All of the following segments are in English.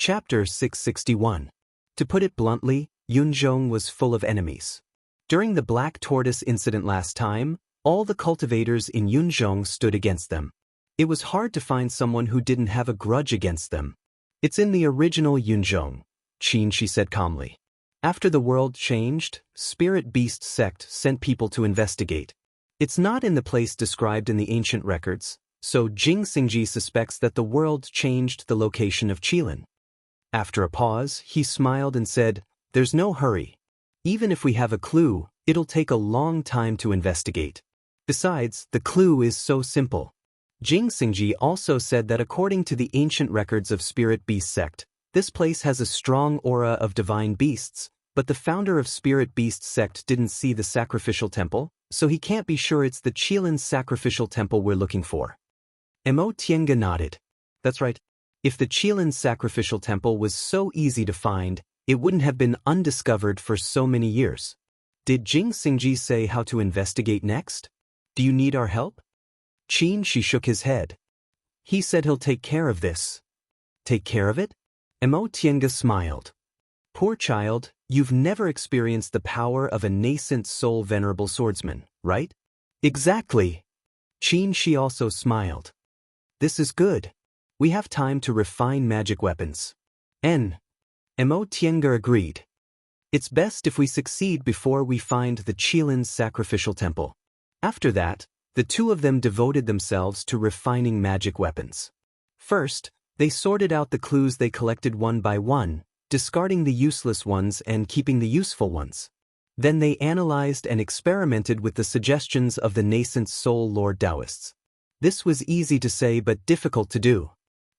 Chapter 661. To put it bluntly, Yunzhong was full of enemies. During the Black Tortoise incident last time, all the cultivators in Yunzhong stood against them. It was hard to find someone who didn't have a grudge against them. It's in the original Yunzhong, she said calmly. After the world changed, Spirit Beast sect sent people to investigate. It's not in the place described in the ancient records, so Jing Xingji suspects that the world changed the location of Qilin. After a pause, he smiled and said, "There's no hurry. Even if we have a clue, it'll take a long time to investigate. Besides, the clue is so simple." Jing Xingji also said that according to the ancient records of Spirit Beast sect, this place has a strong aura of divine beasts, but the founder of Spirit Beast sect didn't see the sacrificial temple, so he can't be sure it's the Qilin sacrificial temple we're looking for. Mo Tiange nodded. That's right. If the Qilin sacrificial temple was so easy to find, it wouldn't have been undiscovered for so many years. Did Jing Xingji say how to investigate next? Do you need our help? She shook his head. He said he'll take care of this. Take care of it? Mo Tiange smiled. Poor child, you've never experienced the power of a nascent soul venerable swordsman, right? Exactly. She also smiled. This is good. We have time to refine magic weapons. Mo Tiange agreed. It's best if we succeed before we find the Qilin sacrificial temple. After that, the two of them devoted themselves to refining magic weapons. First, they sorted out the clues they collected one by one, discarding the useless ones and keeping the useful ones. Then they analyzed and experimented with the suggestions of the nascent soul lord Taoists. This was easy to say but difficult to do.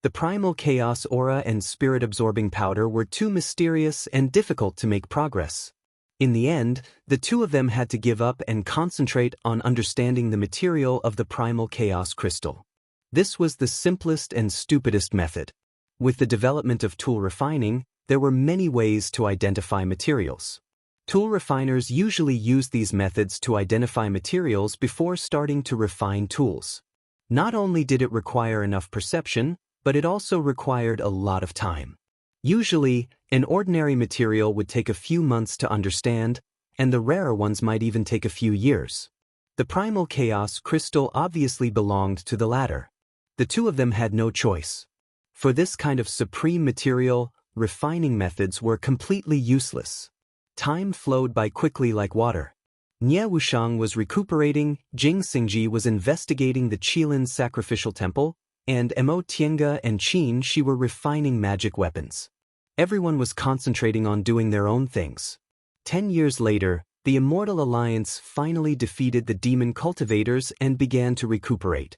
The primal chaos aura and spirit-absorbing powder were too mysterious and difficult to make progress. In the end, the two of them had to give up and concentrate on understanding the material of the primal chaos crystal. This was the simplest and stupidest method. With the development of tool refining, there were many ways to identify materials. Tool refiners usually use these methods to identify materials before starting to refine tools. Not only did it require enough perception, but it also required a lot of time. Usually, an ordinary material would take a few months to understand, and the rarer ones might even take a few years. The primal chaos crystal obviously belonged to the latter. The two of them had no choice. For this kind of supreme material, refining methods were completely useless. Time flowed by quickly like water. Nie Wushang was recuperating, Jing Xingji was investigating the Qilin sacrificial temple, and Mo Tiange and she were refining magic weapons. Everyone was concentrating on doing their own things. 10 years later, the Immortal Alliance finally defeated the demon cultivators and began to recuperate.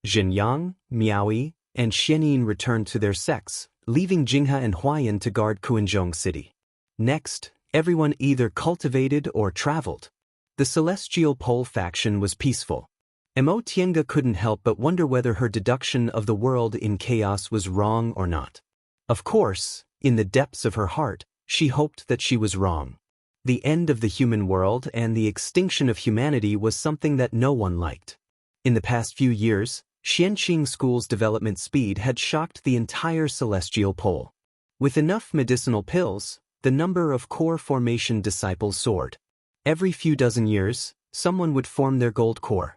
Zhenyang, Miaoyi, and Xianyin returned to their sects, leaving Jinghe and Huayan to guard Kuanzhong City. Next, everyone either cultivated or traveled. The Celestial Pole faction was peaceful. Mo Tiange couldn't help but wonder whether her deduction of the world in chaos was wrong or not. Of course, in the depths of her heart, she hoped that she was wrong. The end of the human world and the extinction of humanity was something that no one liked. In the past few years, Xianqing School's development speed had shocked the entire Celestial Pole. With enough medicinal pills, the number of core formation disciples soared. Every few dozen years, someone would form their gold core.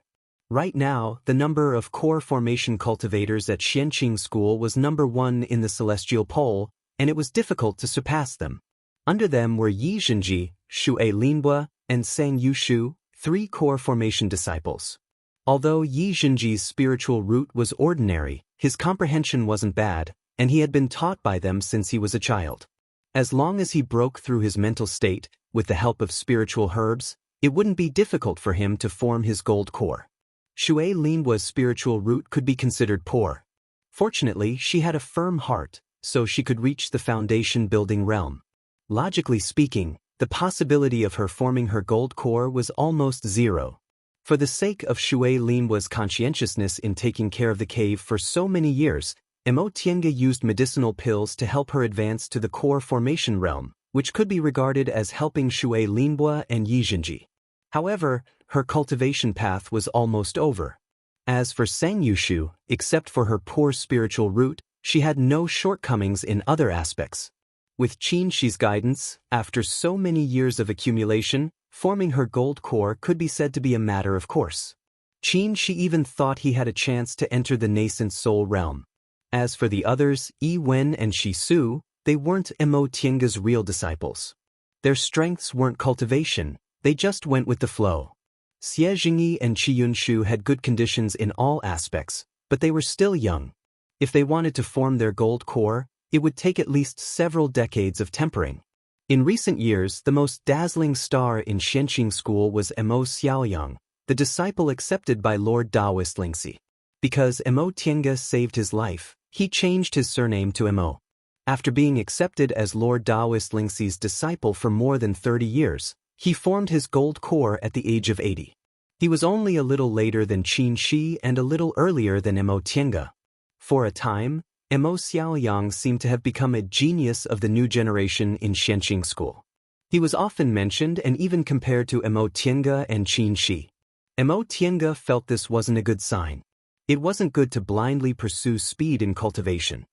Right now, the number of core formation cultivators at Xianqing School was number 1 in the Celestial Pole, and it was difficult to surpass them. Under them were Yi Zhenji, Xue Linbua, and Sang Yushu, 3 core formation disciples. Although Yi Zhenji's spiritual root was ordinary, his comprehension wasn't bad, and he had been taught by them since he was a child. As long as he broke through his mental state, with the help of spiritual herbs, it wouldn't be difficult for him to form his gold core. Xue Linbua's spiritual root could be considered poor. Fortunately, she had a firm heart, so she could reach the foundation-building realm. Logically speaking, the possibility of her forming her gold core was almost zero. For the sake of Xue Linbua's conscientiousness in taking care of the cave for so many years, Mo Tiange used medicinal pills to help her advance to the core formation realm, which could be regarded as helping Xue Linbua and Yi Zhenji. However, her cultivation path was almost over. As for Sang Yushu, except for her poor spiritual root, She had no shortcomings in other aspects. With Qin Shi's guidance, after so many years of accumulation, forming her gold core could be said to be a matter of course. Qin Shi even thought he had a chance to enter the nascent soul realm. As for the others, Yi Wen and Shi Su, they weren't Mo Tiange's real disciples. Their strengths weren't cultivation, they just went with the flow. Xie Jingyi and Qi Yunshu had good conditions in all aspects, but they were still young. If they wanted to form their gold core, it would take at least several decades of tempering. In recent years, the most dazzling star in Xianqing school was Mo Xiaoyang, the disciple accepted by Lord Taoist Lingxi. Because Mo Tiange saved his life, he changed his surname to Mo. After being accepted as Lord Taoist Lingxi's disciple for more than 30 years, he formed his gold core at the age of 80. He was only a little later than Qin Shi and a little earlier than Mo Tiange. For a time, Mo Xiaoyang seemed to have become a genius of the new generation in Xianqing school. He was often mentioned and even compared to Mo Tiange and Qin Shi. Mo Tiange felt this wasn't a good sign. It wasn't good to blindly pursue speed in cultivation.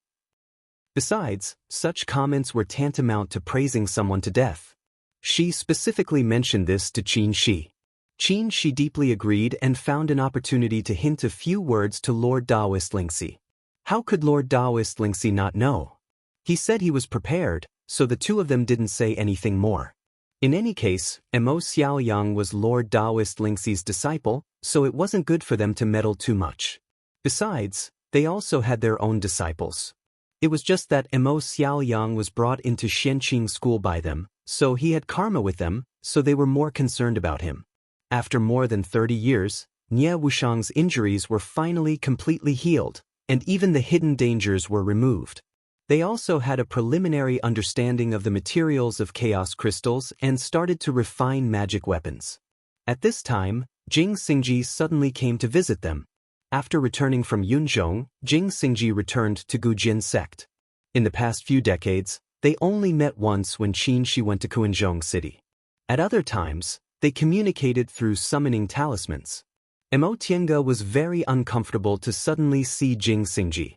Besides, such comments were tantamount to praising someone to death. She specifically mentioned this to Qin Shi. Qin Shi deeply agreed and found an opportunity to hint a few words to Lord Taoist Lingxi. How could Lord Taoist Lingxi not know? He said he was prepared, so the two of them didn't say anything more. In any case, Mo Xiaoyang was Lord Taoist Lingxi's disciple, so it wasn't good for them to meddle too much. Besides, they also had their own disciples. It was just that Mo Xiaoyang was brought into Xianqing school by them, so he had karma with them, so they were more concerned about him. After more than 30 years, Nie Wushang's injuries were finally completely healed, and even the hidden dangers were removed. They also had a preliminary understanding of the materials of chaos crystals and started to refine magic weapons. At this time, Jing Xingji suddenly came to visit them. After returning from Yunzhong, Jing Xingji returned to Gujin sect. In the past few decades, they only met once when Qin Shi went to Kuanzhong City. At other times, they communicated through summoning talismans. Mo Tiange was very uncomfortable to suddenly see Jing Xingji.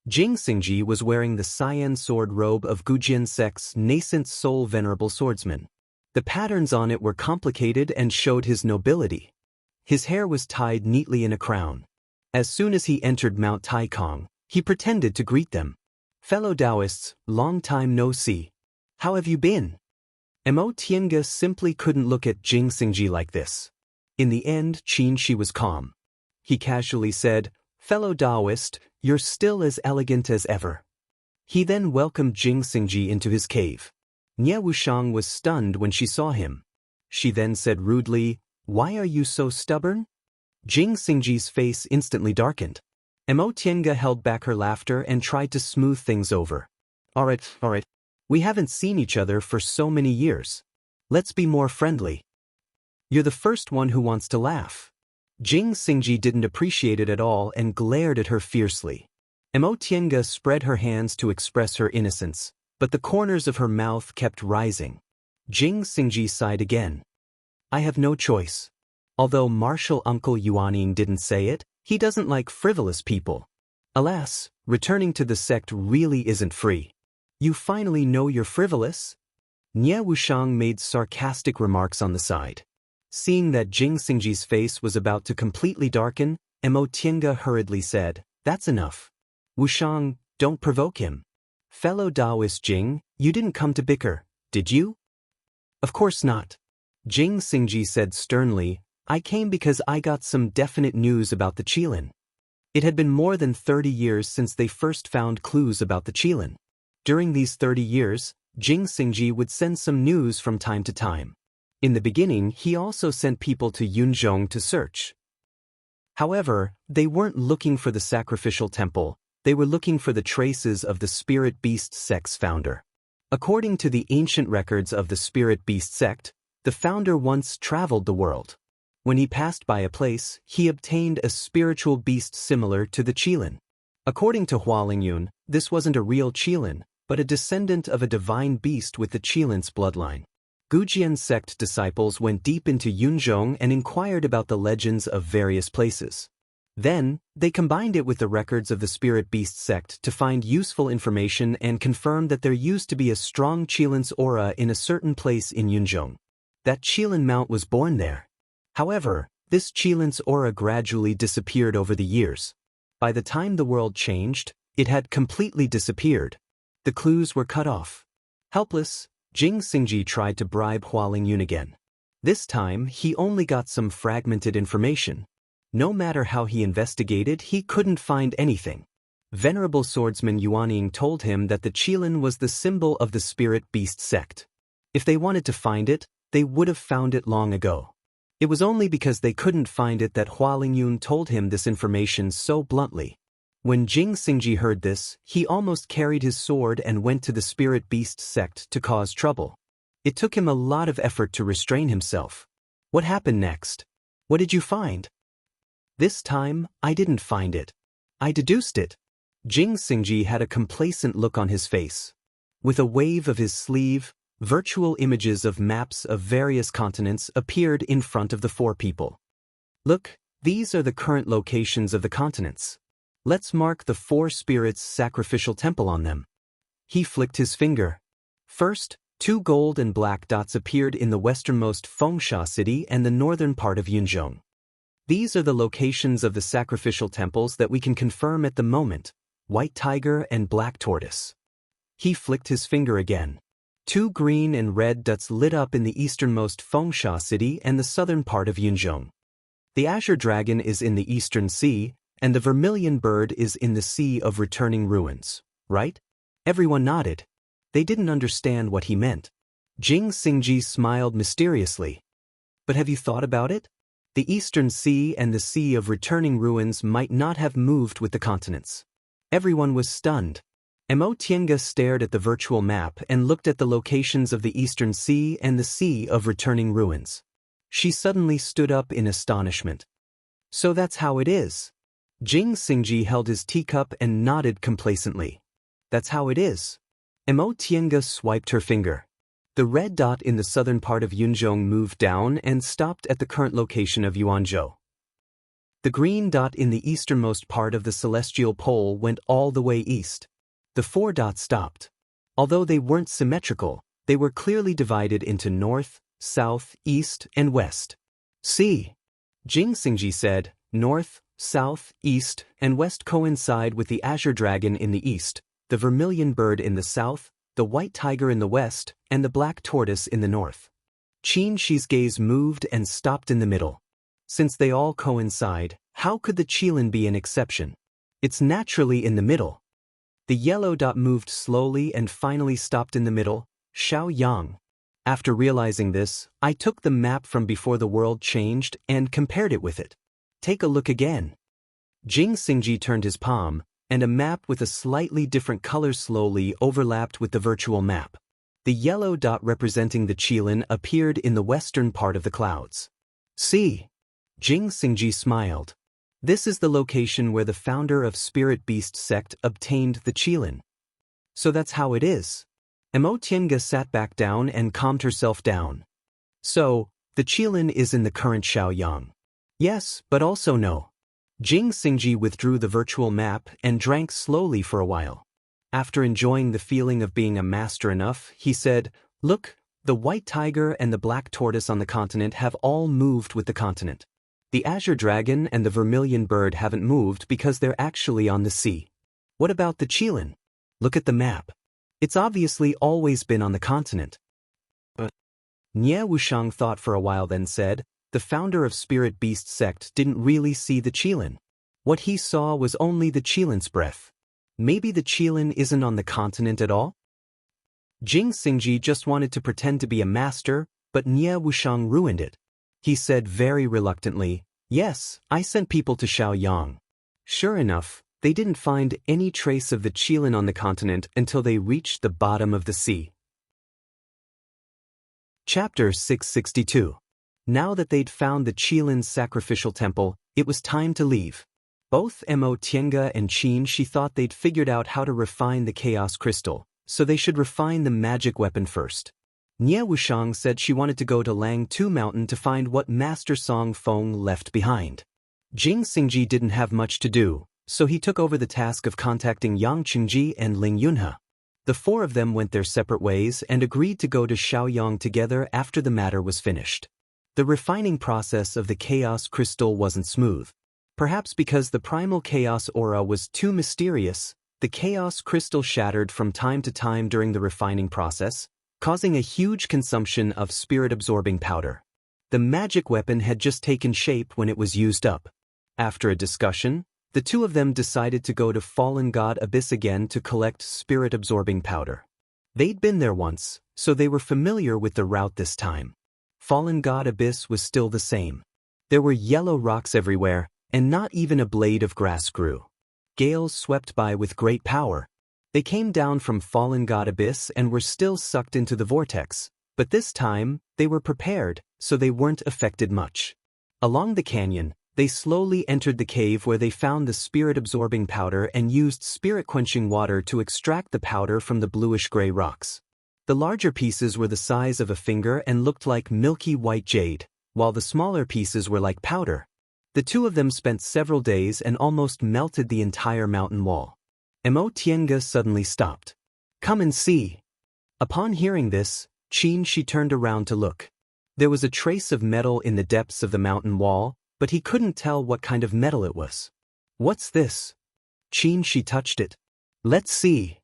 Jing Xingji was wearing the cyan sword robe of Gujin sect's nascent soul venerable swordsman. The patterns on it were complicated and showed his nobility. His hair was tied neatly in a crown. As soon as he entered Mount Taikong, he pretended to greet them. "Fellow Taoists, long time no see. How have you been?" Mo Tiange simply couldn't look at Jing Xingji like this. In the end, Qin Shi was calm. He casually said, "Fellow Taoist, you're still as elegant as ever." He then welcomed Jing Xingji into his cave. Nie Wushang was stunned when she saw him. She then said rudely, "Why are you so stubborn?" Jing Xingji's face instantly darkened. Mo Tiange held back her laughter and tried to smooth things over. All right. We haven't seen each other for so many years. Let's be more friendly." "You're the first one who wants to laugh." Jing Xingji didn't appreciate it at all and glared at her fiercely. Mo Tiange spread her hands to express her innocence, but the corners of her mouth kept rising. Jing Xingji sighed again. "I have no choice. Although martial uncle Yuaning didn't say it, he doesn't like frivolous people. Alas, returning to the sect really isn't free." "You finally know you're frivolous?" Nie Wushang made sarcastic remarks on the side. Seeing that Jing Xingji's face was about to completely darken, Mo Tiange hurriedly said, "That's enough. Wushang, don't provoke him. Fellow Taoist Jing, you didn't come to bicker, did you?" "Of course not." Jing Xingji said sternly, "I came because I got some definite news about the Qilin." It had been more than 30 years since they first found clues about the Qilin. During these 30 years, Jing Xingji would send some news from time to time. In the beginning, he also sent people to Yunzhong to search. However, they weren't looking for the sacrificial temple, they were looking for the traces of the Spirit Beast sect's founder. According to the ancient records of the Spirit Beast sect, the founder once traveled the world. When he passed by a place, he obtained a spiritual beast similar to the Qilin. According to Hua Lingyun, this wasn't a real Qilin, but a descendant of a divine beast with the Qilin's bloodline. Gujian sect disciples went deep into Yunzhong and inquired about the legends of various places. Then, they combined it with the records of the Spirit Beast sect to find useful information and confirmed that there used to be a strong Qilin's aura in a certain place in Yunzhong. That Qilin Mount was born there. However, this Qilin's aura gradually disappeared over the years. By the time the world changed, it had completely disappeared. The clues were cut off. Helpless, Jing Xingji tried to bribe Hualing Yun again. This time, he only got some fragmented information. No matter how he investigated, he couldn't find anything. Venerable swordsman Yuanying told him that the Qilin was the symbol of the Spirit Beast sect. If they wanted to find it, they would have found it long ago. It was only because they couldn't find it that Hualing Yun told him this information so bluntly. When Jing Xingji heard this, he almost carried his sword and went to the Spirit Beast sect to cause trouble. It took him a lot of effort to restrain himself. What happened next? What did you find? This time, I didn't find it. I deduced it. Jing Xingji had a complacent look on his face. With a wave of his sleeve, virtual images of maps of various continents appeared in front of the four people. Look, these are the current locations of the continents. Let's mark the four spirits' sacrificial temple on them. He flicked his finger. First, 2 gold and black dots appeared in the westernmost Fengsha city and the northern part of Yunzhong. These are the locations of the sacrificial temples that we can confirm at the moment: White Tiger and Black Tortoise. He flicked his finger again. 2 green and red dots lit up in the easternmost Fengsha city and the southern part of Yunzhong. The Azure Dragon is in the Eastern Sea, and the Vermilion Bird is in the Sea of Returning Ruins, right? Everyone nodded. They didn't understand what he meant. Jing Xingji smiled mysteriously. But have you thought about it? The Eastern Sea and the Sea of Returning Ruins might not have moved with the continents. Everyone was stunned. Mo Tiange stared at the virtual map and looked at the locations of the Eastern Sea and the Sea of Returning Ruins. She suddenly stood up in astonishment. So that's how it is. Jing Xingji held his teacup and nodded complacently. That's how it is. Mo Tiange swiped her finger. The red dot in the southern part of Yunzhong moved down and stopped at the current location of Yuanzhou. The green dot in the easternmost part of the celestial pole went all the way east. The 4 dots stopped. Although they weren't symmetrical, they were clearly divided into north, south, east, and west. See, Jing Xingji said, north, south, east, and west coincide with the Azure Dragon in the east, the Vermilion Bird in the south, the White Tiger in the west, and the Black Tortoise in the north. Qin Shi's gaze moved and stopped in the middle. Since they all coincide, how could the Qilin be an exception? It's naturally in the middle. The yellow dot moved slowly and finally stopped in the middle, Xiao Yang. After realizing this, I took the map from before the world changed and compared it with it. Take a look again. Jing Xingji turned his palm, and a map with a slightly different color slowly overlapped with the virtual map. The yellow dot representing the Qilin appeared in the western part of the clouds. See? Jing Xingji smiled. This is the location where the founder of Spirit Beast sect obtained the Qilin. So that's how it is. Mo Tiange sat back down and calmed herself down. So, the Qilin is in the current Xiaoyang. Yes, but also no. Jing Xingji withdrew the virtual map and drank slowly for a while. After enjoying the feeling of being a master enough, he said, Look, the White Tiger and the Black Tortoise on the continent have all moved with the continent. The Azure Dragon and the Vermilion Bird haven't moved because they're actually on the sea. What about the Qilin? Look at the map. It's obviously always been on the continent. But Nie Wushang thought for a while then said, the founder of Spirit Beast sect didn't really see the Qilin. What he saw was only the Qilin's breath. Maybe the Qilin isn't on the continent at all? Jing Xingji just wanted to pretend to be a master, but Nie Wushang ruined it. He said very reluctantly, Yes, I sent people to Xiaoyang. Sure enough, they didn't find any trace of the Qilin on the continent until they reached the bottom of the sea. Chapter 662. Now that they'd found the Qilin's sacrificial temple, it was time to leave. Both Mo Tiange and Qin Shi thought they'd figured out how to refine the Chaos Crystal, so they should refine the magic weapon first. Nie Wushang said she wanted to go to Lang Tu Mountain to find what Master Song Feng left behind. Jing Xingji didn't have much to do, so he took over the task of contacting Yang Qingji and Ling Yunhe. The four of them went their separate ways and agreed to go to Shaoyang together after the matter was finished. The refining process of the chaos crystal wasn't smooth. Perhaps because the primal chaos aura was too mysterious, the chaos crystal shattered from time to time during the refining process, causing a huge consumption of spirit-absorbing powder. The magic weapon had just taken shape when it was used up. After a discussion, the two of them decided to go to Fallen God Abyss again to collect spirit-absorbing powder. They'd been there once, so they were familiar with the route this time. Fallen God Abyss was still the same. There were yellow rocks everywhere, and not even a blade of grass grew. Gales swept by with great power. They came down from Fallen God Abyss and were still sucked into the vortex, but this time, they were prepared, so they weren't affected much. Along the canyon, they slowly entered the cave where they found the spirit-absorbing powder and used spirit-quenching water to extract the powder from the bluish-gray rocks. The larger pieces were the size of a finger and looked like milky white jade, while the smaller pieces were like powder. The two of them spent several days and almost melted the entire mountain wall. Mo Tiange suddenly stopped. "Come and see." Upon hearing this, she turned around to look. There was a trace of metal in the depths of the mountain wall, but he couldn't tell what kind of metal it was. "What's this?" She touched it. "Let's see."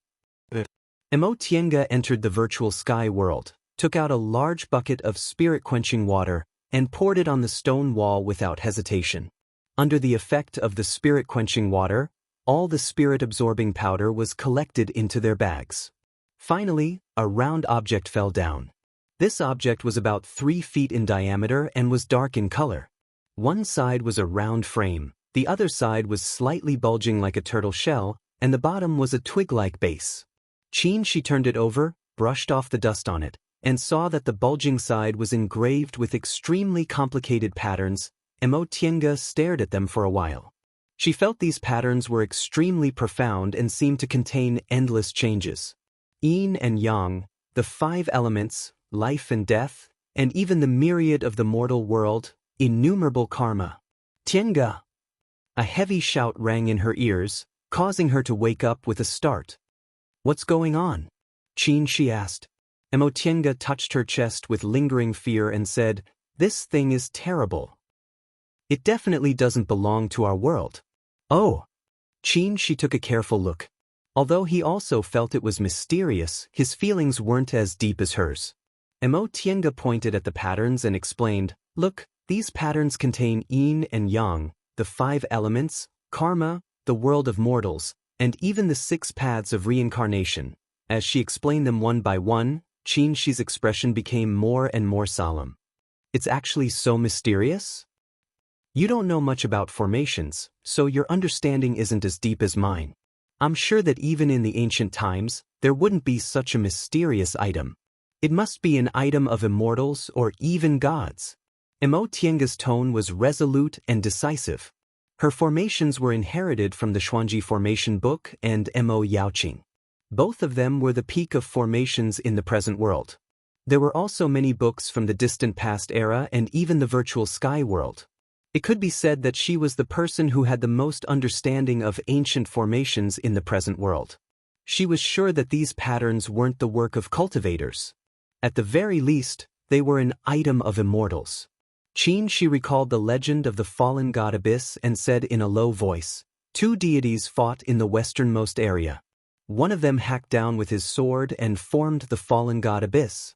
Mo Tiange entered the virtual sky world, took out a large bucket of spirit-quenching water, and poured it on the stone wall without hesitation. Under the effect of the spirit-quenching water, all the spirit-absorbing powder was collected into their bags. Finally, a round object fell down. This object was about 3 feet in diameter and was dark in color. One side was a round frame, the other side was slightly bulging like a turtle shell, and the bottom was a twig-like base. She turned it over, brushed off the dust on it, and saw that the bulging side was engraved with extremely complicated patterns. Mo Tiange stared at them for a while. She felt these patterns were extremely profound and seemed to contain endless changes. Yin and Yang, the 5 elements, life and death, and even the myriad of the mortal world, innumerable karma. "Tiange!" A heavy shout rang in her ears, causing her to wake up with a start. "What's going on?" She asked. Mo Tiange touched her chest with lingering fear and said, "This thing is terrible. It definitely doesn't belong to our world." "Oh." She took a careful look. Although he also felt it was mysterious, his feelings weren't as deep as hers. Mo Tiange pointed at the patterns and explained, "Look, these patterns contain Yin and Yang, the 5 elements, karma, the world of mortals, and even the 6 paths of reincarnation." As she explained them one by one, She's expression became more and more solemn. "It's actually so mysterious? You don't know much about formations, so your understanding isn't as deep as mine. I'm sure that even in the ancient times, there wouldn't be such a mysterious item. It must be an item of immortals or even gods." Mo Tiange's tone was resolute and decisive. Her formations were inherited from the Xuanji formation book and Mo Yaoqing. Both of them were the peak of formations in the present world. There were also many books from the distant past era and even the virtual sky world. It could be said that she was the person who had the most understanding of ancient formations in the present world. She was sure that these patterns weren't the work of cultivators. At the very least, they were an item of immortals. She recalled the legend of the fallen god Abyss and said in a low voice, 2 deities fought in the westernmost area. One of them hacked down with his sword and formed the fallen god Abyss.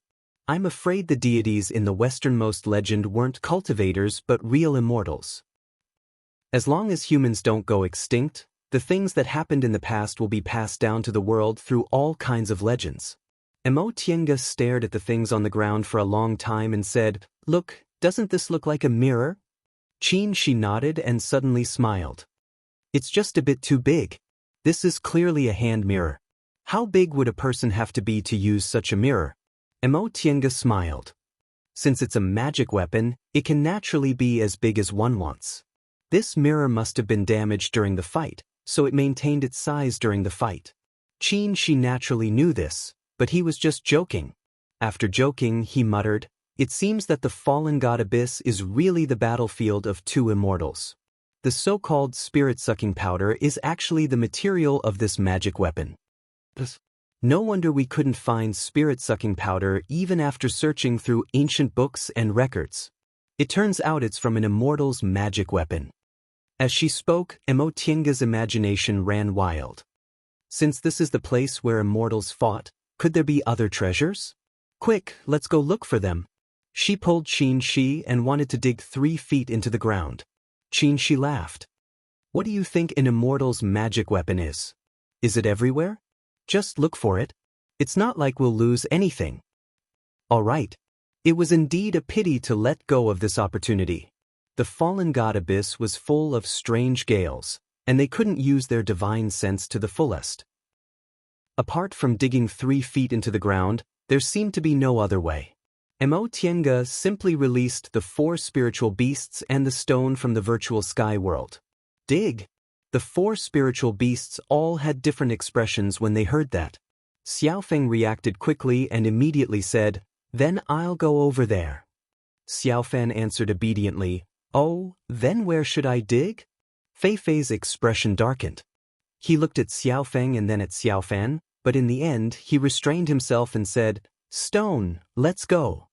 I'm afraid the deities in the westernmost legend weren't cultivators but real immortals. As long as humans don't go extinct, the things that happened in the past will be passed down to the world through all kinds of legends. Mo Tiange stared at the things on the ground for a long time and said, "Look, doesn't this look like a mirror?" She nodded and suddenly smiled. "It's just a bit too big. This is clearly a hand mirror. How big would a person have to be to use such a mirror?" Mo Tiange smiled. Since it's a magic weapon, it can naturally be as big as one wants. This mirror must have been damaged during the fight, so it maintained its size during the fight. She naturally knew this, but he was just joking. After joking, he muttered, "It seems that the fallen god Abyss is really the battlefield of 2 immortals. The so-called spirit-sucking powder is actually the material of this magic weapon. No wonder we couldn't find spirit-sucking powder even after searching through ancient books and records. It turns out it's from an immortal's magic weapon. As she spoke, Emotienga's imagination ran wild. Since this is the place where immortals fought, could there be other treasures? Quick, let's go look for them. She pulled Qin Shi and wanted to dig 3 feet into the ground. Qin Shi laughed. What do you think an immortal's magic weapon is? Is it everywhere? Just look for it. It's not like we'll lose anything. All right. It was indeed a pity to let go of this opportunity. The fallen god abyss was full of strange gales, and they couldn't use their divine sense to the fullest. Apart from digging 3 feet into the ground, there seemed to be no other way. Emotienga simply released the 4 spiritual beasts and the stone from the virtual sky world. Dig! The 4 spiritual beasts all had different expressions when they heard that. Xiaofeng reacted quickly and immediately said, "Then I'll go over there." Xiaofan answered obediently, "Oh, then where should I dig?" Fei Fei's expression darkened. He looked at Xiaofeng and then at Xiaofan, but in the end he restrained himself and said, "Stone, let's go."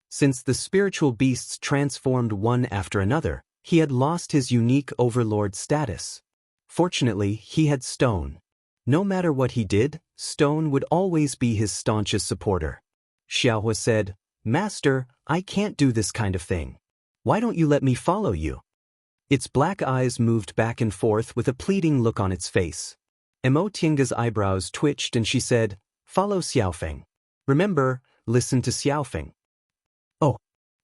Since the spiritual beasts transformed one after another, he had lost his unique overlord status. Fortunately, he had Stone. No matter what he did, Stone would always be his staunchest supporter. Xiaohua said, "Master, I can't do this kind of thing. Why don't you let me follow you?" Its black eyes moved back and forth with a pleading look on its face. Emotienga's eyebrows twitched and she said, "Follow Xiaofeng. Remember, listen to Xiaofeng." Oh.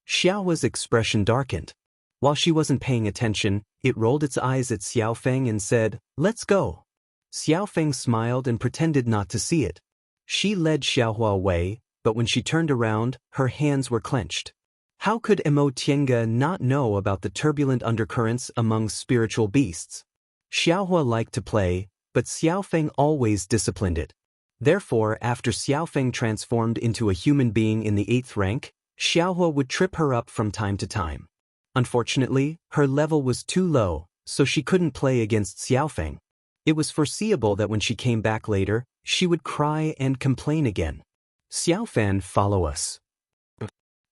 Xiaohua's expression darkened. While she wasn't paying attention, it rolled its eyes at Xiaofeng and said, "Let's go." Xiaofeng smiled and pretended not to see it. She led Xiaohua away, but when she turned around, her hands were clenched. How could Emotienga not know about the turbulent undercurrents among spiritual beasts? Xiaohua liked to play, but Xiaofeng always disciplined it. Therefore, after Xiaofeng transformed into a human being in the 8th rank, Xiaohua would trip her up from time to time. Unfortunately, her level was too low, so she couldn't play against Xiaofeng. It was foreseeable that when she came back later, she would cry and complain again. "Xiaofan, follow us."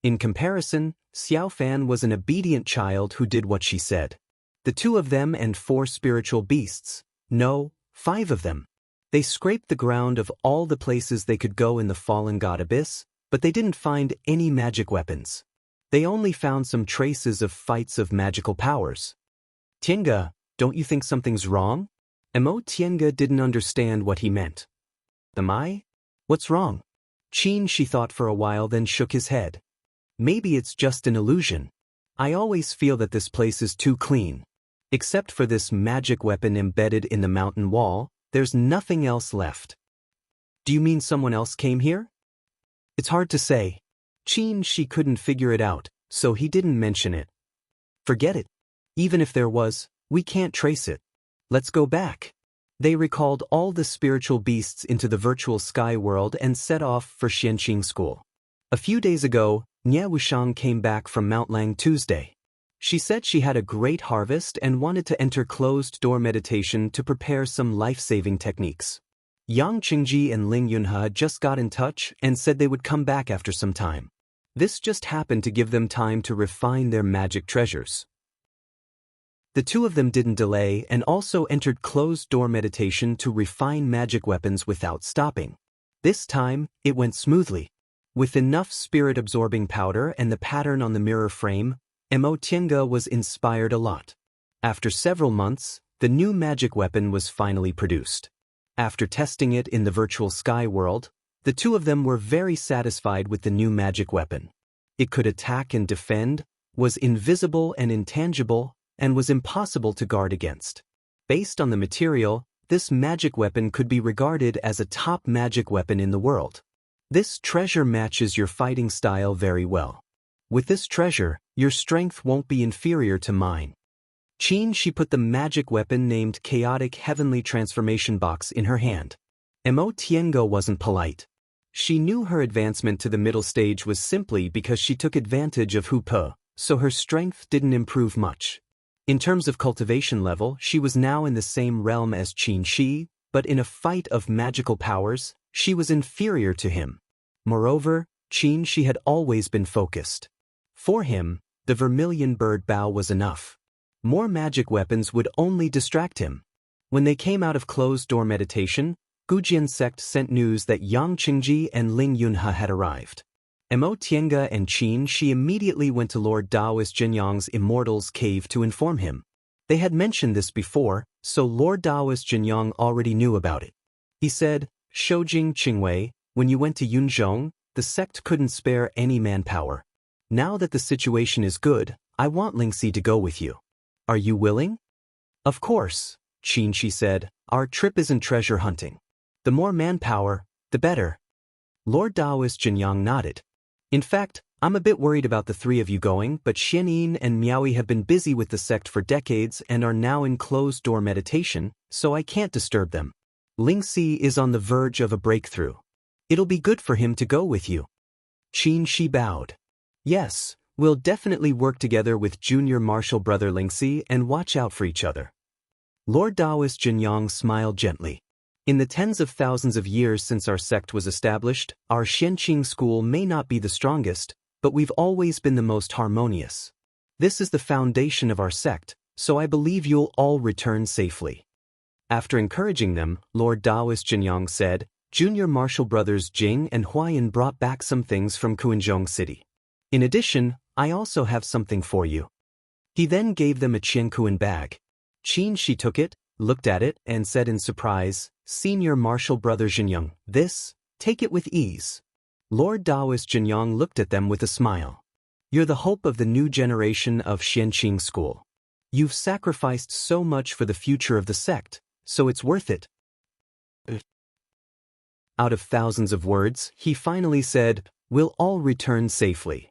In comparison, Xiaofan was an obedient child who did what she said. The 2 of them and 4 spiritual beasts, no, 5 of them. They scraped the ground of all the places they could go in the fallen god abyss, but they didn't find any magic weapons. They only found some traces of fights of magical powers. "Tienga, don't you think something's wrong?" Emotienga didn't understand what he meant. "Am I? What's wrong?" Qin Shi thought for a while, then shook his head. "Maybe it's just an illusion. I always feel that this place is too clean. Except for this magic weapon embedded in the mountain wall, there's nothing else left." "Do you mean someone else came here?" "It's hard to say." Qin Shi couldn't figure it out, so he didn't mention it. "Forget it. Even if there was, we can't trace it. Let's go back." They recalled all the spiritual beasts into the virtual sky world and set off for Xianqing School. A few days ago, Nie Wushang came back from Mount Lang Tuesday. She said she had a great harvest and wanted to enter closed-door meditation to prepare some life-saving techniques. Yang Qingji and Ling Yunhe just got in touch and said they would come back after some time. This just happened to give them time to refine their magic treasures. The 2 of them didn't delay and also entered closed-door meditation to refine magic weapons without stopping. This time, it went smoothly. With enough spirit-absorbing powder and the pattern on the mirror frame, Emotienga was inspired a lot. After several months, the new magic weapon was finally produced. After testing it in the virtual sky world, the 2 of them were very satisfied with the new magic weapon. It could attack and defend, was invisible and intangible, and was impossible to guard against. Based on the material, this magic weapon could be regarded as a top magic weapon in the world. This treasure matches your fighting style very well. With this treasure, your strength won't be inferior to mine. Qin Shi put the magic weapon named Chaotic Heavenly Transformation Box in her hand. Emotienga wasn't polite. She knew her advancement to the middle stage was simply because she took advantage of Hu Pe, so her strength didn't improve much. In terms of cultivation level, she was now in the same realm as Qin Shi, but in a fight of magical powers, she was inferior to him. Moreover, Qin Shi had always been focused. For him, the vermilion bird bow was enough. More magic weapons would only distract him. When they came out of closed-door meditation, Gujian sect sent news that Yang Qingji and Ling Yunhe had arrived. Mo Tiange and Qin Shi immediately went to Lord Daoist Jinyang's Immortal's Cave to inform him. They had mentioned this before, so Lord Daoist Jinyang already knew about it. He said, "Shoujing Qingwei, when you went to Yunzhong, the sect couldn't spare any manpower. Now that the situation is good, I want Lingxi to go with you. Are you willing?" "Of course," Qin Shi said, "our trip isn't treasure hunting. The more manpower, the better." Lord Daoist Jinyang nodded. "In fact, I'm a bit worried about the three of you going, but Xianyin and Miaoyi have been busy with the sect for decades and are now in closed-door meditation, so I can't disturb them. Lingxi is on the verge of a breakthrough. It'll be good for him to go with you." Qin Shi bowed. "Yes, we'll definitely work together with junior martial brother Lingxi and watch out for each other." Lord Daoist Jinyang smiled gently. "In the tens of thousands of years since our sect was established, our Xianqing school may not be the strongest, but we've always been the most harmonious. This is the foundation of our sect, so I believe you'll all return safely." After encouraging them, Lord Daoist Jinyang said, "Junior martial brothers Jing and Huayan brought back some things from Kuanzhong City. In addition, I also have something for you." He then gave them a Qiankuan bag. Qin Shi took it, looked at it, and said in surprise, "Senior martial brother Jinyang, take it with ease." Lord Daoist Jinyang looked at them with a smile. "You're the hope of the new generation of Xianqing school. You've sacrificed so much for the future of the sect, so it's worth it." Out of thousands of words, he finally said, "We'll all return safely."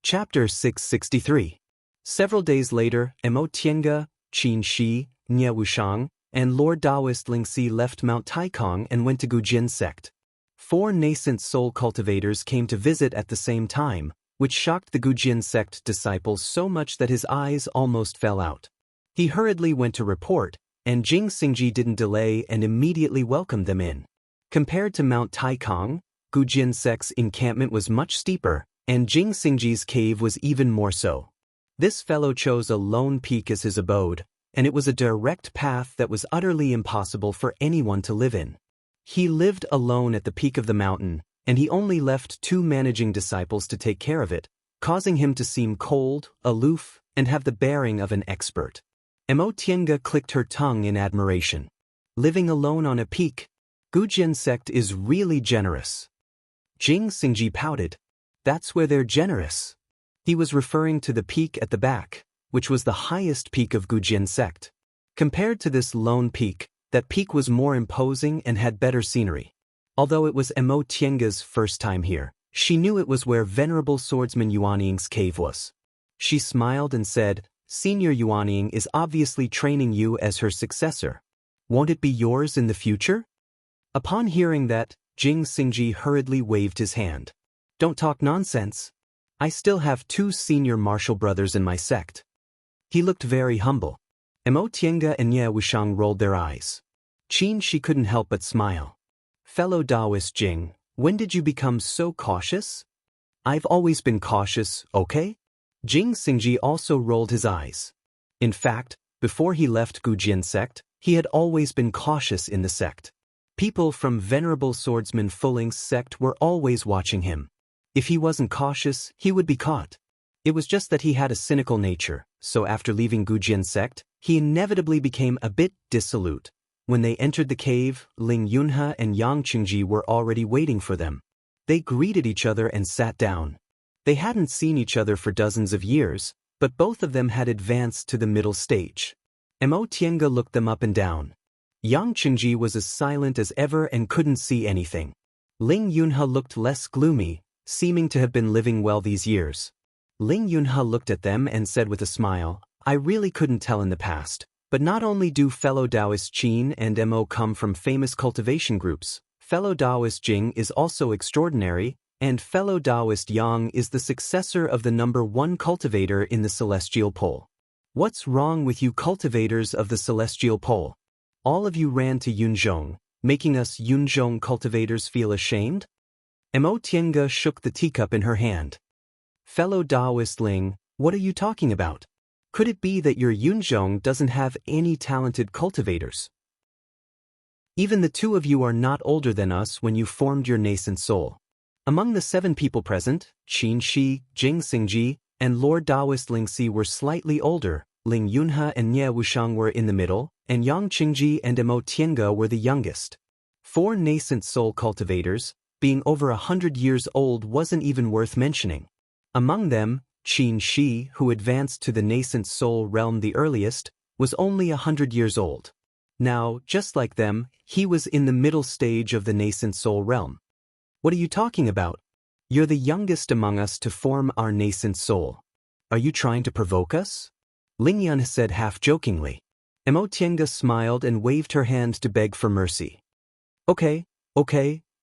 Chapter 663. Several days later, Mo Tiange, Qin Shi, Nie Wushang, and Lord Daoist Lingxi left Mount Taikong and went to Gujian sect. 4 nascent soul cultivators came to visit at the same time, which shocked the Gujian sect disciples so much that his eyes almost fell out. He hurriedly went to report, and Jing Xingji didn't delay and immediately welcomed them in. Compared to Mount Taikong, Gujian sect's encampment was much steeper, and Jing Xingji's cave was even more so. This fellow chose a lone peak as his abode, and it was a direct path that was utterly impossible for anyone to live in. He lived alone at the peak of the mountain, and he only left 2 managing disciples to take care of it, causing him to seem cold, aloof, and have the bearing of an expert. Mo Tiange clicked her tongue in admiration. Living alone on a peak, Gujian sect is really generous. Jing Xingji pouted. "That's where they're generous." He was referring to the peak at the back, which was the highest peak of Gujian sect. Compared to this lone peak, that peak was more imposing and had better scenery. Although it was Mo Tiange's first time here, she knew it was where Venerable Swordsman Yuanying's cave was. She smiled and said, "Senior Yuanying is obviously training you as her successor. Won't it be yours in the future?" Upon hearing that, Jing Xingji hurriedly waved his hand. "Don't talk nonsense. I still have 2 senior martial brothers in my sect." He looked very humble. Mo Tiange and Nie Wushang rolled their eyes. Qin Shi couldn't help but smile. "Fellow Taoist Jing, when did you become so cautious?" "I've always been cautious, okay?" Jing Xingji also rolled his eyes. In fact, before he left Gujian sect, he had always been cautious in the sect. People from Venerable Swordsman Fuling's sect were always watching him. If he wasn't cautious, he would be caught. It was just that he had a cynical nature, so after leaving Gujian sect, he inevitably became a bit dissolute. When they entered the cave, Ling Yunhe and Yang Qingji were already waiting for them. They greeted each other and sat down. They hadn't seen each other for dozens of years, but both of them had advanced to the middle stage. Mo Tiange looked them up and down. Yang Qingji was as silent as ever and couldn't see anything. Ling Yunhe looked less gloomy, seeming to have been living well these years. Ling Yunhe looked at them and said with a smile, "I really couldn't tell in the past, but not only do fellow Taoist Qin and Mo come from famous cultivation groups, fellow Taoist Jing is also extraordinary, and fellow Taoist Yang is the successor of the #1 cultivator in the Celestial Pole. What's wrong with you cultivators of the Celestial Pole? All of you ran to Yunzhong, making us Yunzhong cultivators feel ashamed? Mo Tiange shook the teacup in her hand. Fellow Taoist Ling, what are you talking about? Could it be that your Yunzhong doesn't have any talented cultivators? Even the two of you are not older than us when you formed your nascent soul. Among the 7 people present, Qin Shi, Jing Xingji, and Lord Taoist Ling Si were slightly older, Ling Yunhe and Nie Wushang were in the middle, and Yang Qingji and Mo Tiange were the youngest. 4 nascent soul cultivators, being over 100 years old wasn't even worth mentioning. Among them, Qin Shi, who advanced to the nascent soul realm the earliest, was only 100 years old. Now, just like them, he was in the middle stage of the nascent soul realm. What are you talking about? You're the youngest among us to form our nascent soul. Are you trying to provoke us? Ling Yun said half-jokingly. Mo Tiange smiled and waved her hand to beg for mercy. Okay,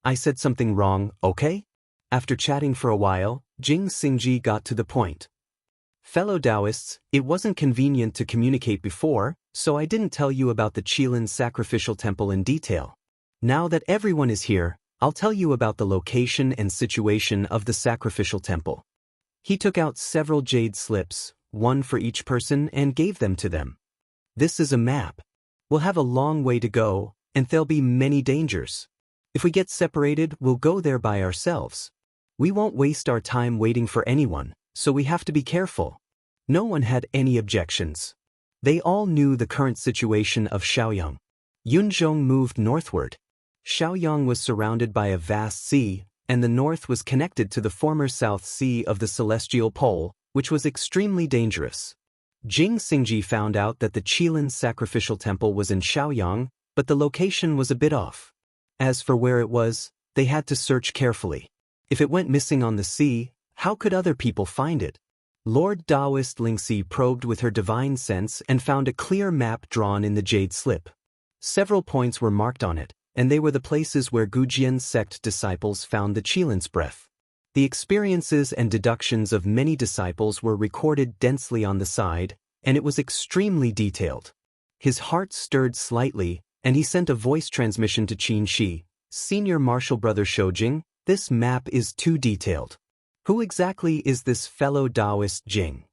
I said something wrong, okay? After chatting for a while, Jing Xingji got to the point. Fellow Taoists, it wasn't convenient to communicate before, so I didn't tell you about the Qilin sacrificial temple in detail. Now that everyone is here, I'll tell you about the location and situation of the sacrificial temple. He took out several jade slips, one for each person, and gave them to them. This is a map. We'll have a long way to go, and there'll be many dangers. If we get separated, we'll go there by ourselves. We won't waste our time waiting for anyone, so we have to be careful. No one had any objections. They all knew the current situation of Shaoyang. Yunzhong moved northward. Shaoyang was surrounded by a vast sea, and the north was connected to the former South Sea of the Celestial Pole, which was extremely dangerous. Jing Xingji found out that the Qilin sacrificial temple was in Shaoyang, but the location was a bit off. As for where it was, they had to search carefully. If it went missing on the sea, how could other people find it? Lord Taoist Ling Si probed with her divine sense and found a clear map drawn in the jade slip. Several points were marked on it, and they were the places where Gujian sect disciples found the Qilin's breath. The experiences and deductions of many disciples were recorded densely on the side, and it was extremely detailed. His heart stirred slightly, and he sent a voice transmission to Qin Shi, Senior Martial Brother Shoujing. This map is too detailed. Who exactly is this fellow Taoist Jing?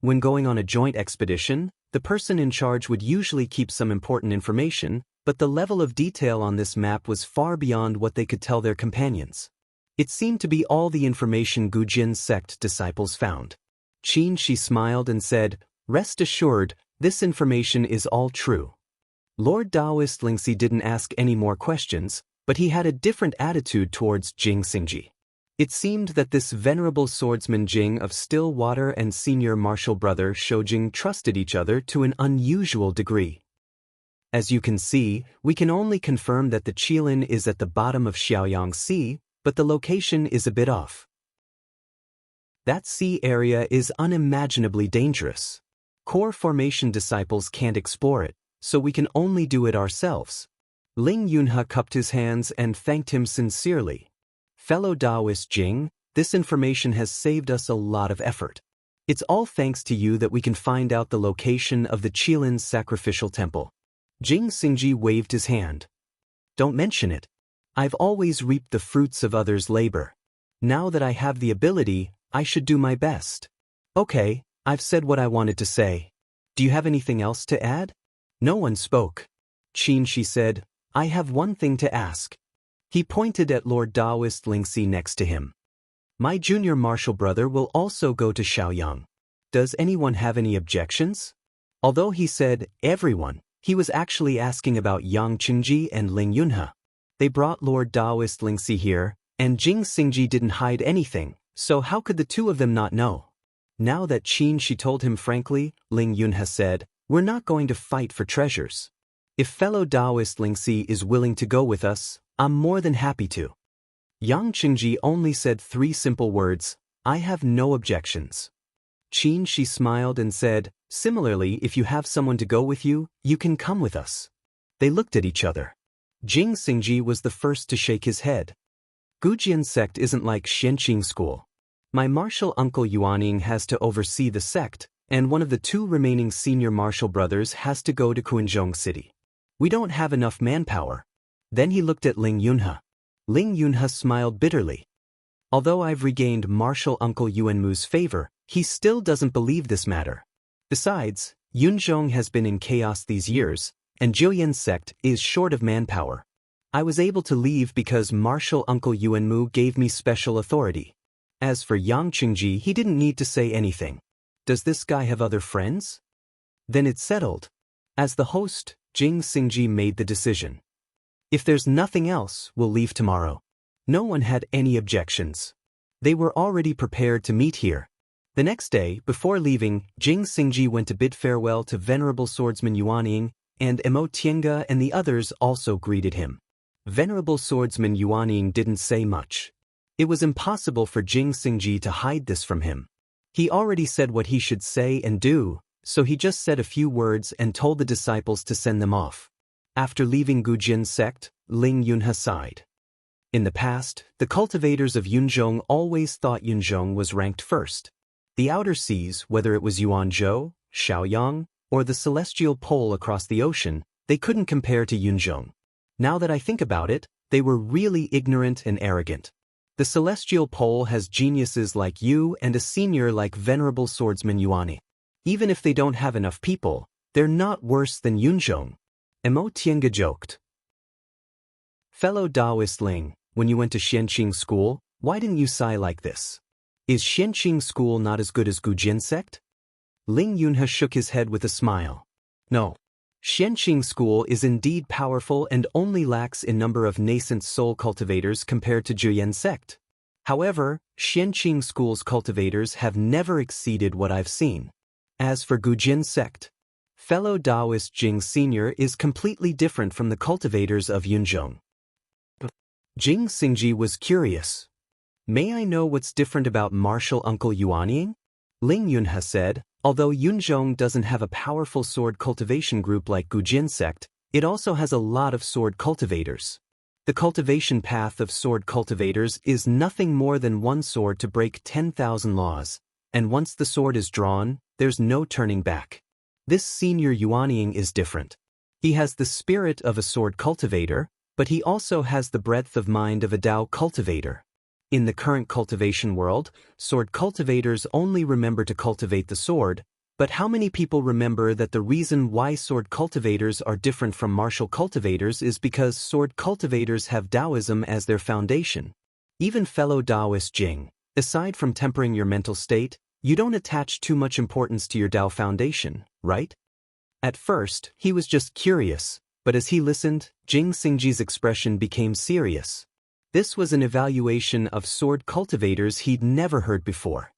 When going on a joint expedition, the person in charge would usually keep some important information, but the level of detail on this map was far beyond what they could tell their companions. It seemed to be all the information Gujian sect disciples found. Qin Shi smiled and said, "Rest assured, this information is all true." Lord Taoist Ling Si didn't ask any more questions, but he had a different attitude towards Jing Xingji. It seemed that this venerable swordsman Jing of Still Water and senior martial brother Shoujing trusted each other to an unusual degree. As you can see, we can only confirm that the Qilin is at the bottom of Xiaoyang Sea, but the location is a bit off. That sea area is unimaginably dangerous. Core formation disciples can't explore it, so we can only do it ourselves. Ling Yunhe cupped his hands and thanked him sincerely. Fellow Taoist Jing, this information has saved us a lot of effort. It's all thanks to you that we can find out the location of the Qilin's sacrificial temple. Jing Xingji waved his hand. Don't mention it. I've always reaped the fruits of others' labor. Now that I have the ability, I should do my best. Okay, I've said what I wanted to say. Do you have anything else to add? No one spoke. Qin Shi said, I have one thing to ask. He pointed at Lord Taoist Ling Si next to him. My junior martial brother will also go to Shaoyang. Does anyone have any objections? Although he said, everyone, he was actually asking about Yang Qingji and Ling Yunhe. They brought Lord Taoist Ling Si here, and Jing Xingji didn't hide anything, so how could the two of them not know? Now that Qin Shi told him frankly, Ling Yunhe said, we're not going to fight for treasures. If fellow Taoist Ling Si is willing to go with us, I'm more than happy to. Yang Qingji only said 3 simple words, I have no objections. Qin Shi smiled and said, similarly, if you have someone to go with you, you can come with us. They looked at each other. Jing Xingji was the first to shake his head. Gujian sect isn't like Xianqing school. My martial uncle Yuaning has to oversee the sect, and one of the two remaining senior martial brothers has to go to Kuanzhong City. We don't have enough manpower. Then he looked at Ling Yunhe. Ling Yunhe smiled bitterly. Although I've regained martial uncle Yuanmu's favor, he still doesn't believe this matter. Besides, Yunzhong has been in chaos these years, and Jiuyan sect is short of manpower. I was able to leave because martial uncle Yuanmu gave me special authority. As for Yang Qingji, he didn't need to say anything. Does this guy have other friends? Then it's settled. As the host, Jing Xingji made the decision. If there's nothing else, we'll leave tomorrow. No one had any objections. They were already prepared to meet here. The next day, before leaving, Jing Xingji went to bid farewell to Venerable Swordsman Yuaning, and Emo Tienge and the others also greeted him. Venerable Swordsman Yuaning didn't say much. It was impossible for Jing Xingji to hide this from him. He already said what he should say and do, so he just said a few words and told the disciples to send them off. After leaving Gujian sect, Ling Yunhe sighed. In the past, the cultivators of Yunzhong always thought Yunzhong was ranked first. The outer seas, whether it was Yuanzhou, Shaoyang, or the celestial pole across the ocean, they couldn't compare to Yunzhong. Now that I think about it, they were really ignorant and arrogant. The celestial pole has geniuses like you and a senior like Venerable Swordsman Yuani. Even if they don't have enough people, they're not worse than Yunzhong. Emo Tienge joked. Fellow Taoist Ling, when you went to Xianqing school, why didn't you sigh like this? Is Xianqing school not as good as Gujian sect? Ling Yunhe shook his head with a smile. No. Xianqing school is indeed powerful and only lacks in number of nascent soul cultivators compared to Jiuyan sect. However, Xianqing school's cultivators have never exceeded what I've seen. As for Gujian sect, fellow Taoist Jing Sr. is completely different from the cultivators of Yunzhong. Jing Xingji was curious. May I know what's different about martial uncle Yuaning? Ling Yunhe said, although Yunzhong doesn't have a powerful sword cultivation group like Gujian sect, it also has a lot of sword cultivators. The cultivation path of sword cultivators is nothing more than one sword to break 10,000 laws, and once the sword is drawn, there's no turning back. This senior Yuaning is different. He has the spirit of a sword cultivator, but he also has the breadth of mind of a Dao cultivator. In the current cultivation world, sword cultivators only remember to cultivate the sword, but how many people remember that the reason why sword cultivators are different from martial cultivators is because sword cultivators have Taoism as their foundation? Even fellow Taoist Jing, aside from tempering your mental state, you don't attach too much importance to your Tao foundation, right? At first, he was just curious, but as he listened, Jing Xingji's expression became serious. This was an evaluation of sword cultivators he'd never heard before.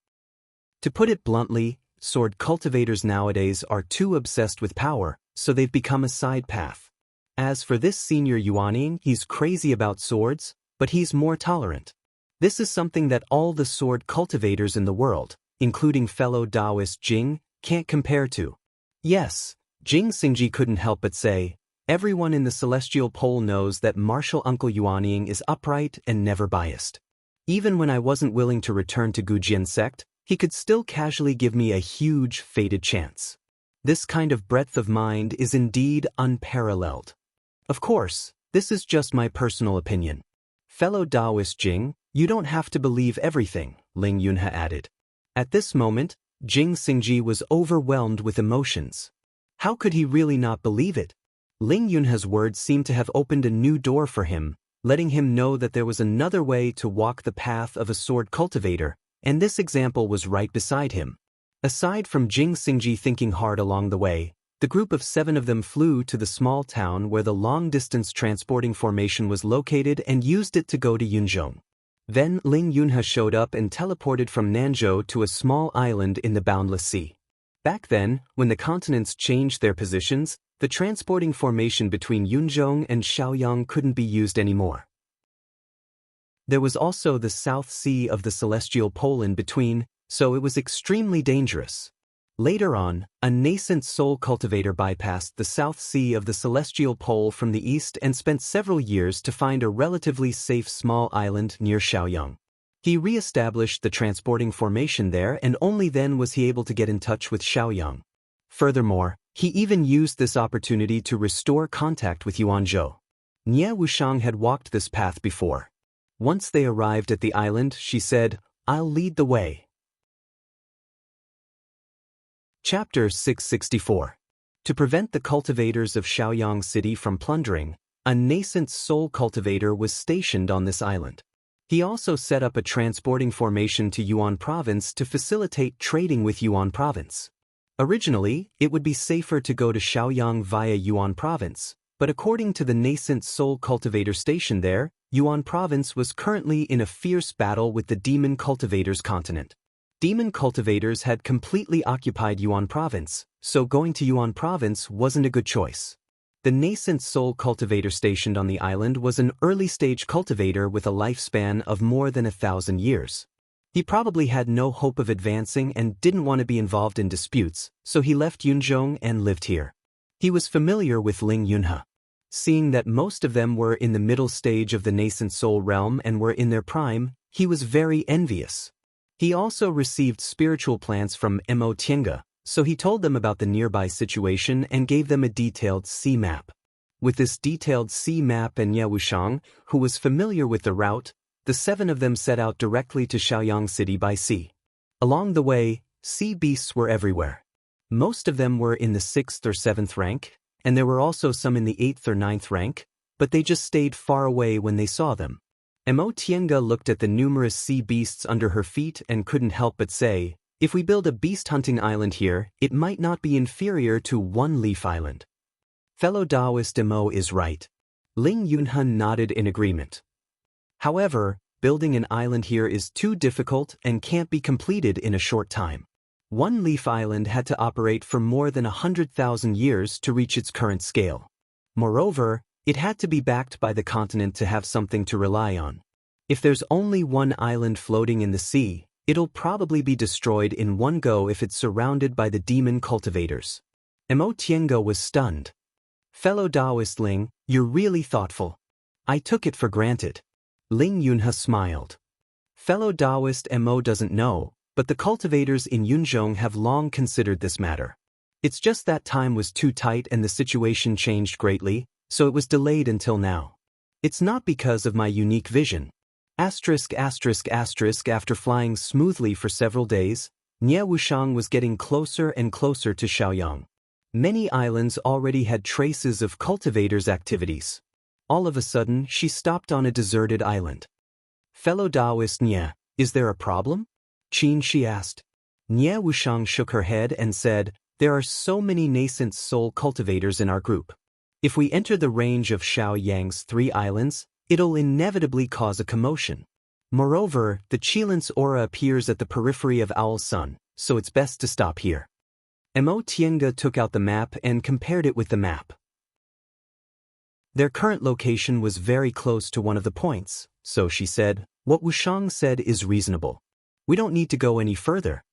To put it bluntly, sword cultivators nowadays are too obsessed with power, so they've become a side path. As for this senior Yuaning, he's crazy about swords, but he's more tolerant. This is something that all the sword cultivators in the world, including fellow Taoist Jing, can't compare to. Yes, Jing Xingji couldn't help but say, everyone in the celestial pole knows that martial uncle Yuaning is upright and never biased. Even when I wasn't willing to return to Gujian sect, he could still casually give me a huge, fated chance. This kind of breadth of mind is indeed unparalleled. Of course, this is just my personal opinion. Fellow Taoist Jing, you don't have to believe everything, Ling Yunhe added. At this moment, Jing Xingji was overwhelmed with emotions. How could he really not believe it? Ling Yunhe's words seemed to have opened a new door for him, letting him know that there was another way to walk the path of a sword cultivator, and this example was right beside him. Aside from Jing Xingji thinking hard along the way, the group of 7 of them flew to the small town where the long-distance transporting formation was located and used it to go to Yunzhong. Then Ling Yunhe showed up and teleported from Nanzhou to a small island in the boundless sea. Back then, when the continents changed their positions, the transporting formation between Yunzhong and Shaoyang couldn't be used anymore. There was also the South Sea of the celestial pole in between, so it was extremely dangerous. Later on, a nascent soul cultivator bypassed the South Sea of the Celestial Pole from the east and spent several years to find a relatively safe small island near Shaoyang. He re-established the transporting formation there, and only then was he able to get in touch with Shaoyang. Furthermore, he even used this opportunity to restore contact with Yuanzhou. Nie Wushang had walked this path before. Once they arrived at the island, she said, "I'll lead the way." Chapter 664. To prevent the cultivators of Shaoyang City from plundering, a nascent soul cultivator was stationed on this island. He also set up a transporting formation to Yuan Province to facilitate trading with Yuan Province. Originally, it would be safer to go to Shaoyang via Yuan Province, but according to the nascent soul cultivator stationed there, Yuan Province was currently in a fierce battle with the demon cultivators continent. Demon cultivators had completely occupied Yuan Province, so going to Yuan Province wasn't a good choice. The nascent soul cultivator stationed on the island was an early-stage cultivator with a lifespan of more than 1,000 years. He probably had no hope of advancing and didn't want to be involved in disputes, so he left Yunzhong and lived here. He was familiar with Ling Yunhe. Seeing that most of them were in the middle stage of the nascent soul realm and were in their prime, he was very envious. He also received spiritual plants from Mo Tienge, so he told them about the nearby situation and gave them a detailed sea map. With this detailed sea map and Ye Wushang, who was familiar with the route, the 7 of them set out directly to Shaoyang City by sea. Along the way, sea beasts were everywhere. Most of them were in the 6th or 7th rank, and there were also some in the 8th or 9th rank, but they just stayed far away when they saw them. Mo Tienge looked at the numerous sea beasts under her feet and couldn't help but say, "If we build a beast-hunting island here, it might not be inferior to one-leaf island." Fellow Taoist Mo is right. Ling Yunhe nodded in agreement. However, building an island here is too difficult and can't be completed in a short time. One-leaf island had to operate for more than 100,000 years to reach its current scale. Moreover, it had to be backed by the continent to have something to rely on. If there's only one island floating in the sea, it'll probably be destroyed in one go if it's surrounded by the demon cultivators. Mo Tienge was stunned. Fellow Taoist Ling, you're really thoughtful. I took it for granted. Ling Yunhe smiled. Fellow Taoist Mo doesn't know, but the cultivators in Yunzhong have long considered this matter. It's just that time was too tight and the situation changed greatly, so it was delayed until now. It's not because of my unique vision. After flying smoothly for several days, Nie Wushang was getting closer and closer to Shaoyang. Many islands already had traces of cultivators' activities. All of a sudden, she stopped on a deserted island. Fellow Taoist Nie, is there a problem? Qin, she asked. Nie Wushang shook her head and said, there are so many nascent soul cultivators in our group. If we enter the range of Shaoyang's 3 islands, it'll inevitably cause a commotion. Moreover, the Qilance aura appears at the periphery of Owl Sun, so it's best to stop here. Mo Tienge took out the map and compared it with the map. Their current location was very close to one of the points, so she said, what Wushang said is reasonable. We don't need to go any further.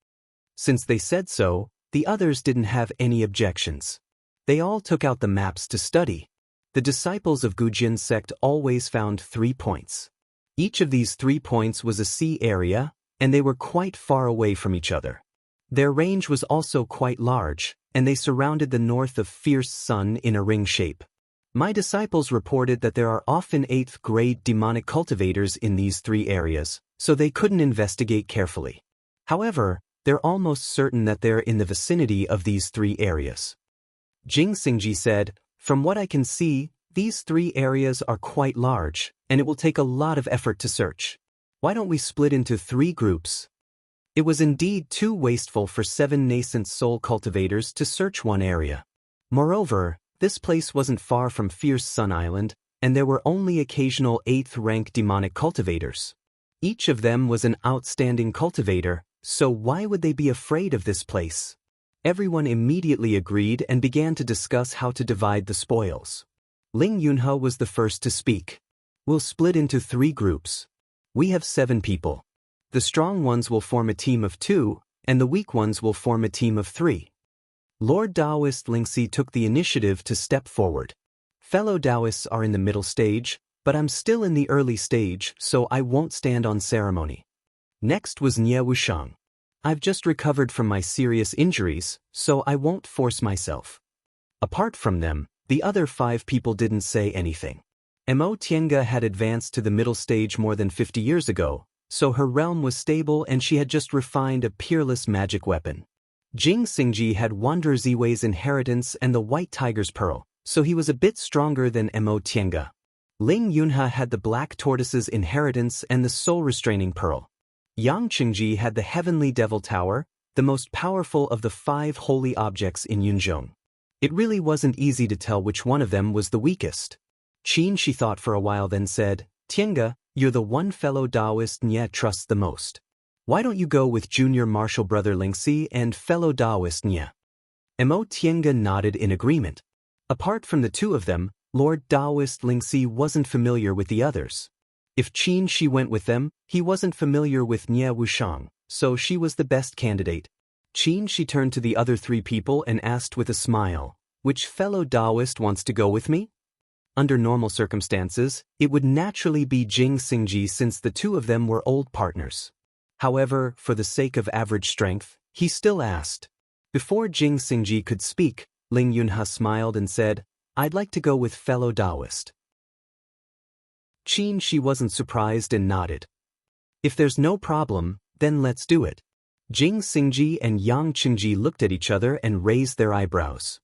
Since they said so, the others didn't have any objections. They all took out the maps to study. The disciples of Gujin's sect always found 3 points. Each of these 3 points was a sea area, and they were quite far away from each other. Their range was also quite large, and they surrounded the north of Fierce Sun in a ring shape. My disciples reported that there are often 8th-grade demonic cultivators in these 3 areas, so they couldn't investigate carefully. However, they're almost certain that they're in the vicinity of these 3 areas. Jing Xingji said, from what I can see, these 3 areas are quite large, and it will take a lot of effort to search. Why don't we split into 3 groups? It was indeed too wasteful for 7 nascent soul cultivators to search one area. Moreover, this place wasn't far from Fierce Sun Island, and there were only occasional 8th-rank demonic cultivators. Each of them was an outstanding cultivator, so why would they be afraid of this place? Everyone immediately agreed and began to discuss how to divide the spoils. Ling Yunhe was the first to speak. We'll split into 3 groups. We have 7 people. The strong ones will form a team of 2, and the weak ones will form a team of 3. Lord Taoist Lingxi took the initiative to step forward. Fellow Taoists are in the middle stage, but I'm still in the early stage, so I won't stand on ceremony. Next was Nie Wushang. I've just recovered from my serious injuries, so I won't force myself. Apart from them, the other 5 people didn't say anything. Mo Tiange had advanced to the middle stage more than 50 years ago, so her realm was stable and she had just refined a peerless magic weapon. Jing Xingji had Wanderer Ziwei's inheritance and the White Tiger's Pearl, so he was a bit stronger than Mo Tiange. Ling Yunhe had the Black Tortoise's inheritance and the Soul Restraining Pearl. Yang Qingji had the Heavenly Devil Tower, the most powerful of the 5 holy objects in Yunzhong. It really wasn't easy to tell which one of them was the weakest. Qin, she thought for a while, then said, Tiange, you're the one fellow Taoist Nye trusts the most. Why don't you go with junior martial brother Lingxi and fellow Taoist Nye? Mo Tiange nodded in agreement. Apart from the 2 of them, Lord Taoist Lingxi wasn't familiar with the others. If Qin she went with them, he wasn't familiar with Nie Wushang, so she was the best candidate. Qin she turned to the other 3 people and asked with a smile, which fellow Taoist wants to go with me? Under normal circumstances, it would naturally be Jing Xingji since the 2 of them were old partners. However, for the sake of average strength, he still asked. Before Jing Xingji could speak, Ling Yunhe smiled and said, I'd like to go with fellow Taoist. Qin she wasn't surprised and nodded. If there's no problem, then let's do it. Jing Xingji and Yang Qingji looked at each other and raised their eyebrows.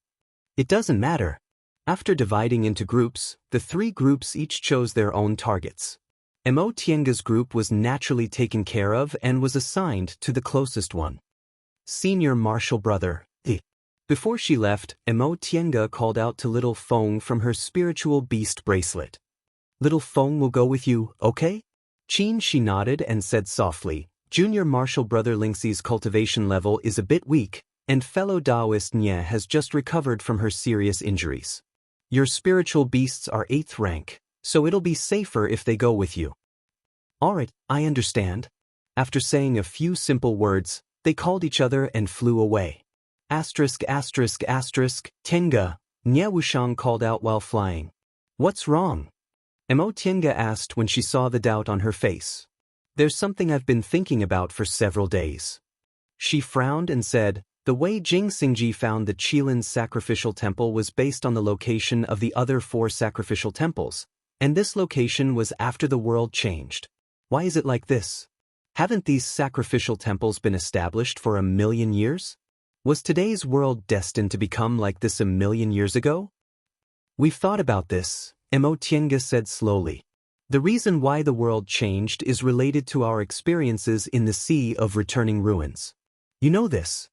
It doesn't matter. After dividing into groups, the 3 groups each chose their own targets. Mo Tiange's group was naturally taken care of and was assigned to the closest one. Senior martial brother, Before she left, Mo Tiange called out to Little Feng from her spiritual beast bracelet. Little Feng will go with you, okay? Qin she nodded and said softly, Junior martial brother Lingxi's cultivation level is a bit weak, and fellow Taoist Nye has just recovered from her serious injuries. Your spiritual beasts are 8th rank, so it'll be safer if they go with you. Alright, I understand. After saying a few simple words, they called each other and flew away. Tenga, Nie Wushang called out while flying. What's wrong? Mo Tiange asked when she saw the doubt on her face. There's something I've been thinking about for several days. She frowned and said, the way Jing Xingji found the Qilin's sacrificial temple was based on the location of the other 4 sacrificial temples, and this location was after the world changed. Why is it like this? Haven't these sacrificial temples been established for 1,000,000 years? Was today's world destined to become like this 1,000,000 years ago? We've thought about this, Mo Tiange said slowly. The reason why the world changed is related to our experiences in the Sea of Returning Ruins. You know this?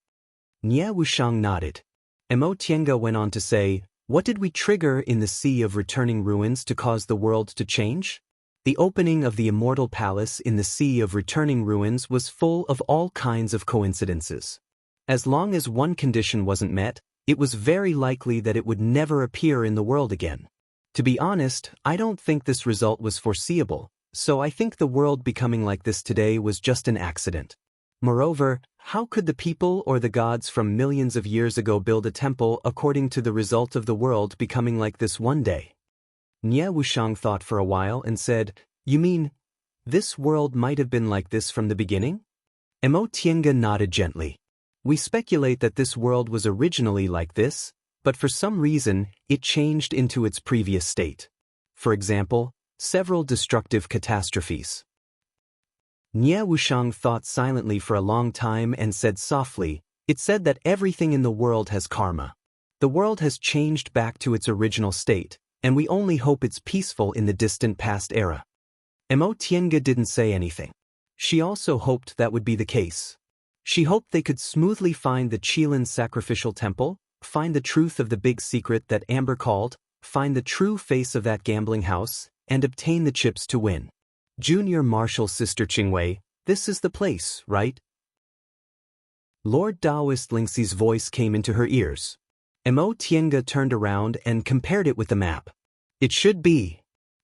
Nie Wushang nodded. Mo Tiange went on to say, what did we trigger in the Sea of Returning Ruins to cause the world to change? The opening of the Immortal Palace in the Sea of Returning Ruins was full of all kinds of coincidences. As long as one condition wasn't met, it was very likely that it would never appear in the world again. To be honest, I don't think this result was foreseeable, so I think the world becoming like this today was just an accident. Moreover, how could the people or the gods from millions of years ago build a temple according to the result of the world becoming like this one day? Nie Wushang thought for a while and said, you mean, this world might have been like this from the beginning? Mo Tiange nodded gently. We speculate that this world was originally like this, but for some reason, it changed into its previous state. For example, several destructive catastrophes. Nie Wushang thought silently for a long time and said softly, it said that everything in the world has karma. The world has changed back to its original state, and we only hope it's peaceful in the distant past era. Mo Tiange didn't say anything. She also hoped that would be the case. She hoped they could smoothly find the Qilin's sacrificial temple, find the truth of the big secret that Amber called, find the true face of that gambling house, and obtain the chips to win. Junior Marshal Sister Qingwei, this is the place, right? Lord Taoist Lingxi's voice came into her ears. Mo Tiange turned around and compared it with the map. It should be.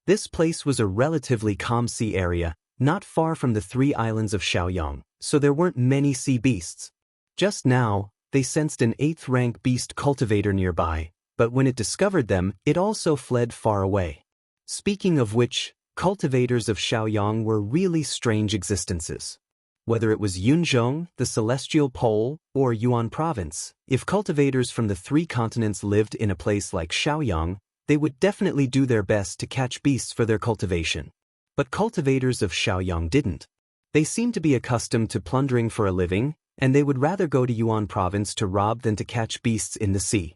This place was a relatively calm sea area, not far from the 3 islands of Shaoyang, so there weren't many sea beasts. Just now, they sensed an 8th-rank beast cultivator nearby, but when it discovered them, it also fled far away. Speaking of which, cultivators of Shaoyang were really strange existences. Whether it was Yunzhong, the Celestial Pole, or Yuan Province, if cultivators from the 3 continents lived in a place like Shaoyang, they would definitely do their best to catch beasts for their cultivation. But cultivators of Shaoyang didn't. They seemed to be accustomed to plundering for a living, and they would rather go to Yuan Province to rob than to catch beasts in the sea.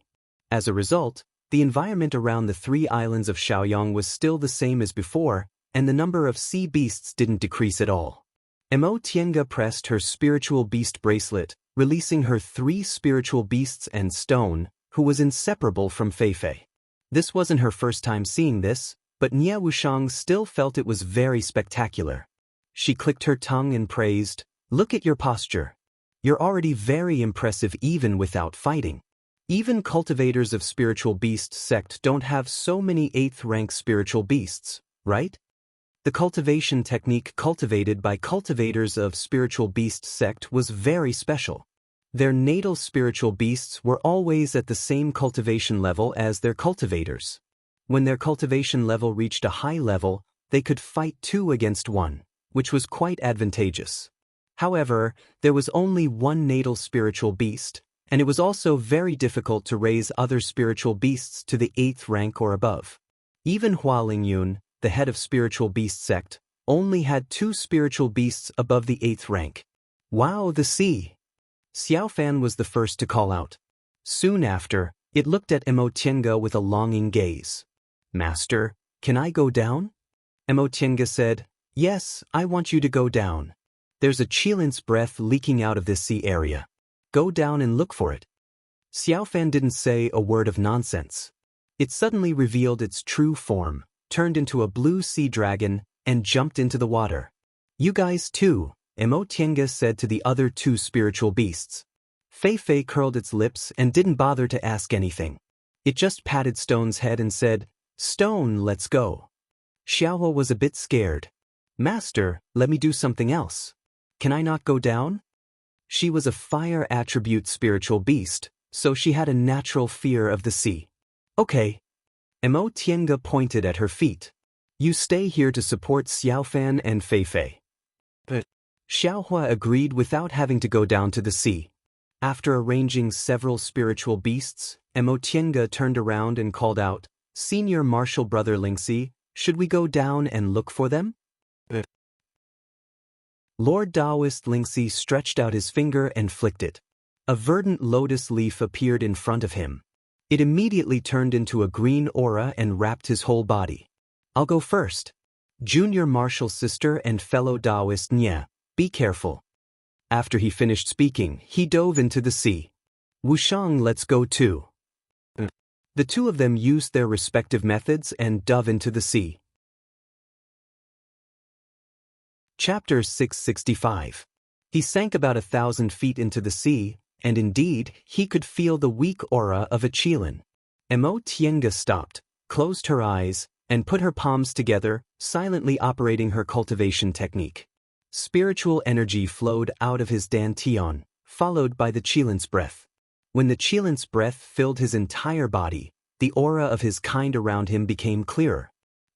As a result, the environment around the 3 islands of Shaoyang was still the same as before, and the number of sea beasts didn't decrease at all. Mo Tienga pressed her spiritual beast bracelet, releasing her 3 spiritual beasts and Stone, who was inseparable from Feifei. This wasn't her first time seeing this, but Nie Wushang still felt it was very spectacular. She clicked her tongue and praised, "Look at your posture. You're already very impressive even without fighting. Even cultivators of spiritual beast sect don't have so many 8th-rank spiritual beasts, right?" The cultivation technique cultivated by cultivators of spiritual beast sect was very special. Their natal spiritual beasts were always at the same cultivation level as their cultivators. When their cultivation level reached a high level, they could fight 2 against 1, which was quite advantageous. However, there was only 1 natal spiritual beast, and it was also very difficult to raise other spiritual beasts to the 8th rank or above. Even Hua Lingyun, the head of spiritual beast sect, only had 2 spiritual beasts above the 8th rank. "Wow, the sea!" Xiaofan was the first to call out. Soon after, it looked at Mo Tienga with a longing gaze. "Master, can I go down?" Mo Tienga said, "Yes, I want you to go down. There's a Qilin's breath leaking out of this sea area. Go down and look for it." Xiaofan didn't say a word of nonsense. It suddenly revealed its true form, turned into a blue sea dragon, and jumped into the water. "You guys too," Mo Tienga said to the other 2 spiritual beasts. Feifei curled its lips and didn't bother to ask anything. It just patted Stone's head and said, "Stone, let's go." Xiaohua was a bit scared. "Master, let me do something else. Can I not go down?" She was a fire attribute spiritual beast, so she had a natural fear of the sea. "Okay." Mo Tienga pointed at her feet. "You stay here to support Xiaofan and Feifei." But Xiaohua agreed without having to go down to the sea. After arranging several spiritual beasts, Mo Tienga turned around and called out, "Senior Martial Brother Lingxi, should we go down and look for them?" Lord Taoist Lingxi stretched out his finger and flicked it. A verdant lotus leaf appeared in front of him. It immediately turned into a green aura and wrapped his whole body. "I'll go first. Junior Martial Sister and fellow Taoist Nye, be careful." After he finished speaking, he dove into the sea. "Wushang, let's go too." The 2 of them used their respective methods and dove into the sea. Chapter 665. He sank about 1,000 feet into the sea, and indeed, he could feel the weak aura of a Qilin. Mo Tienga stopped, closed her eyes, and put her palms together, silently operating her cultivation technique. Spiritual energy flowed out of his dantian, followed by the Qilin's breath. When the Qilin's breath filled his entire body, the aura of his kind around him became clearer.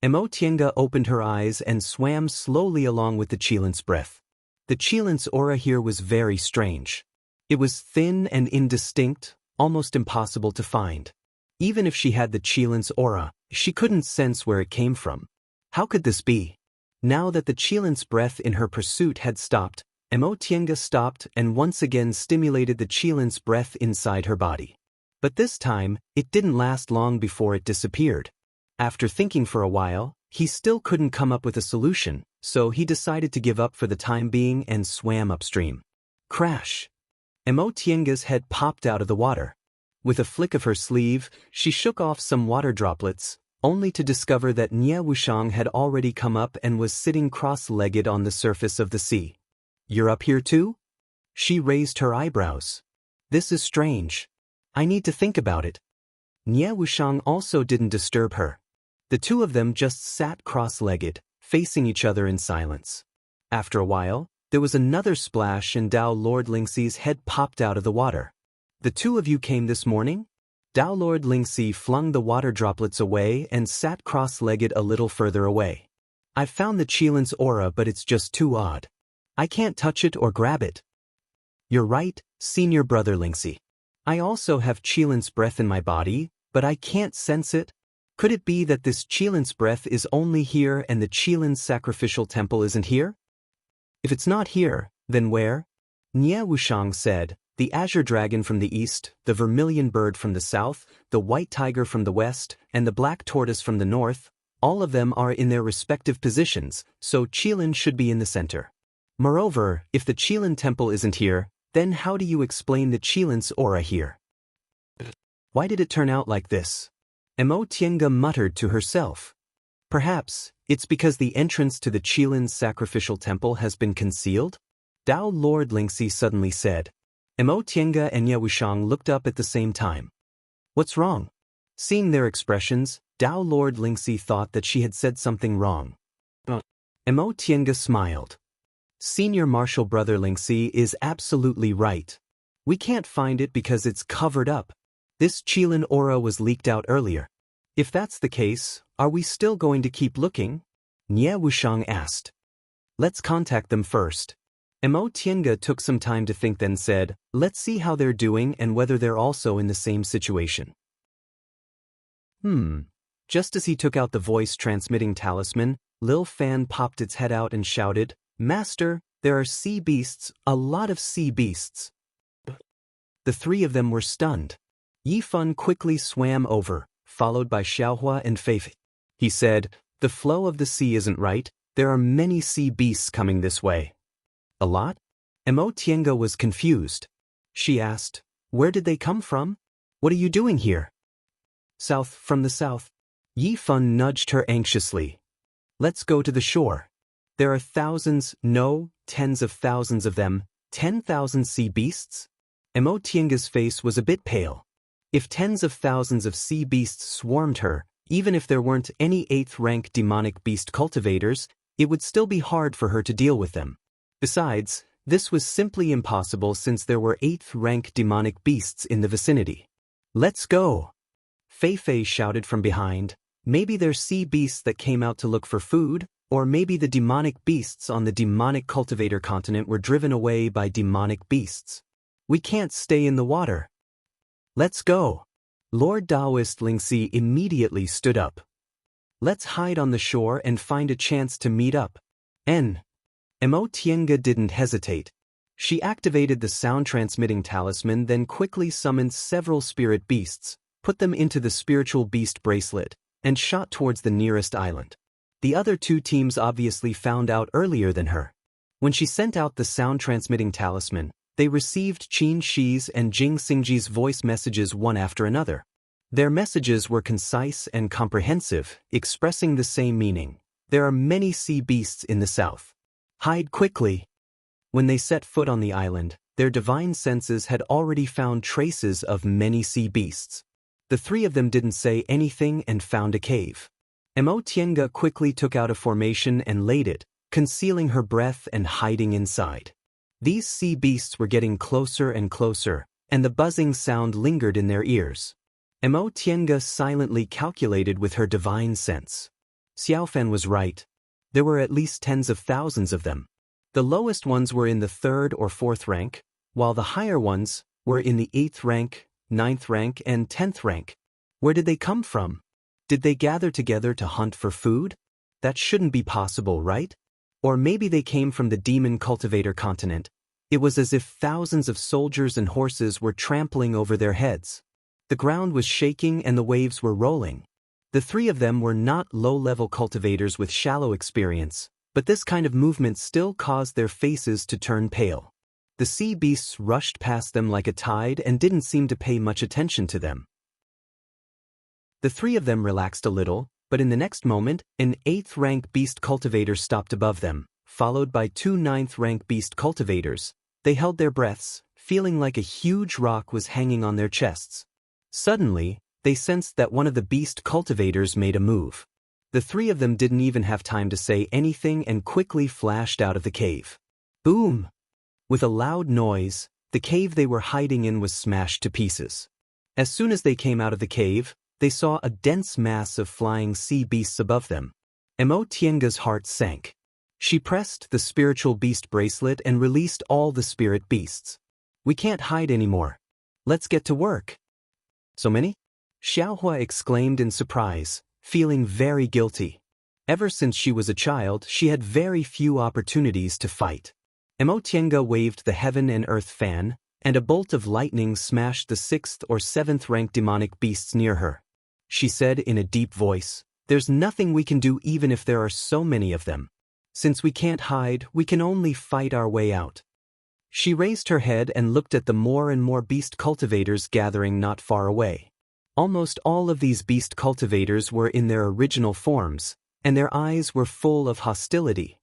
Mo Tienga opened her eyes and swam slowly along with the Qilin's breath. The Qilin's aura here was very strange. It was thin and indistinct, almost impossible to find. Even if she had the Qilin's aura, she couldn't sense where it came from. How could this be? Now that the Qilin's breath in her pursuit had stopped, Mo Tienga stopped and once again stimulated the Qilin's breath inside her body. But this time, it didn't last long before it disappeared. After thinking for a while, he still couldn't come up with a solution, so he decided to give up for the time being and swam upstream. Crash! Mo Tienga's head popped out of the water. With a flick of her sleeve, she shook off some water droplets, only to discover that Nie Wushang had already come up and was sitting cross-legged on the surface of the sea. "You're up here too?" She raised her eyebrows. "This is strange. I need to think about it." Nie Wushang also didn't disturb her. The 2 of them just sat cross-legged, facing each other in silence. After a while, There was another splash and Dao Lord Lingxi's head popped out of the water. The two of you came this morning? Dao Lord Lingxi flung the water droplets away and sat cross-legged a little further away. I've found the Qilin's aura, but it's just too odd. I can't touch it or grab it. You're right, senior brother Lingxi. I also have Qilin's breath in my body, but I can't sense it. Could it be that this Qilin's breath is only here and the Qilin's sacrificial temple isn't here? If it's not here, then where? Nie Wushang said, the azure dragon from the east, the vermilion bird from the south, the white tiger from the west, and the black tortoise from the north, all of them are in their respective positions, so Qilin should be in the center. Moreover, if the Qilin temple isn't here, then how do you explain the Qilin's aura here? Why did it turn out like this? Mo Tiange muttered to herself. Perhaps it's because the entrance to the Qilin's sacrificial temple has been concealed? Dao Lord Lingxi suddenly said. Mo Tiange and Ye Wushang looked up at the same time. What's wrong? Seeing their expressions, Dao Lord Lingxi thought that she had said something wrong. Mo Tiange smiled. Senior Martial Brother Lingxi is absolutely right. We can't find it because it's covered up. This Qilin aura was leaked out earlier. If that's the case, are we still going to keep looking? Nie Wushang asked. Let's contact them first. Mo Tiange took some time to think, then said, let's see how they're doing and whether they're also in the same situation. Just as he took out the voice-transmitting talisman, Lil Fan popped its head out and shouted, Master, there are sea beasts, a lot of sea beasts. The three of them were stunned. Yi Fun quickly swam over, followed by Xiaohua and Feifei. He said, the flow of the sea isn't right, there are many sea beasts coming this way. A lot? Mo Tiange was confused. She asked, where did they come from? What are you doing here? South, from the south. Yi Fun nudged her anxiously. Let's go to the shore. There are thousands, no, tens of thousands of them, 10,000 sea beasts? Mo Tiange's face was a bit pale. If tens of thousands of sea beasts swarmed her, even if there weren't any 8th-rank demonic beast cultivators, it would still be hard for her to deal with them. Besides, this was simply impossible since there were 8th-rank demonic beasts in the vicinity. Let's go! Feifei shouted from behind. Maybe they're sea beasts that came out to look for food, or maybe the demonic beasts on the demonic cultivator continent were driven away by demonic beasts. We can't stay in the water. Let's go. Lord Taoist Lingxi immediately stood up. Let's hide on the shore and find a chance to meet up. Mo Tiange didn't hesitate. She activated the sound-transmitting talisman, then quickly summoned several spirit beasts, put them into the spiritual beast bracelet, and shot towards the nearest island. The other two teams obviously found out earlier than her. When she sent out the sound-transmitting talisman, they received Qin Shi's and Jing Xingji's voice messages one after another. Their messages were concise and comprehensive, expressing the same meaning. There are many sea beasts in the south. Hide quickly. When they set foot on the island, their divine senses had already found traces of many sea beasts. The three of them didn't say anything and found a cave. Mo Tiange quickly took out a formation and laid it, concealing her breath and hiding inside. These sea beasts were getting closer and closer, and the buzzing sound lingered in their ears. Mo Tiange silently calculated with her divine sense. Xiaofan was right. There were at least tens of thousands of them. The lowest ones were in the 3rd or 4th rank, while the higher ones were in the 8th rank, 9th rank, and 10th rank. Where did they come from? Did they gather together to hunt for food? That shouldn't be possible, right? Or maybe they came from the demon cultivator continent. It was as if thousands of soldiers and horses were trampling over their heads. The ground was shaking and the waves were rolling. The three of them were not low-level cultivators with shallow experience, but this kind of movement still caused their faces to turn pale. The sea beasts rushed past them like a tide and didn't seem to pay much attention to them. The three of them relaxed a little, but in the next moment, an 8th-rank beast cultivator stopped above them, followed by 2 9th-rank beast cultivators. They held their breaths, feeling like a huge rock was hanging on their chests. Suddenly, they sensed that one of the beast cultivators made a move. The three of them didn't even have time to say anything and quickly flashed out of the cave. Boom! With a loud noise, the cave they were hiding in was smashed to pieces. As soon as they came out of the cave, they saw a dense mass of flying sea beasts above them. Mo Tienga's heart sank. She pressed the spiritual beast bracelet and released all the spirit beasts. We can't hide anymore. Let's get to work. So many? Xiaohua exclaimed in surprise, feeling very guilty. Ever since she was a child, she had very few opportunities to fight. Mo Tienga waved the heaven and earth fan, and a bolt of lightning smashed the 6th or 7th rank demonic beasts near her. She said in a deep voice, "There's nothing we can do even if there are so many of them. Since we can't hide, we can only fight our way out." She raised her head and looked at the more and more beast cultivators gathering not far away. Almost all of these beast cultivators were in their original forms, and their eyes were full of hostility.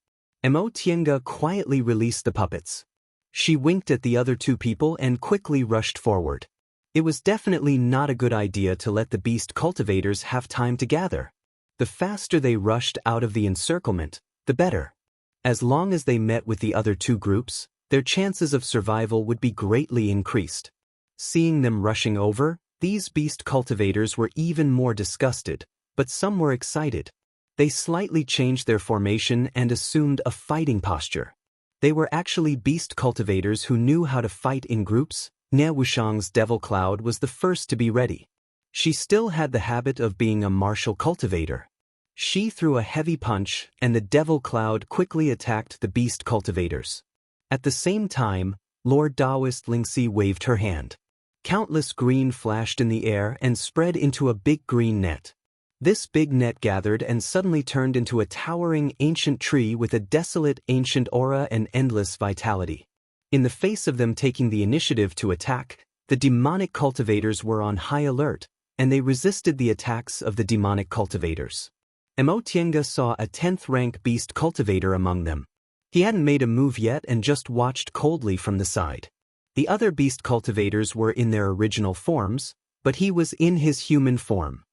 Mo Tienga quietly released the puppets. She winked at the other two people and quickly rushed forward. It was definitely not a good idea to let the beast cultivators have time to gather. The faster they rushed out of the encirclement, the better. As long as they met with the other two groups, their chances of survival would be greatly increased. Seeing them rushing over, these beast cultivators were even more disgusted, but some were excited. They slightly changed their formation and assumed a fighting posture. They were actually beast cultivators who knew how to fight in groups. Nie Wushang's Devil Cloud was the first to be ready. She still had the habit of being a martial cultivator. She threw a heavy punch, and the Devil Cloud quickly attacked the beast cultivators. At the same time, Lord Taoist Lingxi waved her hand. Countless green flashed in the air and spread into a big green net. This big net gathered and suddenly turned into a towering ancient tree with a desolate ancient aura and endless vitality. In the face of them taking the initiative to attack, the demonic cultivators were on high alert, and they resisted the attacks of the demonic cultivators. Mo Tienga saw a 10th rank beast cultivator among them. He hadn't made a move yet and just watched coldly from the side. The other beast cultivators were in their original forms, but he was in his human form.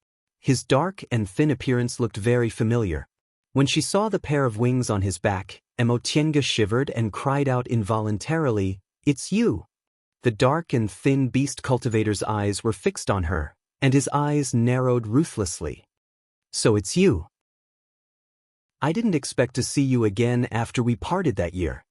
His dark and thin appearance looked very familiar. When she saw the pair of wings on his back, Mo Tienga shivered and cried out involuntarily, "It's you!" The dark and thin beast cultivator's eyes were fixed on her, and his eyes narrowed ruthlessly. "So it's you. I didn't expect to see you again after we parted that year."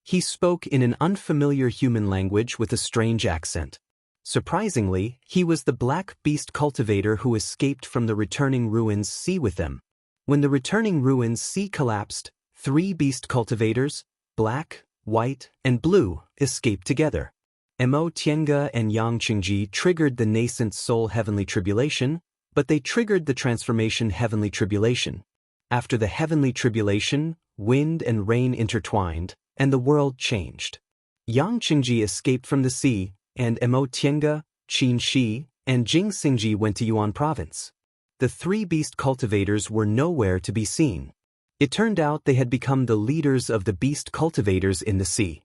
He spoke in an unfamiliar human language with a strange accent. Surprisingly, he was the black beast cultivator who escaped from the returning ruins sea with them. When the returning ruins sea collapsed, 3 beast cultivators, black, white, and blue, escaped together. Mo Tienga and Yang Qingji triggered the nascent soul heavenly tribulation, but they triggered the transformation heavenly tribulation. After the heavenly tribulation, wind and rain intertwined, and the world changed. Yang Qingji escaped from the sea, and Mo Tienga, Qin Shi, and Jing Xingji went to Yuan province. The 3 beast cultivators were nowhere to be seen. It turned out they had become the leaders of the beast cultivators in the sea.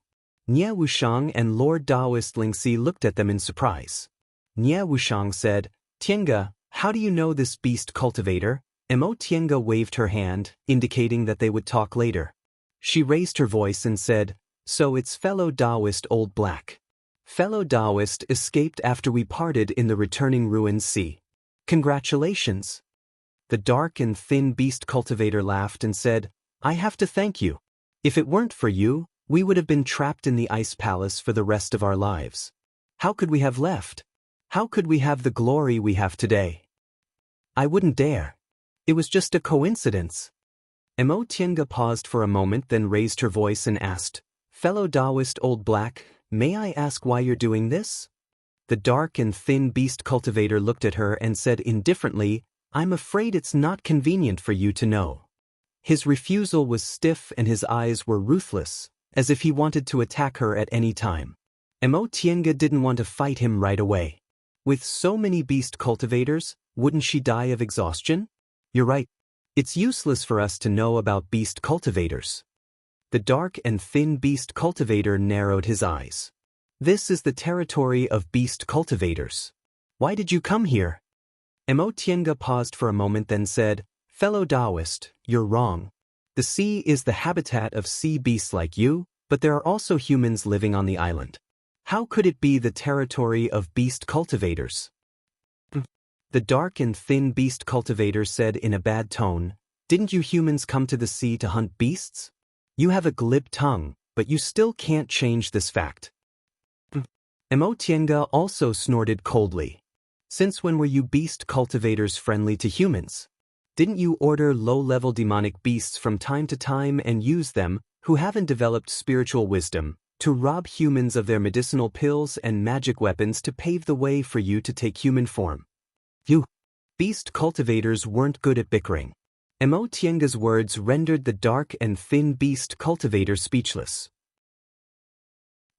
Nie Wushang and Lord Taoist Lingxi looked at them in surprise. Nie Wushang said, "Tienga, how do you know this beast cultivator?" Mo Tienga waved her hand, indicating that they would talk later. She raised her voice and said, "So it's fellow Taoist Old Black. Fellow Taoist escaped after we parted in the returning ruins sea. Congratulations." The dark and thin beast cultivator laughed and said, "I have to thank you. If it weren't for you, we would have been trapped in the ice palace for the rest of our lives. How could we have left? How could we have the glory we have today? I wouldn't dare. It was just a coincidence." Mo Tienga paused for a moment, then raised her voice and asked, "Fellow Taoist Old Black, may I ask why you're doing this?" The dark and thin beast cultivator looked at her and said indifferently, "I'm afraid it's not convenient for you to know." His refusal was stiff and his eyes were ruthless, as if he wanted to attack her at any time. Mo Tienga didn't want to fight him right away. With so many beast cultivators, wouldn't she die of exhaustion? "You're right. It's useless for us to know about beast cultivators." The dark and thin beast cultivator narrowed his eyes. "This is the territory of beast cultivators. Why did you come here?" Mo Tienga paused for a moment, then said, "Fellow Taoist, you're wrong. The sea is the habitat of sea beasts like you, but there are also humans living on the island. How could it be the territory of beast cultivators? The dark and thin beast cultivator said in a bad tone, "Didn't you humans come to the sea to hunt beasts? You have a glib tongue, but you still can't change this fact." Emotienga also snorted coldly. "Since when were you beast cultivators friendly to humans? Didn't you order low-level demonic beasts from time to time and use them, who haven't developed spiritual wisdom, to rob humans of their medicinal pills and magic weapons to pave the way for you to take human form? You beast cultivators weren't good at bickering." Emotienga's words rendered the dark and thin beast cultivator speechless.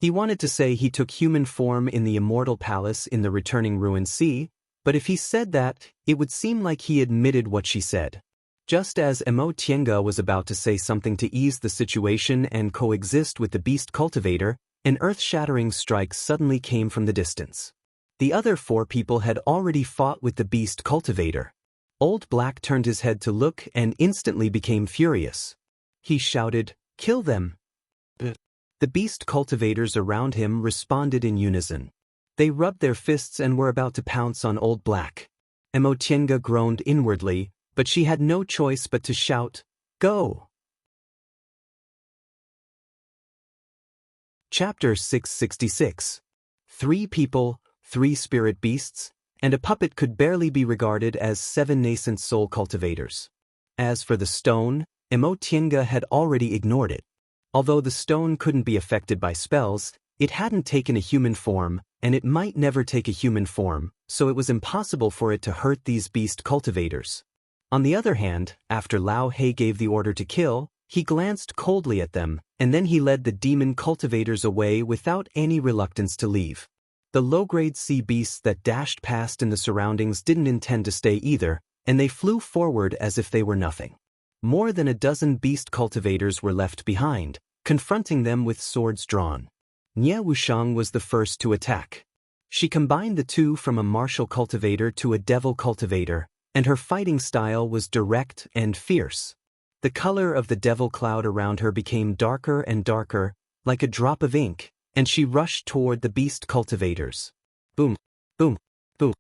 He wanted to say he took human form in the immortal palace in the returning ruined sea, but if he said that, it would seem like he admitted what she said. Just as Emotienga was about to say something to ease the situation and coexist with the beast cultivator, an earth-shattering strike suddenly came from the distance. The other 4 people had already fought with the beast cultivator. Old Black turned his head to look and instantly became furious. He shouted, "Kill them!" The beast cultivators around him responded in unison. They rubbed their fists and were about to pounce on Old Black. Emotienga groaned inwardly, but she had no choice but to shout, "Go!" Chapter 666. 3 people, 3 spirit beasts, and a puppet could barely be regarded as 7 nascent soul cultivators. As for the stone, Emotienga had already ignored it. Although the stone couldn't be affected by spells, it hadn't taken a human form, and it might never take a human form, so it was impossible for it to hurt these beast cultivators. On the other hand, after Lao He gave the order to kill, he glanced coldly at them, and then he led the demon cultivators away without any reluctance to leave. The low-grade sea beasts that dashed past in the surroundings didn't intend to stay either, and they flew forward as if they were nothing. More than a dozen beast cultivators were left behind, confronting them with swords drawn. Nie Wusheng was the first to attack. She combined the 2 from a martial cultivator to a devil cultivator, and her fighting style was direct and fierce. The color of the devil cloud around her became darker and darker, like a drop of ink, and she rushed toward the beast cultivators. Boom, boom, boom.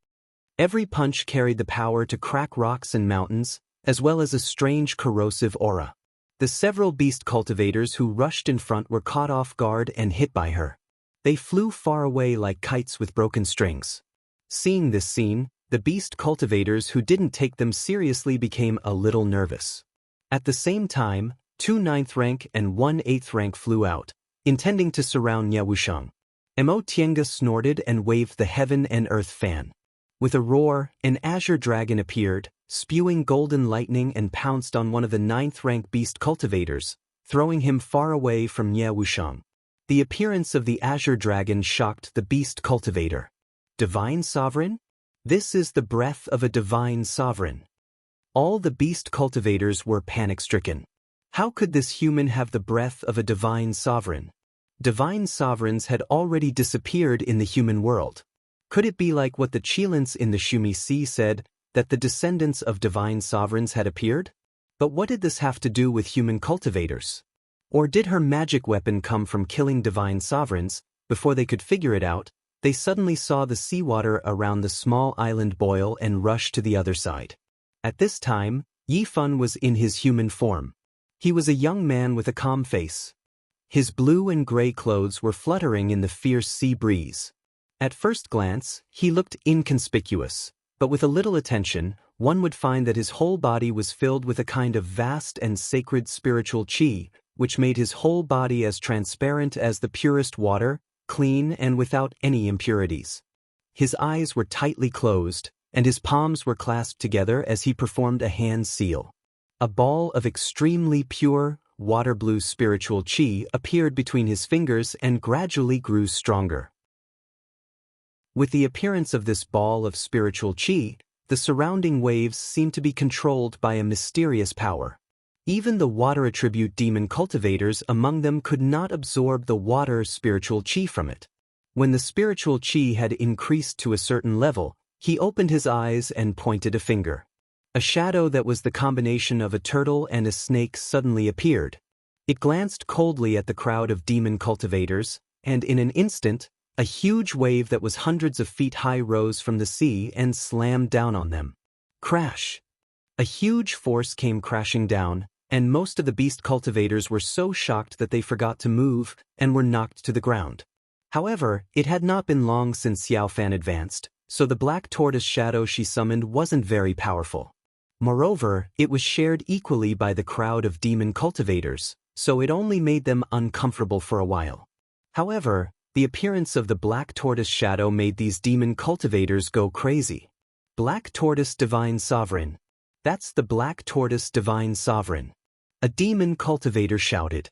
Every punch carried the power to crack rocks and mountains, as well as a strange corrosive aura. The several beast cultivators who rushed in front were caught off guard and hit by her. They flew far away like kites with broken strings. Seeing this scene, the beast cultivators who didn't take them seriously became a little nervous. At the same time, 2 9th rank and 1 8th rank flew out, intending to surround Nie Wusheng. Emotienga snorted and waved the heaven and earth fan. With a roar, an azure dragon appeared, spewing golden lightning, and pounced on one of the 9th rank beast cultivators, throwing him far away from Nie Wusheng. The appearance of the azure dragon shocked the beast cultivator. Divine Sovereign? This is the breath of a divine sovereign. All the beast cultivators were panic-stricken. How could this human have the breath of a divine sovereign? Divine sovereigns had already disappeared in the human world. Could it be like what the Chilants in the Shumi Sea said, that the descendants of divine sovereigns had appeared? But what did this have to do with human cultivators? Or did her magic weapon come from killing divine sovereigns? Before they could figure it out, they suddenly saw the seawater around the small island boil and rush to the other side. At this time, Yi Fun was in his human form. He was a young man with a calm face. His blue and gray clothes were fluttering in the fierce sea breeze. At first glance, he looked inconspicuous, but with a little attention, one would find that his whole body was filled with a kind of vast and sacred spiritual qi, which made his whole body as transparent as the purest water, clean and without any impurities. His eyes were tightly closed, and his palms were clasped together as he performed a hand seal. A ball of extremely pure, water-blue spiritual qi appeared between his fingers and gradually grew stronger. With the appearance of this ball of spiritual qi, the surrounding waves seemed to be controlled by a mysterious power. Even the water attribute demon cultivators among them could not absorb the water spiritual qi from it. When the spiritual qi had increased to a certain level, he opened his eyes and pointed a finger. A shadow that was the combination of a turtle and a snake suddenly appeared. It glanced coldly at the crowd of demon cultivators, and in an instant, a huge wave that was hundreds of feet high rose from the sea and slammed down on them. Crash! A huge force came crashing down, and most of the beast cultivators were so shocked that they forgot to move and were knocked to the ground. However, it had not been long since Xiaofan advanced, so the black tortoise shadow she summoned wasn't very powerful. Moreover, it was shared equally by the crowd of demon cultivators, so it only made them uncomfortable for a while. However, the appearance of the black tortoise shadow made these demon cultivators go crazy. Black Tortoise Divine Sovereign. That's the Black Tortoise Divine Sovereign. A demon cultivator shouted.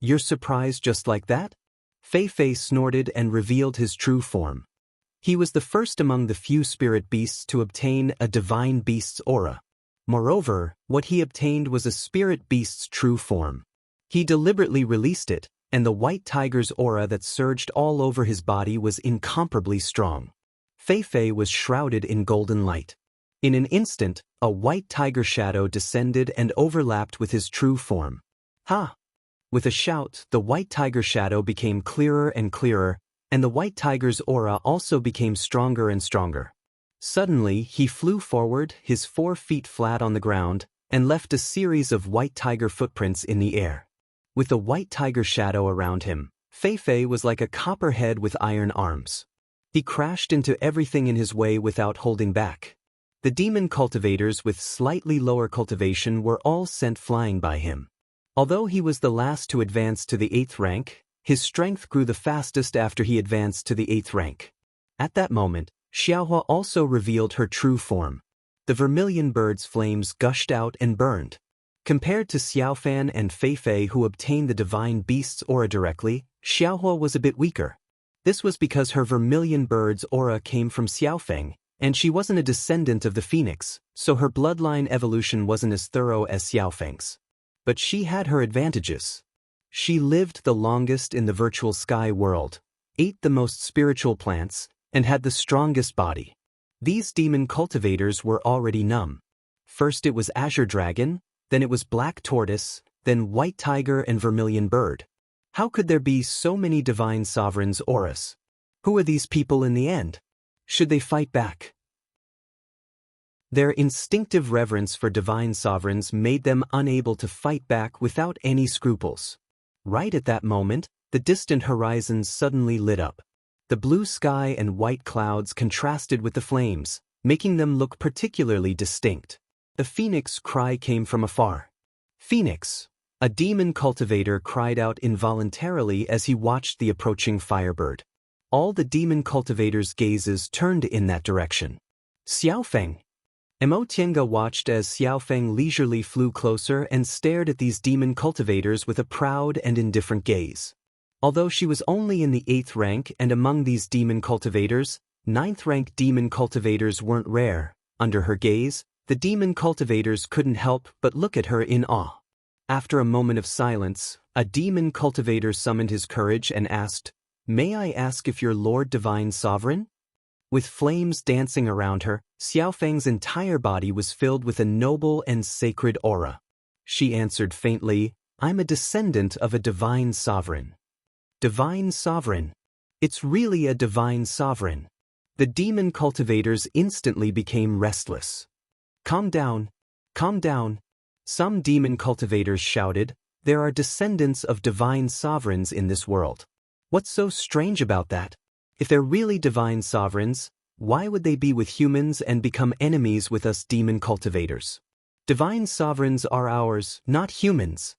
You're surprised just like that? Fei Fei snorted and revealed his true form. He was the first among the few spirit beasts to obtain a divine beast's aura. Moreover, what he obtained was a spirit beast's true form. He deliberately released it, and the white tiger's aura that surged all over his body was incomparably strong. Fei Fei was shrouded in golden light. In an instant, a white tiger shadow descended and overlapped with his true form. Ha! With a shout, the white tiger shadow became clearer and clearer, and the white tiger's aura also became stronger and stronger. Suddenly, he flew forward, his 4 feet flat on the ground, and left a series of white tiger footprints in the air. With the white tiger shadow around him, Fei Fei was like a copperhead with iron arms. He crashed into everything in his way without holding back. The demon cultivators with slightly lower cultivation were all sent flying by him. Although he was the last to advance to the 8th rank, his strength grew the fastest after he advanced to the 8th rank. At that moment, Xiaohua also revealed her true form. The vermilion bird's flames gushed out and burned. Compared to Xiaofan and Fei Fei who obtained the divine beast's aura directly, Xiaohua was a bit weaker. This was because her vermilion bird's aura came from Xiaofeng, and she wasn't a descendant of the phoenix, so her bloodline evolution wasn't as thorough as Xiaofeng's. But she had her advantages. She lived the longest in the virtual sky world, ate the most spiritual plants, and had the strongest body. These demon cultivators were already numb. First it was Azure Dragon, then it was Black Tortoise, then White Tiger and Vermilion Bird. How could there be so many divine sovereigns' auras? Who are these people in the end? Should they fight back? Their instinctive reverence for divine sovereigns made them unable to fight back without any scruples. Right at that moment, the distant horizon suddenly lit up. The blue sky and white clouds contrasted with the flames, making them look particularly distinct. The phoenix cry came from afar. Phoenix! A demon cultivator cried out involuntarily as he watched the approaching firebird. All the demon cultivators' gazes turned in that direction. Xiaofeng! Mo Tiange watched as Xiaofeng leisurely flew closer and stared at these demon cultivators with a proud and indifferent gaze. Although she was only in the 8th rank and among these demon cultivators, 9th rank demon cultivators weren't rare. Under her gaze, the demon cultivators couldn't help but look at her in awe. After a moment of silence, a demon cultivator summoned his courage and asked, "May I ask if you're Lord Divine Sovereign?" With flames dancing around her, Xiaofeng's entire body was filled with a noble and sacred aura. She answered faintly, "I'm a descendant of a divine sovereign." Divine sovereign. It's really a divine sovereign. The demon cultivators instantly became restless. Calm down. Calm down. Some demon cultivators shouted, "There are descendants of divine sovereigns in this world. What's so strange about that? If they're really divine sovereigns, why would they be with humans and become enemies with us demon cultivators? Divine sovereigns are ours, not humans."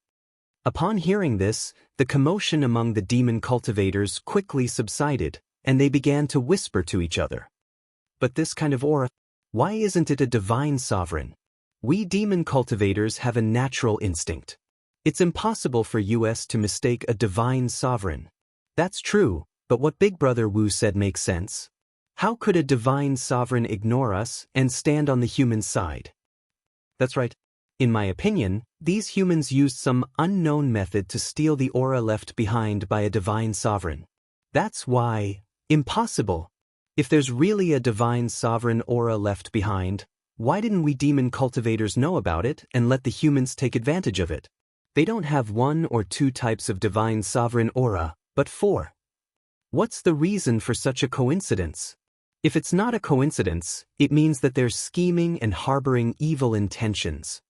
Upon hearing this, the commotion among the demon cultivators quickly subsided, and they began to whisper to each other. But this kind of aura, why isn't it a divine sovereign? We demon cultivators have a natural instinct. It's impossible for us to mistake a divine sovereign. That's true, but what Big Brother Wu said makes sense. How could a divine sovereign ignore us and stand on the human side? That's right. In my opinion, these humans used some unknown method to steal the aura left behind by a divine sovereign. That's why, impossible. If there's really a divine sovereign aura left behind, why didn't we demon cultivators know about it and let the humans take advantage of it? They don't have 1 or 2 types of divine sovereign aura, but 4. What's the reason for such a coincidence? If it's not a coincidence, it means that they're scheming and harboring evil intentions.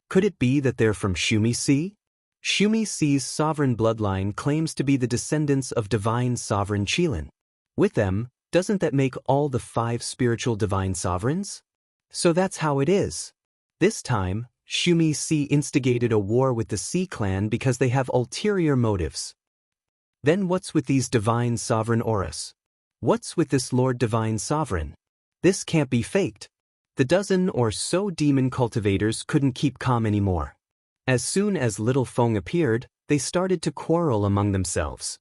Could it be that they're from Shumi-Si? Shumi-Si's sovereign bloodline claims to be the descendants of divine sovereign Qilin. With them, doesn't that make all the 5 spiritual divine sovereigns? So that's how it is. This time, Shumi-Si instigated a war with the Si clan because they have ulterior motives. Then what's with these divine sovereign auras? What's with this Lord Divine Sovereign? This can't be faked. The dozen or so demon cultivators couldn't keep calm anymore. As soon as little Feng appeared, they started to quarrel among themselves.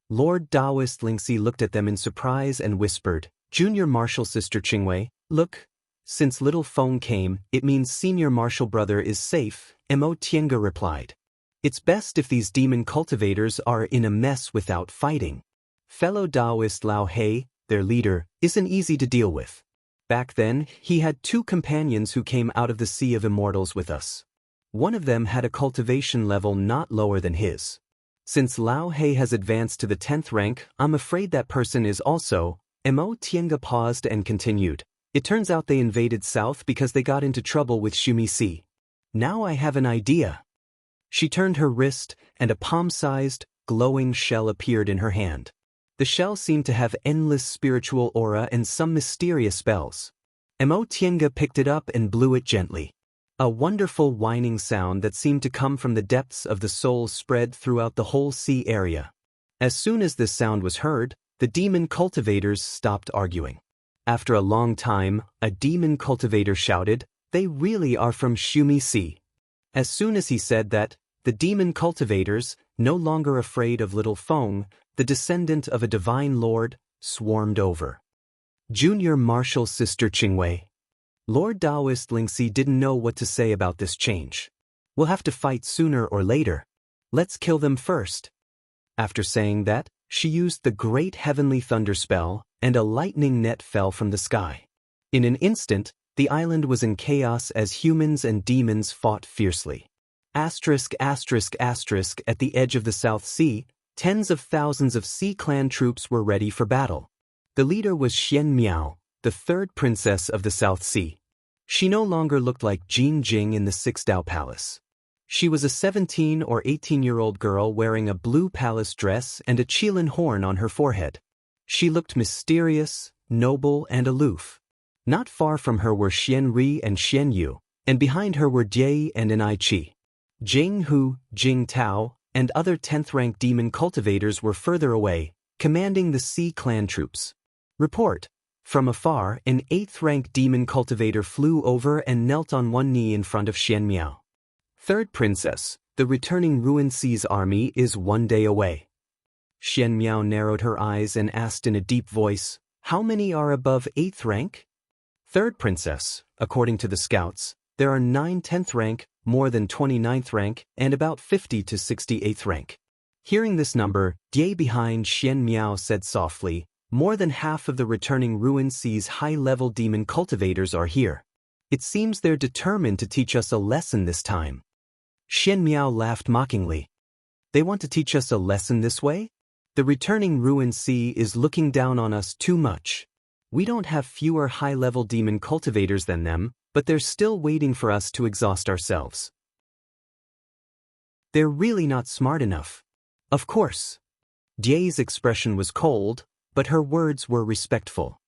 Lord Taoist Lingxi looked at them in surprise and whispered, "Junior Martial Sister Qingwei, look. Since little Feng came, it means Senior Martial Brother is safe," Mo Tiange replied. "It's best if these demon cultivators are in a mess without fighting." Fellow Taoist Lao He, their leader, isn't easy to deal with. Back then, he had 2 companions who came out of the Sea of Immortals with us. One of them had a cultivation level not lower than his. Since Lao He has advanced to the 10th rank, I'm afraid that person is also. Mo Tiange paused and continued. It turns out they invaded south because they got into trouble with Shumi-Si. Now I have an idea. She turned her wrist, and a palm-sized, glowing shell appeared in her hand. The shell seemed to have endless spiritual aura and some mysterious spells. Mo Tiange picked it up and blew it gently. A wonderful whining sound that seemed to come from the depths of the soul spread throughout the whole sea area. As soon as this sound was heard, the demon cultivators stopped arguing. After a long time, a demon cultivator shouted, "They really are from Shumi-Si." As soon as he said that, the demon cultivators, no longer afraid of little Feng, the descendant of a divine lord, swarmed over. Junior Martial Sister Qingwei. Lord Taoist Lingxi didn't know what to say about this change. "We'll have to fight sooner or later. Let's kill them first." After saying that, she used the great heavenly thunder spell, and a lightning net fell from the sky. In an instant, the island was in chaos as humans and demons fought fiercely. At the edge of the South Sea, tens of thousands of Sea clan troops were ready for battle. The leader was Xian Miao, the 3rd princess of the South Sea. She no longer looked like Jin Jing in the Sixtao Palace. She was a 17 or 18-year-old girl wearing a blue palace dress and a Qilin horn on her forehead. She looked mysterious, noble, and aloof. Not far from her were Xian Ri and Xian Yu, and behind her were Jie and An Chi. Jing Hu, Jing Tao, and other 10th-rank demon cultivators were further away, commanding the Sea clan troops. Report. From afar, an 8th-rank demon cultivator flew over and knelt on one knee in front of Xian Miao. "Third princess, the returning Ruin Sea's army is 1 day away." Xian Miao narrowed her eyes and asked in a deep voice, "How many are above 8th rank?" "Third princess, according to the scouts, there are 9 10th rank, more than 29th rank, and about 50 to 68th rank. Hearing this number, Jie behind Xian Miao said softly, "More than half of the returning Ruin Sea's high-level demon cultivators are here. It seems they're determined to teach us a lesson this time." Xian Miao laughed mockingly. "They want to teach us a lesson this way? The returning Ruin Sea is looking down on us too much. We don't have fewer high-level demon cultivators than them, but they're still waiting for us to exhaust ourselves. They're really not smart enough." "Of course." Jie's expression was cold, but her words were respectful.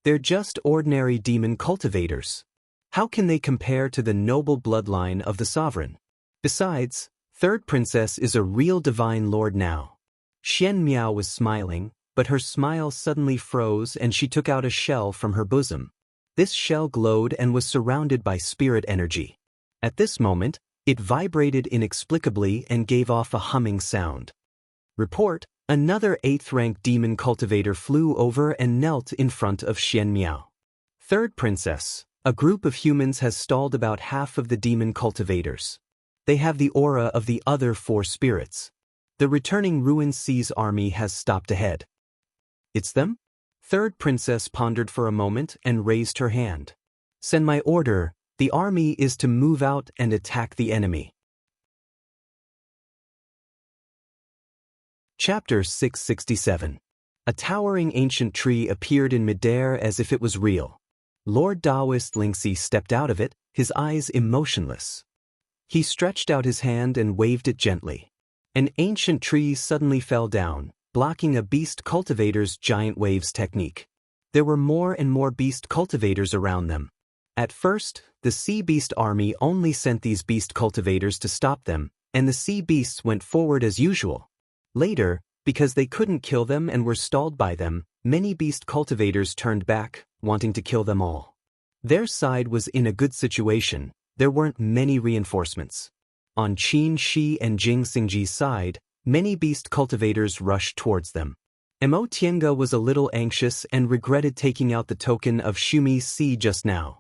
"They're just ordinary demon cultivators. How can they compare to the noble bloodline of the sovereign? Besides, third princess is a real divine lord now." Xian Miao was smiling, but her smile suddenly froze and she took out a shell from her bosom. This shell glowed and was surrounded by spirit energy. At this moment, it vibrated inexplicably and gave off a humming sound. Report, another 8th-rank demon cultivator flew over and knelt in front of Xian Miao. "Third princess, a group of humans has stalled about half of the demon cultivators. They have the aura of the other 4 spirits. The returning Ruin Sea's army has stopped ahead." "It's them?" Third princess pondered for a moment and raised her hand. "Send my order, The army is to move out and attack the enemy. Chapter 667. A towering ancient tree appeared in midair as if it was real. Lord Taoist Lingxi stepped out of it, his eyes emotionless. He stretched out his hand and waved it gently. An ancient tree suddenly fell down, blocking a beast cultivator's giant waves technique. There were more and more beast cultivators around them. At first, the sea beast army only sent these beast cultivators to stop them, and the sea beasts went forward as usual. Later, because they couldn't kill them and were stalled by them, many beast cultivators turned back, wanting to kill them all. Their side was in a good situation. There weren't many reinforcements. On Qin Shi and Jing Xingji's side, many beast cultivators rushed towards them. Mo Tiange was a little anxious and regretted taking out the token of Xumi Si just now.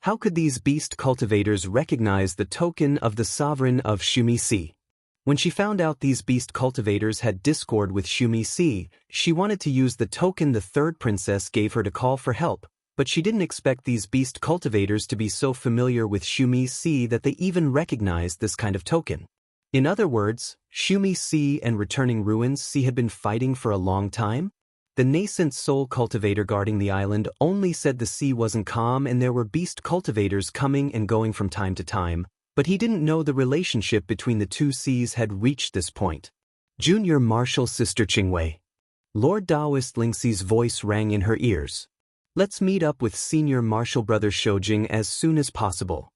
How could these beast cultivators recognize the token of the sovereign of Xumi Si? When she found out these beast cultivators had discord with Xumi Si, she wanted to use the token the third princess gave her to call for help, but she didn't expect these beast cultivators to be so familiar with Xumi Si that they even recognized this kind of token. In other words, Xumi Si and Returning Ruins Si had been fighting for a long time? The nascent soul cultivator guarding the island only said the sea wasn't calm and there were beast cultivators coming and going from time to time, but he didn't know the relationship between the two seas had reached this point. Junior Marshal Sister Qingwei. Lord Taoist Lingxi's voice rang in her ears. Let's meet up with Senior Marshal Brother Shoujing as soon as possible.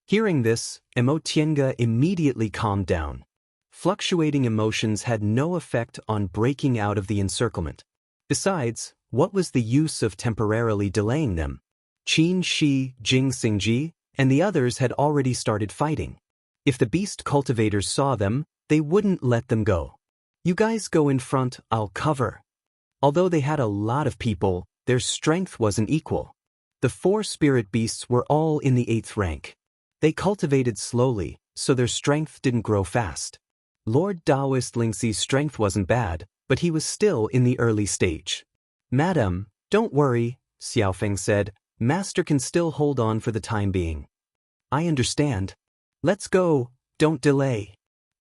Hearing this, Mo Tiange immediately calmed down. Fluctuating emotions had no effect on breaking out of the encirclement. Besides, what was the use of temporarily delaying them? Qin Shi, Jing Xingji, and the others had already started fighting. If the beast cultivators saw them, they wouldn't let them go. You guys go in front, I'll cover. Although they had a lot of people, their strength wasn't equal. The 4 spirit beasts were all in the 8th rank. They cultivated slowly, so their strength didn't grow fast. Lord Taoist Lingxi's strength wasn't bad, but he was still in the early stage. Madam, don't worry, Xiaofeng said. Master can still hold on for the time being. I understand. Let's go, don't delay.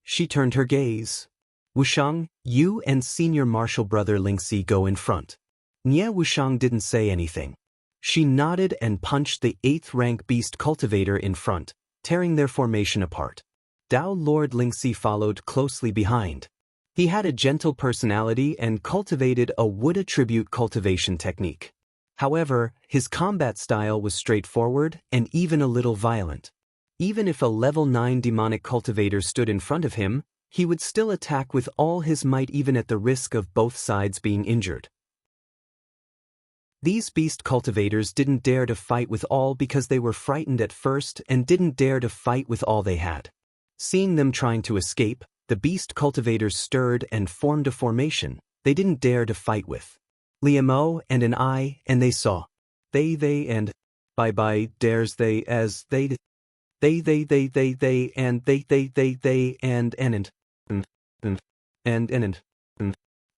She turned her gaze. Wushang, you and Senior Marshal Brother Lingxi go in front. Nie Wushang didn't say anything. She nodded and punched the 8th rank beast cultivator in front, tearing their formation apart. Dao Lord Lingxi followed closely behind. He had a gentle personality and cultivated a wood attribute cultivation technique. However, his combat style was straightforward and even a little violent. Even if a level 9 demonic cultivator stood in front of him, he would still attack with all his might even at the risk of both sides being injured. These beast cultivators didn't dare to fight with all because they were frightened at first and didn't dare to fight with all they had. Seeing them trying to escape, the beast cultivators stirred and formed a formation they didn't dare to fight with. Liamo and an I, and they saw. They, and bye, dares they, as they, and they, and.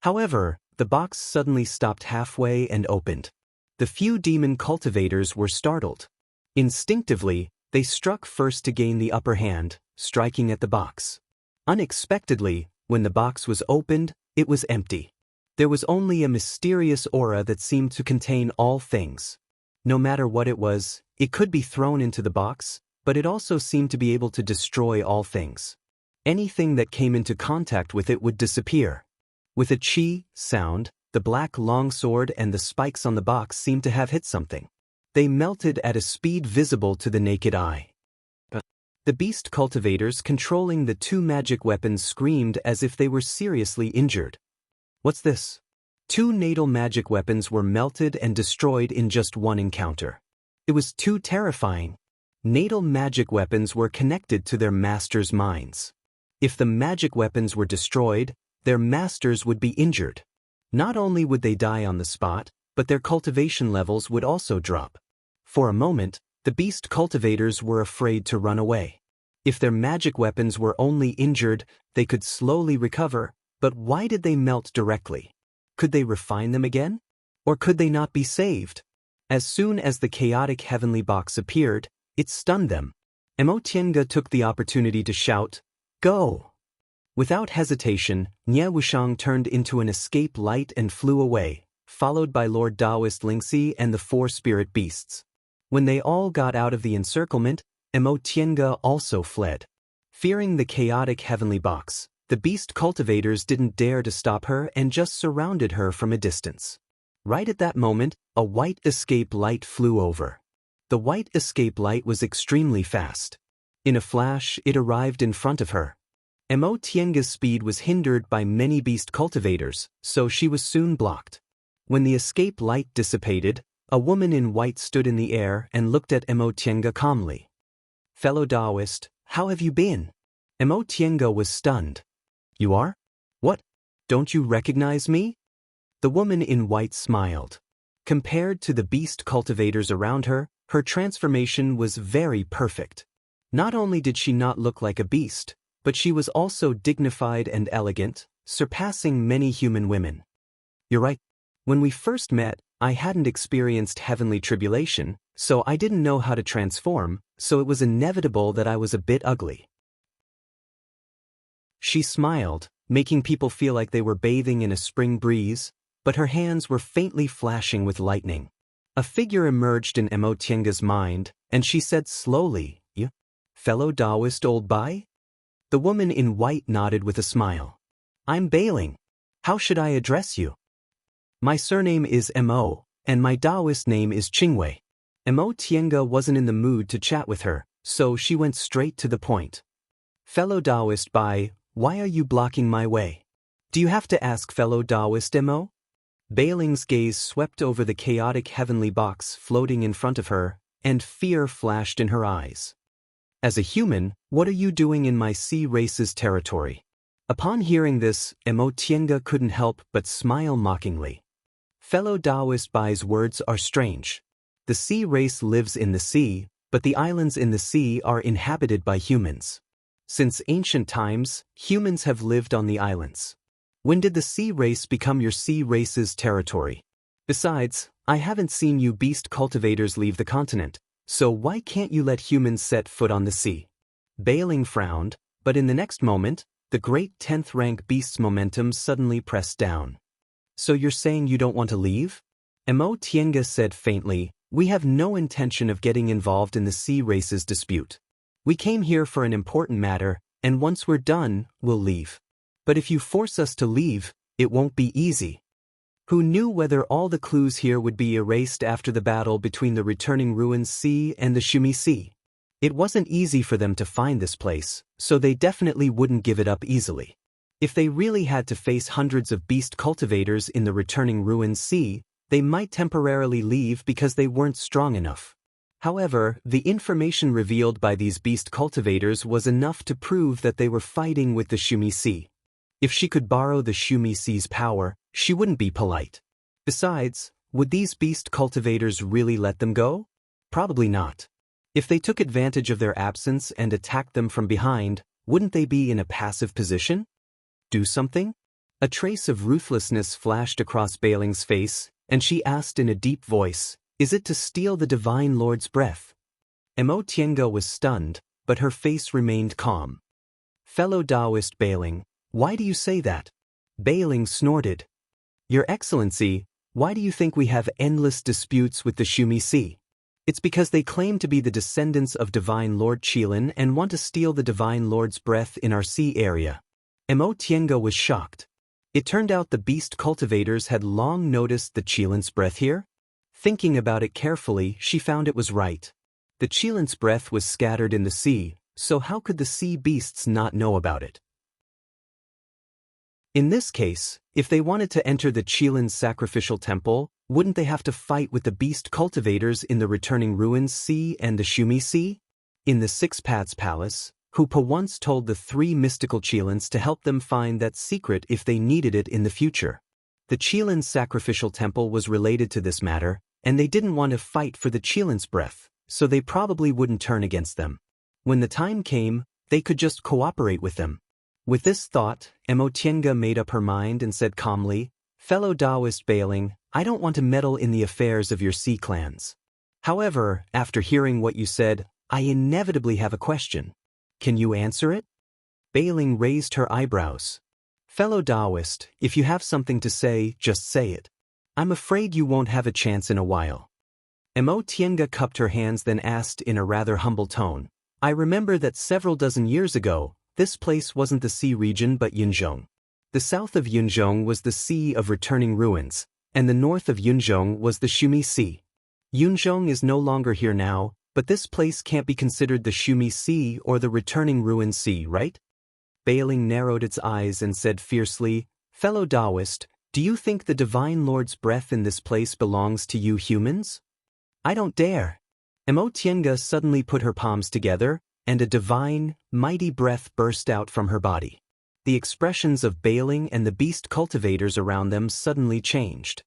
However, the box suddenly stopped halfway and opened. The few demon cultivators were startled. Instinctively, they struck first to gain the upper hand, striking at the box. Unexpectedly, when the box was opened, it was empty. There was only a mysterious aura that seemed to contain all things. No matter what it was, it could be thrown into the box, but it also seemed to be able to destroy all things. Anything that came into contact with it would disappear. With a chi sound, the black longsword and the spikes on the box seemed to have hit something. They melted at a speed visible to the naked eye. The beast cultivators controlling the 2 magic weapons screamed as if they were seriously injured. What's this? 2 natal magic weapons were melted and destroyed in just one encounter. It was too terrifying. Natal magic weapons were connected to their masters' minds. If the magic weapons were destroyed, their masters would be injured. Not only would they die on the spot, but their cultivation levels would also drop. For a moment, the beast cultivators were afraid to run away. If their magic weapons were only injured, they could slowly recover, but why did they melt directly? Could they refine them again? Or could they not be saved? As soon as the chaotic heavenly box appeared, It stunned them. Emotienga took the opportunity to shout, "Go!" Without hesitation, Nye Wushang turned into an escape light and flew away, followed by Lord Taoist Lingxi and the 4 spirit beasts. When they all got out of the encirclement, Emotienga also fled. Fearing the chaotic heavenly box, the beast cultivators didn't dare to stop her and just surrounded her from a distance. Right at that moment, a white escape light flew over. The white escape light was extremely fast. In a flash, it arrived in front of her. Emotienga's speed was hindered by many beast cultivators, so she was soon blocked. When the escape light dissipated, a woman in white stood in the air and looked at Emotienga calmly. "Fellow Taoist, how have you been?" Emotienga was stunned. "You are? What? Don't you recognize me?" The woman in white smiled. Compared to the beast cultivators around her, her transformation was very perfect. Not only did she not look like a beast, but she was also dignified and elegant, surpassing many human women. "You're right. When we first met, I hadn't experienced heavenly tribulation, so I didn't know how to transform, so it was inevitable that I was a bit ugly." She smiled, making people feel like they were bathing in a spring breeze, but her hands were faintly flashing with lightning. A figure emerged in Emotienga's mind, and she said slowly, "You, fellow Taoist old Bai?" The woman in white nodded with a smile. "I'm Bailing. How should I address you?" "My surname is Mo, and my Taoist name is Qingwei." Emotienga wasn't in the mood to chat with her, so she went straight to the point. "Fellow Taoist Bai, why are you blocking my way?" "Do you have to ask fellow Taoist Mo?" Bailing's gaze swept over the chaotic heavenly box floating in front of her, and fear flashed in her eyes. "As a human, what are you doing in my sea race's territory?" Upon hearing this, Emotienga couldn't help but smile mockingly. Fellow Taoist Bai's words are strange. The sea race lives in the sea, but the islands in the sea are inhabited by humans. Since ancient times, humans have lived on the islands. When did the sea race become your sea race's territory? Besides, I haven't seen you beast cultivators leave the continent, so why can't you let humans set foot on the sea? Bailing frowned, but in the next moment, the great 10th rank beast's momentum suddenly pressed down. "So you're saying you don't want to leave?" Emotienga said faintly, "We have no intention of getting involved in the sea race's dispute. We came here for an important matter, and once we're done, we'll leave. But if you force us to leave, it won't be easy." Who knew whether all the clues here would be erased after the battle between the returning ruins sea and the Shumi Sea? It wasn't easy for them to find this place, so they definitely wouldn't give it up easily. If they really had to face hundreds of beast cultivators in the returning ruins sea, they might temporarily leave because they weren't strong enough. However, the information revealed by these beast cultivators was enough to prove that they were fighting with the Shumi Sea. If she could borrow the Shumi Sea's power, she wouldn't be polite. Besides, would these beast cultivators really let them go? Probably not. If they took advantage of their absence and attacked them from behind, wouldn't they be in a passive position? Do something? A trace of ruthlessness flashed across Bailing's face, and she asked in a deep voice, "Is it to steal the Divine Lord's breath?" Emotienga was stunned, but her face remained calm. "Fellow Taoist Bailing, why do you say that?" Bailing snorted. "Your Excellency, why do you think we have endless disputes with the Shumi Sea? It's because they claim to be the descendants of Divine Lord Qilin and want to steal the Divine Lord's breath in our sea area." Emotienga was shocked. It turned out the beast cultivators had long noticed the Qilin's breath here. Thinking about it carefully, she found it was right. The Qilin's breath was scattered in the sea, so how could the sea beasts not know about it? In this case, if they wanted to enter the Qilin's sacrificial temple, wouldn't they have to fight with the beast cultivators in the returning ruins sea and the Shumi Sea? In the Six Paths Palace, Hoopa once told the 3 mystical Qilins to help them find that secret if they needed it in the future. The Qilin's sacrificial temple was related to this matter, and they didn't want to fight for the Qilin's breath, so they probably wouldn't turn against them. When the time came, they could just cooperate with them. With this thought, Emotienga made up her mind and said calmly, "Fellow Taoist Bailing, I don't want to meddle in the affairs of your sea clans. However, after hearing what you said, I inevitably have a question. Can you answer it? Bailing raised her eyebrows. Fellow Taoist, if you have something to say, just say it. I'm afraid you won't have a chance in a while. Mo Tienga cupped her hands, then asked in a rather humble tone, I remember that several dozen years ago, this place wasn't the sea region but Yunzhong. The south of Yunzhong was the Sea of Returning Ruins, and the north of Yunzhong was the Shumi Sea. Yunzhong is no longer here now, but this place can't be considered the Shumi Sea or the Returning Ruin Sea, right? Bailing narrowed its eyes and said fiercely, Fellow Taoist, do you think the Divine Lord's breath in this place belongs to you humans? I don't dare. Mo Tienga suddenly put her palms together, and a divine, mighty breath burst out from her body. The expressions of Bailing and the beast cultivators around them suddenly changed.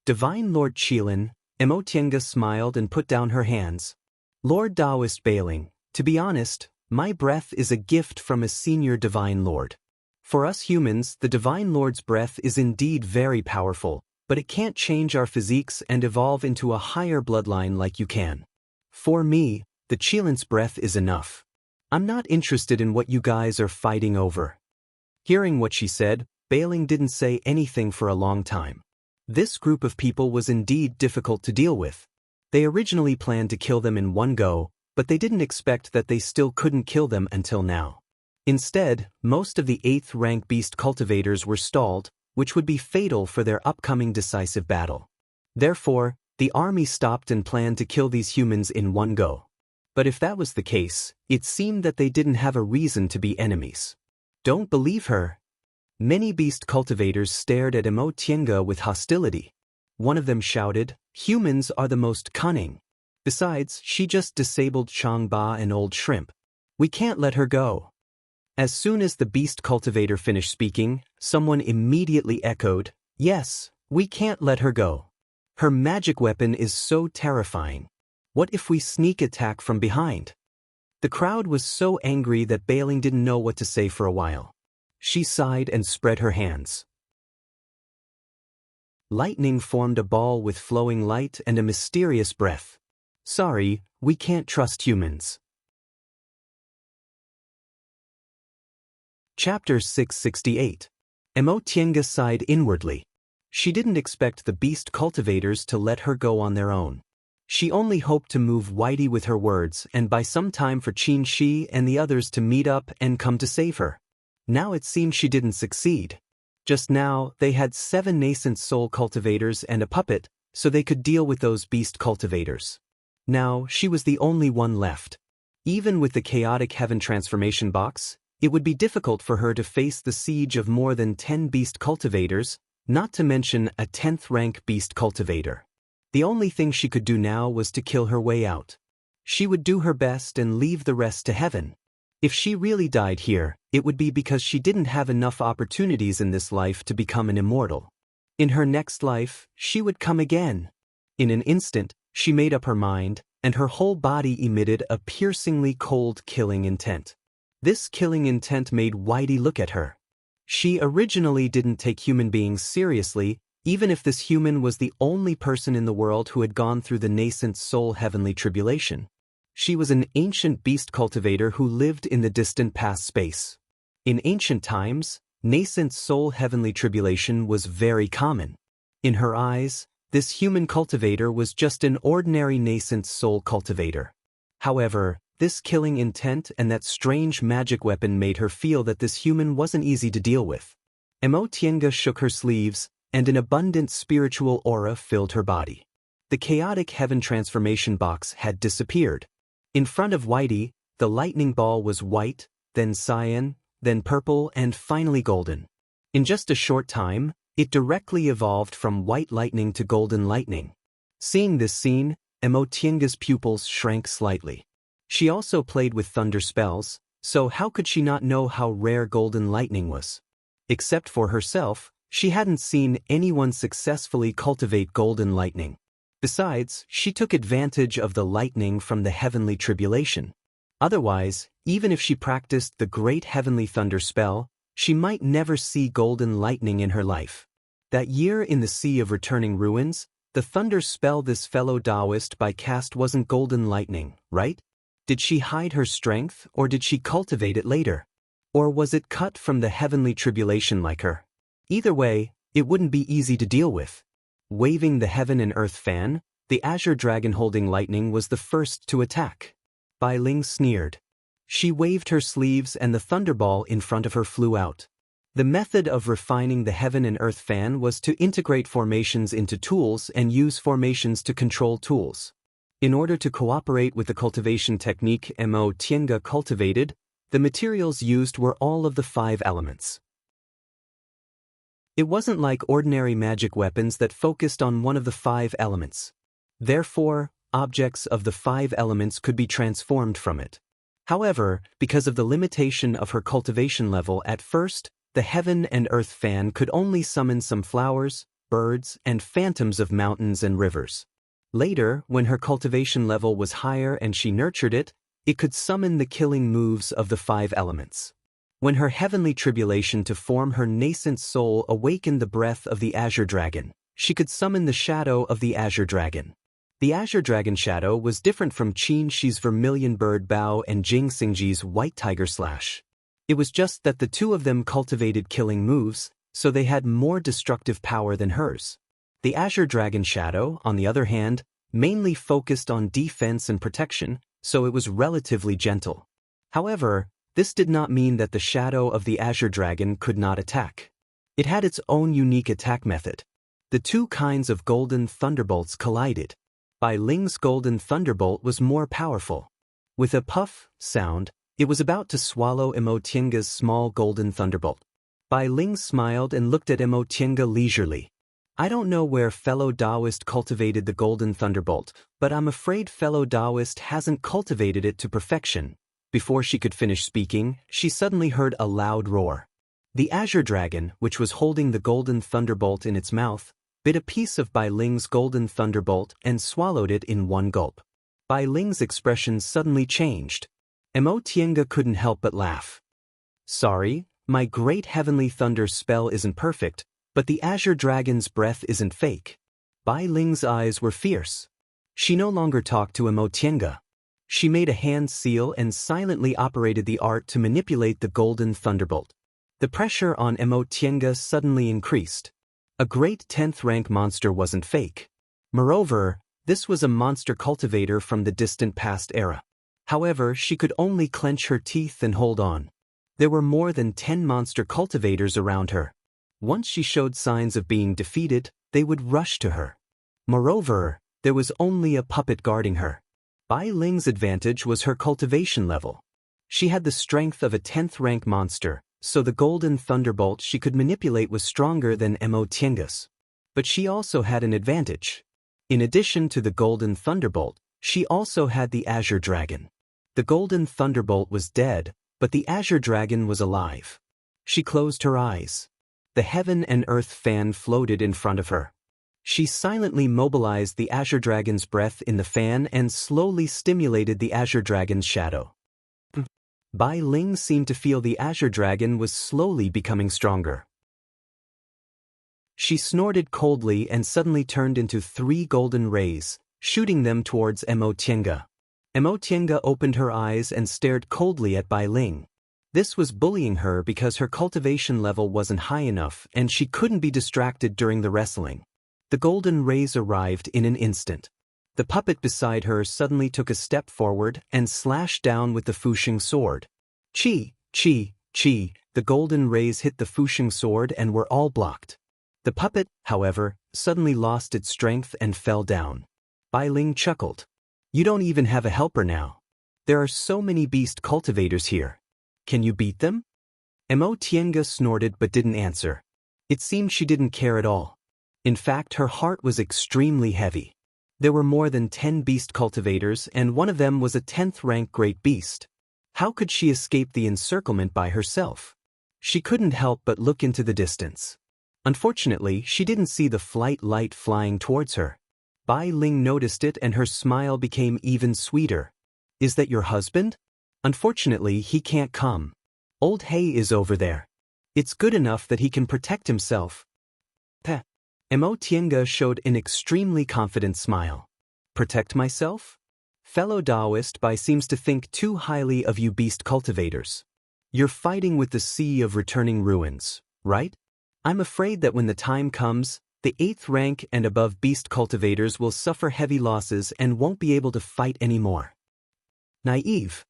Divine Lord Qilin, Mo Tienga smiled and put down her hands. Lord Taoist Bailing, to be honest, my breath is a gift from a senior Divine Lord. For us humans, the Divine Lord's breath is indeed very powerful, but it can't change our physiques and evolve into a higher bloodline like you can. For me, the Qilin's breath is enough. I'm not interested in what you guys are fighting over. Hearing what she said, Bailing didn't say anything for a long time. This group of people was indeed difficult to deal with. They originally planned to kill them in one go, but they didn't expect that they still couldn't kill them until now. Instead, most of the 8th rank beast cultivators were stalled, which would be fatal for their upcoming decisive battle. Therefore, the army stopped and planned to kill these humans in one go. But if that was the case, it seemed that they didn't have a reason to be enemies. Don't believe her. Many beast cultivators stared at Mo Tienga with hostility. One of them shouted, humans are the most cunning. Besides, she just disabled Changba and Old Shrimp. We can't let her go. As soon as the beast cultivator finished speaking, someone immediately echoed, yes, we can't let her go. Her magic weapon is so terrifying. What if we sneak attack from behind? The crowd was so angry that Bailing didn't know what to say for a while. She sighed and spread her hands. Lightning formed a ball with flowing light and a mysterious breath. Sorry, we can't trust humans. Chapter 668. Mo Tienga sighed inwardly. She didn't expect the beast cultivators to let her go on their own. She only hoped to move Whitey with her words and buy some time for Qin Shi and the others to meet up and come to save her. Now it seemed she didn't succeed. Just now, they had 7 nascent soul cultivators and a puppet, so they could deal with those beast cultivators. Now, she was the only one left. Even with the chaotic heaven transformation box, it would be difficult for her to face the siege of more than 10 beast cultivators, not to mention a 10th rank beast cultivator. The only thing she could do now was to kill her way out. She would do her best and leave the rest to heaven. If she really died here, it would be because she didn't have enough opportunities in this life to become an immortal. In her next life, she would come again. In an instant, she made up her mind, and her whole body emitted a piercingly cold killing intent. This killing intent made Whitey look at her. She originally didn't take human beings seriously, even if this human was the only person in the world who had gone through the nascent soul heavenly tribulation. She was an ancient beast cultivator who lived in the distant past space. In ancient times, nascent soul heavenly tribulation was very common. In her eyes, this human cultivator was just an ordinary nascent soul cultivator. However, this killing intent and that strange magic weapon made her feel that this human wasn't easy to deal with. Mo Tienga shook her sleeves, and an abundant spiritual aura filled her body. The chaotic heaven transformation box had disappeared. In front of Whitey, the lightning ball was white, then cyan, then purple, and finally golden. In just a short time, it directly evolved from white lightning to golden lightning. Seeing this scene, Mo Tienga's pupils shrank slightly. She also played with thunder spells, so how could she not know how rare golden lightning was? Except for herself, she hadn't seen anyone successfully cultivate golden lightning. Besides, she took advantage of the lightning from the heavenly tribulation. Otherwise, even if she practiced the great heavenly thunder spell, she might never see golden lightning in her life. That year in the Sea of Returning Ruins, The thunder spell this fellow Taoist by cast wasn't golden lightning, right? Did she hide her strength, or did she cultivate it later? Or was it cut from the heavenly tribulation like her? Either way, it wouldn't be easy to deal with. Waving the heaven and earth fan, the azure dragon holding lightning was the first to attack. Bai Ling sneered. She waved her sleeves and the thunderball in front of her flew out. The method of refining the heaven and earth fan was to integrate formations into tools and use formations to control tools. In order to cooperate with the cultivation technique Mo Tiange cultivated, the materials used were all of the 5 elements. It wasn't like ordinary magic weapons that focused on one of the 5 elements. Therefore, objects of the 5 elements could be transformed from it. However, because of the limitation of her cultivation level at first, the heaven and earth fan could only summon some flowers, birds, and phantoms of mountains and rivers. Later, when her cultivation level was higher and she nurtured it, it could summon the killing moves of the 5 elements. When her heavenly tribulation to form her nascent soul awakened the breath of the azure dragon, she could summon the shadow of the azure dragon. The azure dragon shadow was different from Qin Shi's vermilion bird bow and Jing Xingji's white tiger slash. It was just that the 2 of them cultivated killing moves, so they had more destructive power than hers. The azure dragon shadow, on the other hand, mainly focused on defense and protection, so it was relatively gentle. However, this did not mean that the shadow of the azure dragon could not attack. It had its own unique attack method. The 2 kinds of golden thunderbolts collided. Bai Ling's golden thunderbolt was more powerful. With a puff sound, it was about to swallow Mo Tiange's small golden thunderbolt. Bai Ling smiled and looked at Mo Tiange leisurely. I don't know where fellow Taoist cultivated the golden thunderbolt, but I'm afraid fellow Taoist hasn't cultivated it to perfection. Before she could finish speaking, she suddenly heard a loud roar. The azure dragon, which was holding the golden thunderbolt in its mouth, bit a piece of Bai Ling's golden thunderbolt and swallowed it in one gulp. Bai Ling's expression suddenly changed. Mo Tiange couldn't help but laugh. Sorry, my great heavenly thunder spell isn't perfect, but the azure dragon's breath isn't fake. Bai Ling's eyes were fierce. She no longer talked to Mo Tiange. She made a hand seal and silently operated the art to manipulate the golden thunderbolt. The pressure on Mo Tiange suddenly increased. A great 10th rank monster wasn't fake. Moreover, this was a monster cultivator from the distant past era. However, she could only clench her teeth and hold on. There were more than 10 monster cultivators around her. Once she showed signs of being defeated, they would rush to her. Moreover, there was only a puppet guarding her. Bai Ling's advantage was her cultivation level. She had the strength of a 10th rank monster, so the golden thunderbolt she could manipulate was stronger than Mo Tiange's. But she also had an advantage. In addition to the golden thunderbolt, she also had the azure dragon. The golden thunderbolt was dead, but the azure dragon was alive. She closed her eyes. The heaven and earth fan floated in front of her. She silently mobilized the azure dragon's breath in the fan and slowly stimulated the azure dragon's shadow. Bai Ling seemed to feel the azure dragon was slowly becoming stronger. She snorted coldly and suddenly turned into 3 golden rays, shooting them towards Mo Tiange. Mo Tiange opened her eyes and stared coldly at Bai Ling. This was bullying her because her cultivation level wasn't high enough and she couldn't be distracted during the wrestling. The golden rays arrived in an instant. The puppet beside her suddenly took a step forward and slashed down with the Fusheng sword. Chi, chi, chi, the golden rays hit the Fusheng sword and were all blocked. The puppet, however, suddenly lost its strength and fell down. Bai Ling chuckled. You don't even have a helper now. There are so many beast cultivators here. Can you beat them? Mo Tiange snorted but didn't answer. It seemed she didn't care at all. In fact, her heart was extremely heavy. There were more than 10 beast cultivators and one of them was a 10th rank great beast. How could she escape the encirclement by herself? She couldn't help but look into the distance. Unfortunately, she didn't see the flight light flying towards her. Bai Ling noticed it and her smile became even sweeter. Is that your husband? Unfortunately, he can't come. Old Hay is over there. It's good enough that he can protect himself. Peh. Emotienga showed an extremely confident smile. Protect myself? Fellow Taoist Bai seems to think too highly of you beast cultivators. You're fighting with the sea of returning ruins, right? I'm afraid that when the time comes, the 8th rank and above beast cultivators will suffer heavy losses and won't be able to fight anymore. Naive.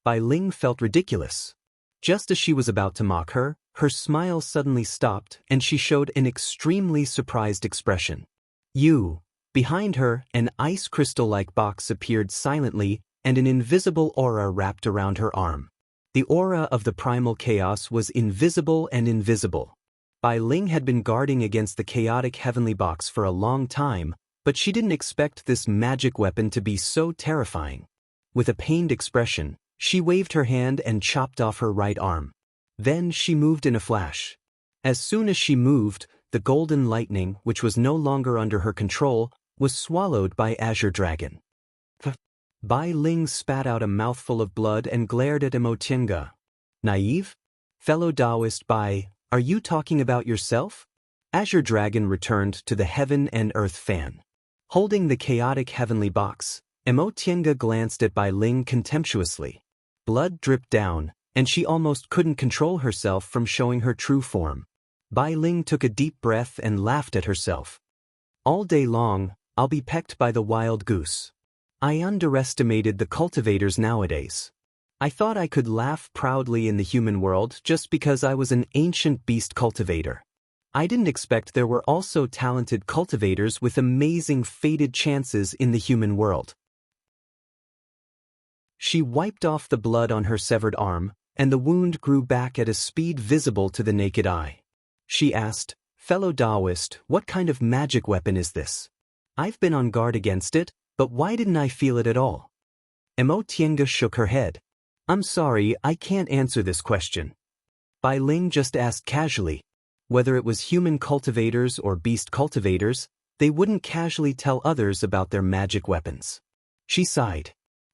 Bai Ling felt ridiculous. Just as she was about to mock her, her smile suddenly stopped and she showed an extremely surprised expression. You. Behind her, an ice crystal-like box appeared silently and an invisible aura wrapped around her arm. The aura of the primal chaos was invisible and invisible. Bai Ling had been guarding against the chaotic heavenly box for a long time, but she didn't expect this magic weapon to be so terrifying. With a pained expression, she waved her hand and chopped off her right arm. Then she moved in a flash. As soon as she moved, the golden lightning, which was no longer under her control, was swallowed by Azure Dragon. Bai Ling spat out a mouthful of blood and glared at Emotienga. Naive? Fellow Taoist Bai, are you talking about yourself? Azure Dragon returned to the heaven and earth fan. Holding the chaotic heavenly box, Emotienga glanced at Bai Ling contemptuously. Blood dripped down, and she almost couldn't control herself from showing her true form. Bai Ling took a deep breath and laughed at herself. All day long, I'll be pecked by the wild goose. I underestimated the cultivators nowadays. I thought I could laugh proudly in the human world just because I was an ancient beast cultivator. I didn't expect there were also talented cultivators with amazing fated chances in the human world. She wiped off the blood on her severed arm, and the wound grew back at a speed visible to the naked eye. She asked, Fellow Taoist, what kind of magic weapon is this? I've been on guard against it, but why didn't I feel it at all? Emotienga shook her head. I'm sorry, I can't answer this question. Bai Ling just asked casually. Whether it was human cultivators or beast cultivators, they wouldn't casually tell others about their magic weapons. She sighed.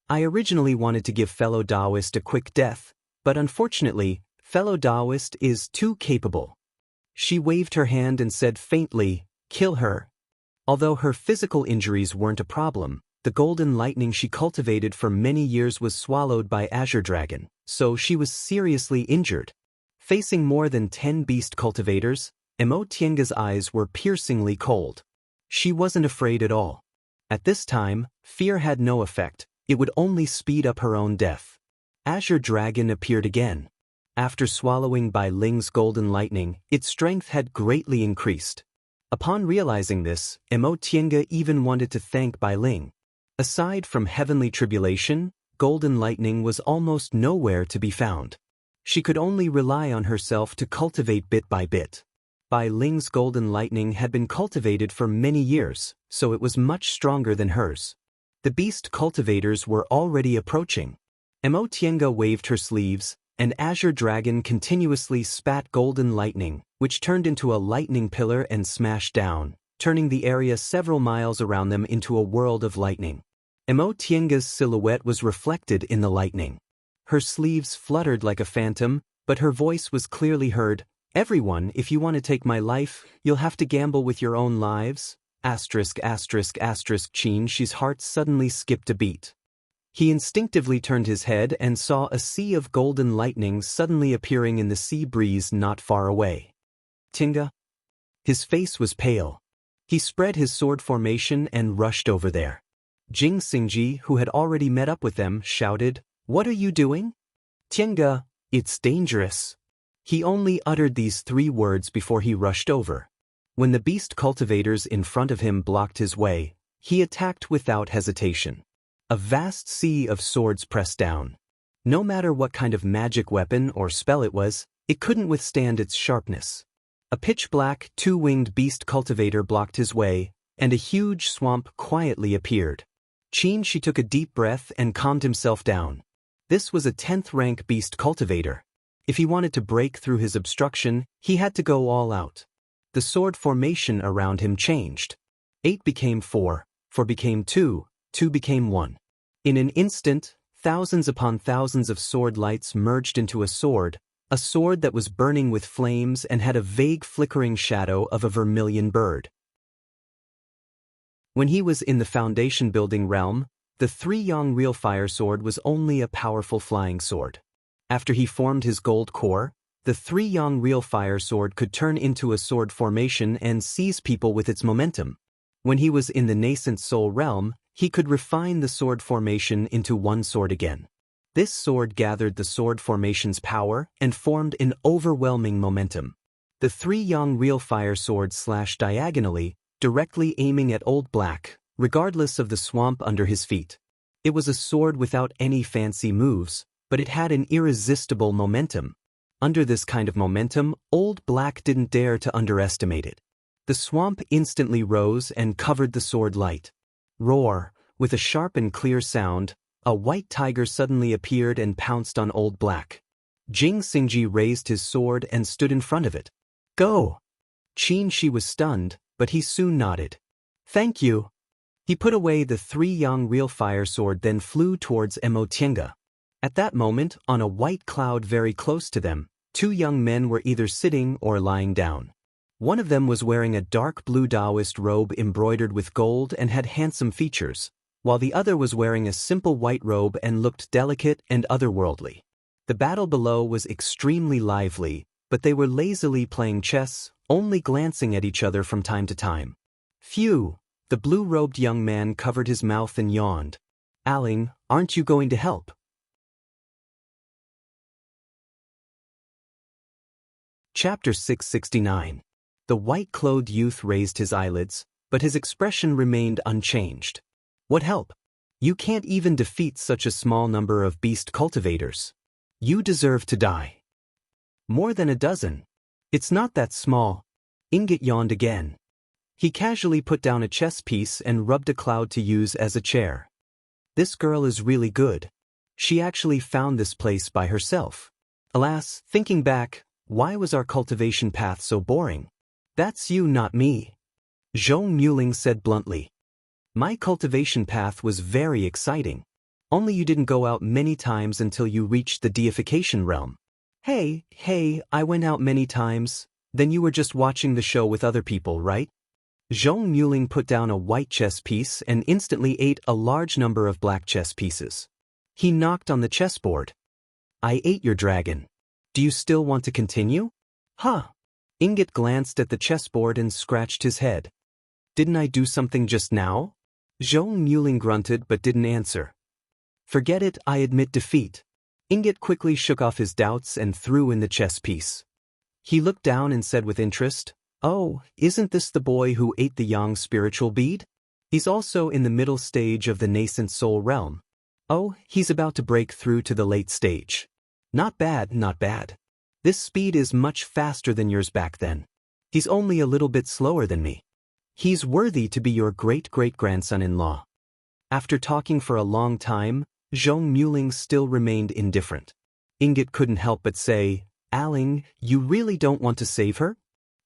I originally wanted to give fellow Taoist a quick death, but unfortunately, fellow Taoist is too capable. She waved her hand and said faintly, kill her. Although her physical injuries weren't a problem, the golden lightning she cultivated for many years was swallowed by Azure Dragon, so she was seriously injured. Facing more than 10 beast cultivators, Emotienga's eyes were piercingly cold. She wasn't afraid at all. At this time, fear had no effect, it would only speed up her own death. Azure Dragon appeared again. After swallowing Bai Ling's golden lightning, its strength had greatly increased. Upon realizing this, Emotienga even wanted to thank Bai Ling. Aside from heavenly tribulation, golden lightning was almost nowhere to be found. She could only rely on herself to cultivate bit by bit. Bai Ling's golden lightning had been cultivated for many years, so it was much stronger than hers. The beast cultivators were already approaching. Emotienga waved her sleeves, and Azure Dragon continuously spat golden lightning, which turned into a lightning pillar and smashed down, turning the area several miles around them into a world of lightning. Emotienga's silhouette was reflected in the lightning. Her sleeves fluttered like a phantom, but her voice was clearly heard. Everyone, if you want to take my life, you'll have to gamble with your own lives. Qin's heart suddenly skipped a beat. He instinctively turned his head and saw a sea of golden lightning suddenly appearing in the sea breeze not far away. Tinga? His face was pale. He spread his sword formation and rushed over there. Jing Xingji, who had already met up with them, shouted, What are you doing? Tienga, it's dangerous. He only uttered these 3 words before he rushed over. When the beast cultivators in front of him blocked his way, he attacked without hesitation. A vast sea of swords pressed down. No matter what kind of magic weapon or spell it was, it couldn't withstand its sharpness. A pitch-black, 2-winged beast cultivator blocked his way, and a huge swamp quietly appeared. She took a deep breath and calmed himself down. This was a 10th rank beast cultivator. If he wanted to break through his obstruction, he had to go all out. The sword formation around him changed. 8 became 4, 4 became 2, 2 became 1. In an instant, thousands upon thousands of sword lights merged into a sword that was burning with flames and had a vague flickering shadow of a vermilion bird. When he was in the foundation building realm, the three-yang real fire sword was only a powerful flying sword. After he formed his gold core, the three-yang real fire sword could turn into a sword formation and seize people with its momentum. When he was in the nascent soul realm, he could refine the sword formation into one sword again. This sword gathered the sword formation's power and formed an overwhelming momentum. The three-yang real fire sword slashed diagonally, directly aiming at Old Black, regardless of the swamp under his feet. It was a sword without any fancy moves, but it had an irresistible momentum. Under this kind of momentum, Old Black didn't dare to underestimate it. The swamp instantly rose and covered the sword light. Roar! With a sharp and clear sound, a white tiger suddenly appeared and pounced on Old Black. Jing Xingji raised his sword and stood in front of it. Go! Qin Shi was stunned, but he soon nodded. Thank you. He put away the three-yang real fire sword, then flew towards Mo Tiange. At that moment, on a white cloud very close to them, two young men were either sitting or lying down. One of them was wearing a dark blue Taoist robe embroidered with gold and had handsome features, while the other was wearing a simple white robe and looked delicate and otherworldly. The battle below was extremely lively, but they were lazily playing chess, only glancing at each other from time to time. Phew! The blue-robed young man covered his mouth and yawned. Aling, aren't you going to help? Chapter 669. The white-clothed youth raised his eyelids, but his expression remained unchanged. What help? You can't even defeat such a small number of beast cultivators. You deserve to die. More than a dozen. It's not that small. Ingot yawned again. He casually put down a chess piece and rubbed a cloud to use as a chair. This girl is really good. She actually found this place by herself. Alas, thinking back, why was our cultivation path so boring? That's you, not me. Zhong Muling said bluntly. My cultivation path was very exciting. Only you didn't go out many times until you reached the deification realm. Hey, I went out many times. Then you were just watching the show with other people, right? Zhong Muling put down a white chess piece and instantly ate a large number of black chess pieces. He knocked on the chessboard. I ate your dragon. Do you still want to continue? Huh. Ingot glanced at the chessboard and scratched his head. Didn't I do something just now? Zhong Muling grunted but didn't answer. Forget it, I admit defeat. Ingot quickly shook off his doubts and threw in the chess piece. He looked down and said with interest, Oh, isn't this the boy who ate the yang spiritual bead? He's also in the middle stage of the nascent soul realm. Oh, he's about to break through to the late stage. Not bad, not bad. This speed is much faster than yours back then. He's only a little bit slower than me. He's worthy to be your great-great-grandson-in-law. After talking for a long time, Zhong Muling still remained indifferent. Ingot couldn't help but say, Aling, you really don't want to save her?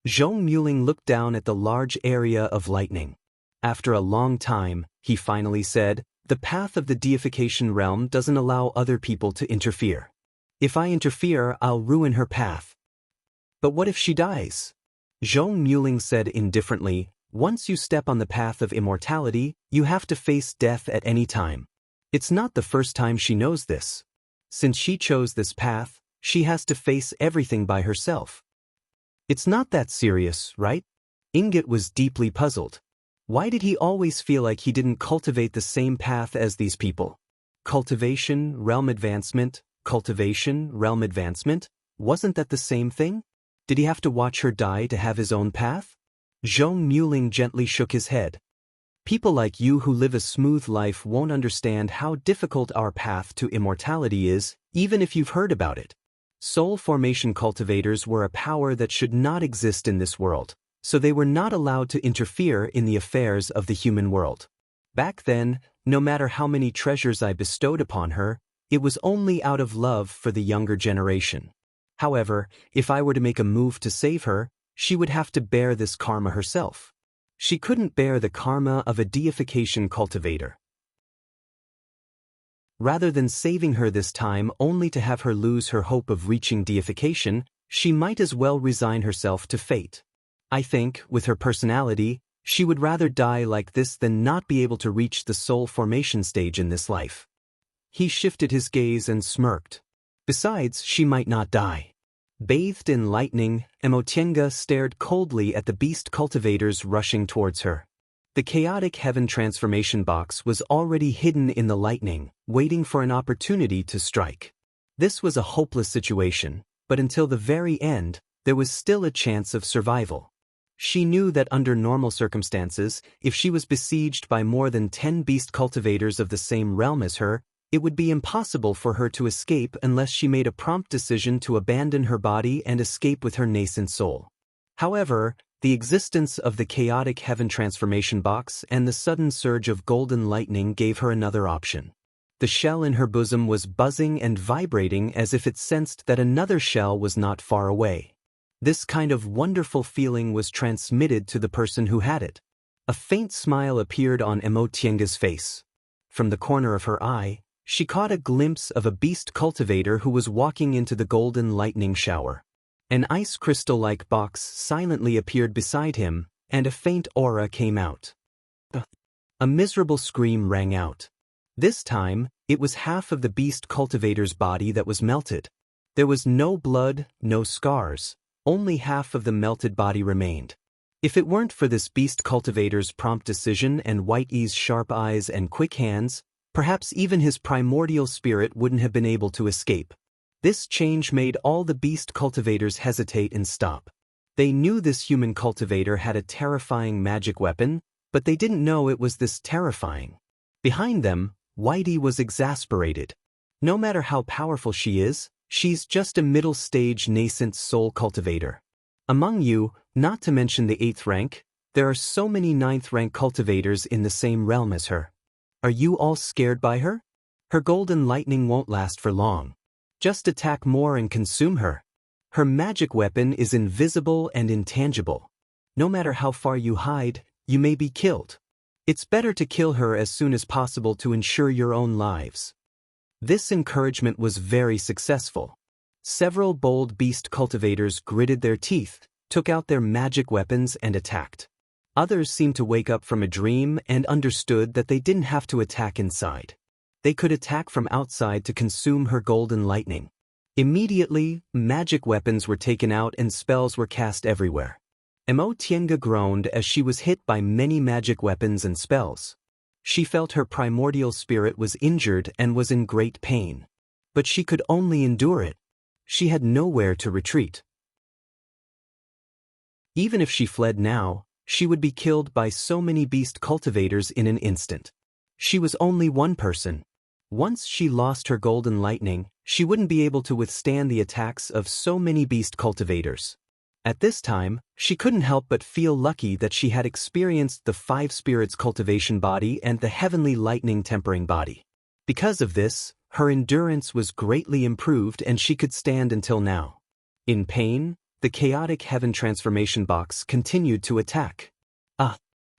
Zhong Muling looked down at the large area of lightning. After a long time, he finally said, The path of the deification realm doesn't allow other people to interfere. If I interfere, I'll ruin her path. But what if she dies? Zhong Muling said indifferently, Once you step on the path of immortality, you have to face death at any time. It's not the first time she knows this. Since she chose this path, she has to face everything by herself. It's not that serious, right? Ingot was deeply puzzled. Why did he always feel like he didn't cultivate the same path as these people? Cultivation, realm advancement, cultivation, realm advancement? Wasn't that the same thing? Did he have to watch her die to have his own path? Zhong Muling gently shook his head. People like you who live a smooth life won't understand how difficult our path to immortality is, even if you've heard about it. Soul formation cultivators were a power that should not exist in this world, so they were not allowed to interfere in the affairs of the human world. Back then, no matter how many treasures I bestowed upon her, it was only out of love for the younger generation. However, if I were to make a move to save her, she would have to bear this karma herself. She couldn't bear the karma of a deification cultivator. Rather than saving her this time only to have her lose her hope of reaching deification, she might as well resign herself to fate. I think, with her personality, She would rather die like this than not be able to reach the soul formation stage in this life. He shifted his gaze and smirked. Besides, she might not die. Bathed in lightning, Emotienga stared coldly at the beast cultivators rushing towards her. The chaotic heaven transformation box was already hidden in the lightning, waiting for an opportunity to strike. This was a hopeless situation, but until the very end, there was still a chance of survival. She knew that under normal circumstances, if she was besieged by more than 10 beast cultivators of the same realm as her, it would be impossible for her to escape unless she made a prompt decision to abandon her body and escape with her nascent soul. However, the existence of the chaotic heaven transformation box and the sudden surge of golden lightning gave her another option. The shell in her bosom was buzzing and vibrating as if it sensed that another shell was not far away. This kind of wonderful feeling was transmitted to the person who had it. A faint smile appeared on Emotienga's face. From the corner of her eye, she caught a glimpse of a beast cultivator who was walking into the golden lightning shower. An ice crystal-like box silently appeared beside him, and a faint aura came out. A miserable scream rang out. This time, it was half of the beast cultivator's body that was melted. There was no blood, no scars, only half of the melted body remained. If it weren't for this beast cultivator's prompt decision and Whitey's sharp eyes and quick hands, perhaps even his primordial spirit wouldn't have been able to escape. This change made all the beast cultivators hesitate and stop. They knew this human cultivator had a terrifying magic weapon, but they didn't know it was this terrifying. Behind them, Whitey was exasperated. No matter how powerful she is, she's just a middle-stage nascent soul cultivator. Among you, not to mention the 8th rank, there are so many 9th rank cultivators in the same realm as her. Are you all scared by her? Her golden lightning won't last for long. Just attack more and consume her. Her magic weapon is invisible and intangible. No matter how far you hide, you may be killed. It's better to kill her as soon as possible to ensure your own lives. This encouragement was very successful. Several bold beast cultivators gritted their teeth, took out their magic weapons and attacked. Others seemed to wake up from a dream and understood that they didn't have to attack inside. They could attack from outside to consume her golden lightning. Immediately, magic weapons were taken out and spells were cast everywhere. Emotienga groaned as she was hit by many magic weapons and spells. She felt her primordial spirit was injured and was in great pain. But she could only endure it. She had nowhere to retreat. Even if she fled now, she would be killed by so many beast cultivators in an instant. She was only one person. Once she lost her golden lightning, she wouldn't be able to withstand the attacks of so many beast cultivators. At this time, she couldn't help but feel lucky that she had experienced the 5 spirits cultivation body and the heavenly lightning tempering body. Because of this, her endurance was greatly improved and she could stand until now. In pain, the chaotic heaven transformation box continued to attack.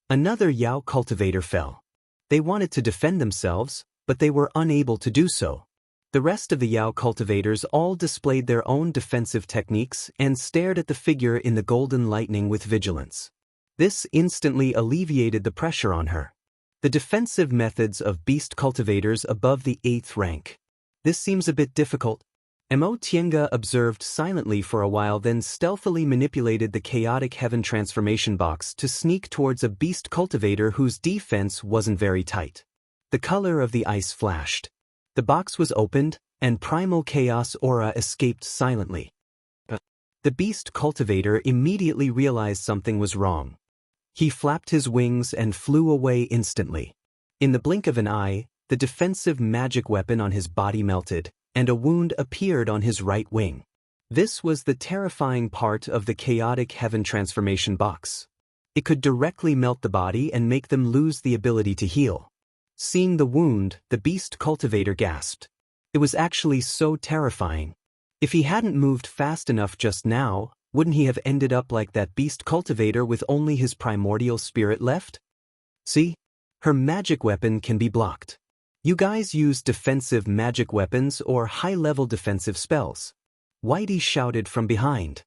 Another Yao cultivator fell. They wanted to defend themselves, but they were unable to do so. The rest of the Yao cultivators all displayed their own defensive techniques and stared at the figure in the golden lightning with vigilance. This instantly alleviated the pressure on her. The defensive methods of beast cultivators above the 8th rank. This seems a bit difficult. Emotienga observed silently for a while, then stealthily manipulated the chaotic heaven transformation box to sneak towards a beast cultivator whose defense wasn't very tight. The color of the ice flashed. The box was opened, and primal chaos aura escaped silently. The beast cultivator immediately realized something was wrong. He flapped his wings and flew away instantly. In the blink of an eye, the defensive magic weapon on his body melted, and a wound appeared on his right wing. This was the terrifying part of the chaotic heaven transformation box. It could directly melt the body and make them lose the ability to heal. Seeing the wound, the beast cultivator gasped. It was actually so terrifying. If he hadn't moved fast enough just now, wouldn't he have ended up like that beast cultivator with only his primordial spirit left? See? Her magic weapon can be blocked. You guys use defensive magic weapons or high-level defensive spells. Whitey shouted from behind.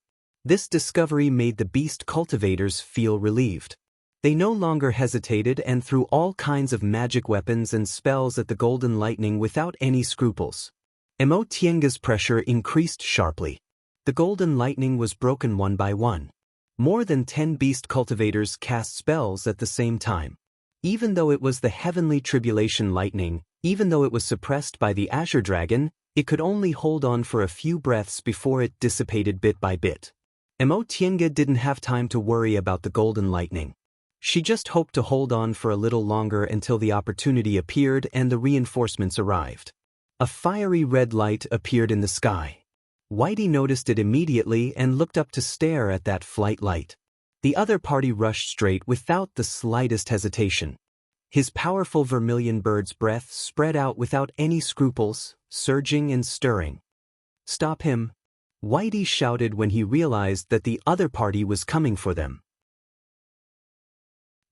This discovery made the beast cultivators feel relieved. They no longer hesitated and threw all kinds of magic weapons and spells at the golden lightning without any scruples. Mo Tienga's pressure increased sharply. The golden lightning was broken one by one. More than 10 beast cultivators cast spells at the same time. Even though it was the heavenly tribulation lightning, even though it was suppressed by the Azure Dragon, it could only hold on for a few breaths before it dissipated bit by bit. Mo Tienga didn't have time to worry about the golden lightning. She just hoped to hold on for a little longer until the opportunity appeared and the reinforcements arrived. A fiery red light appeared in the sky. Whitey noticed it immediately and looked up to stare at that flight light. The other party rushed straight without the slightest hesitation. His powerful vermilion bird's breath spread out without any scruples, surging and stirring. "Stop him!" Whitey shouted when he realized that the other party was coming for them.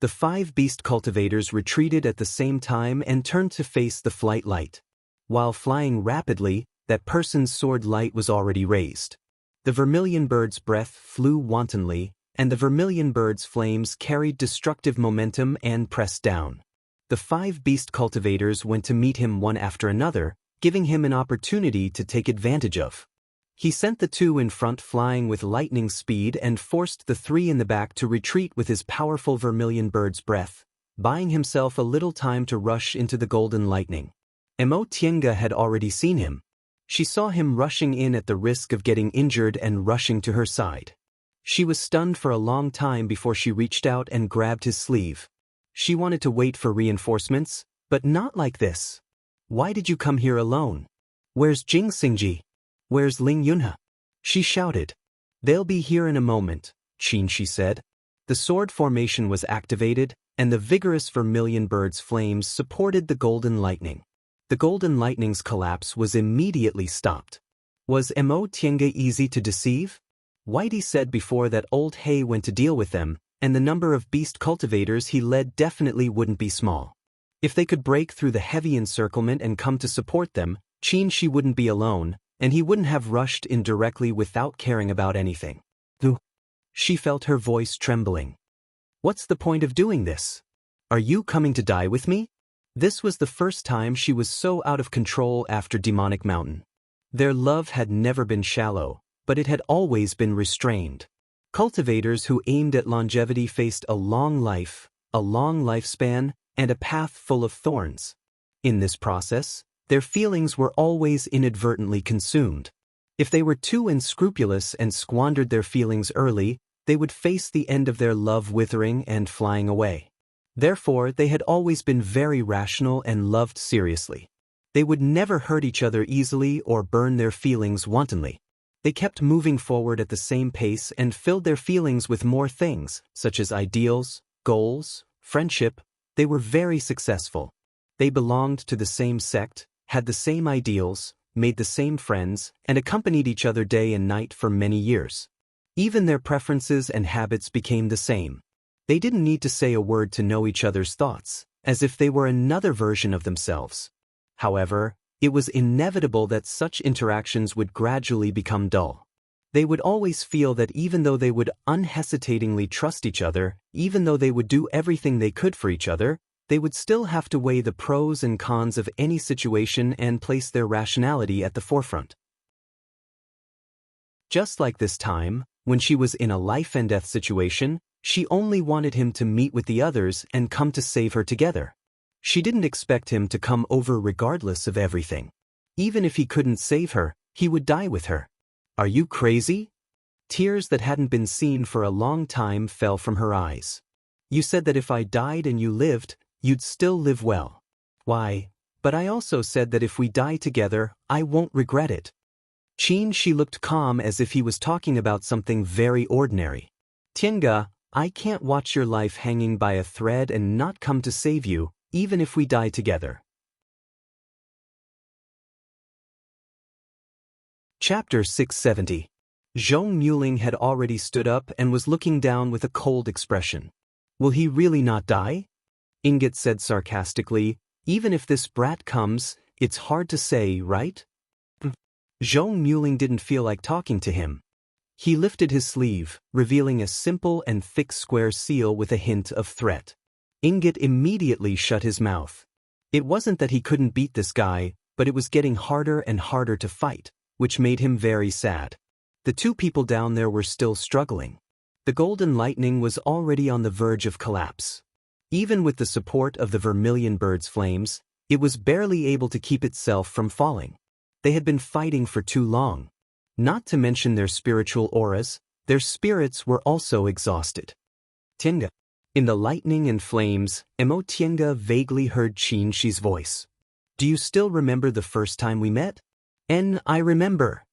The 5 beast cultivators retreated at the same time and turned to face the flight light. While flying rapidly, that person's sword light was already raised. The vermilion bird's breath flew wantonly, and the vermilion bird's flames carried destructive momentum and pressed down. The 5 beast cultivators went to meet him one after another, giving him an opportunity to take advantage of. He sent the 2 in front flying with lightning speed and forced the 3 in the back to retreat with his powerful vermilion bird's breath, buying himself a little time to rush into the golden lightning. Mo Tienga had already seen him. She saw him rushing in at the risk of getting injured and rushing to her side. She was stunned for a long time before she reached out and grabbed his sleeve. She wanted to wait for reinforcements, but not like this. "Why did you come here alone? Where's Jing Xingji? Where's Ling Yunhe?" she shouted. "They'll be here in a moment," she said. The sword formation was activated, and the vigorous vermilion bird's flames supported the golden lightning. The golden lightning's collapse was immediately stopped. Was Mo Tienga easy to deceive? Whitey said before that old Hay went to deal with them, and the number of beast cultivators he led definitely wouldn't be small. If they could break through the heavy encirclement and come to support them, she wouldn't be alone, and he wouldn't have rushed in directly without caring about anything. She felt her voice trembling. "What's the point of doing this? Are you coming to die with me?" This was the first time she was so out of control after Demonic Mountain. Their love had never been shallow, but it had always been restrained. Cultivators who aimed at longevity faced a long life, a long lifespan, and a path full of thorns. In this process, their feelings were always inadvertently consumed. If they were too unscrupulous and squandered their feelings early, they would face the end of their love withering and flying away. Therefore, they had always been very rational and loved seriously. They would never hurt each other easily or burn their feelings wantonly. They kept moving forward at the same pace and filled their feelings with more things, such as ideals, goals, friendship. They were very successful. They belonged to the same sect, had the same ideals, made the same friends, and accompanied each other day and night for many years. Even their preferences and habits became the same. They didn't need to say a word to know each other's thoughts, as if they were another version of themselves. However, it was inevitable that such interactions would gradually become dull. They would always feel that even though they would unhesitatingly trust each other, even though they would do everything they could for each other, they would still have to weigh the pros and cons of any situation and place their rationality at the forefront. Just like this time, when she was in a life-and-death situation, she only wanted him to meet with the others and come to save her together. She didn't expect him to come over regardless of everything. Even if he couldn't save her, he would die with her. "Are you crazy?" Tears that hadn't been seen for a long time fell from her eyes. "You said that if I died and you lived, you'd still live well." "Why, but I also said that if we die together, I won't regret it." She looked calm as if he was talking about something very ordinary. "Tienga, I can't watch your life hanging by a thread and not come to save you, even if we die together." Chapter 670. Zhong Muling had already stood up and was looking down with a cold expression. "Will he really not die?" Ingot said sarcastically. "Even if this brat comes, it's hard to say, right?" Zhong Muling didn't feel like talking to him. He lifted his sleeve, revealing a simple and thick square seal with a hint of threat. Ingot immediately shut his mouth. It wasn't that he couldn't beat this guy, but it was getting harder and harder to fight, which made him very sad. The two people down there were still struggling. The golden lightning was already on the verge of collapse. Even with the support of the vermilion bird's flames, it was barely able to keep itself from falling. They had been fighting for too long. Not to mention their spiritual auras, their spirits were also exhausted. Tienga. In the lightning and flames, Tienga vaguely heard Qinshi's voice. Do you still remember the first time we met? I remember.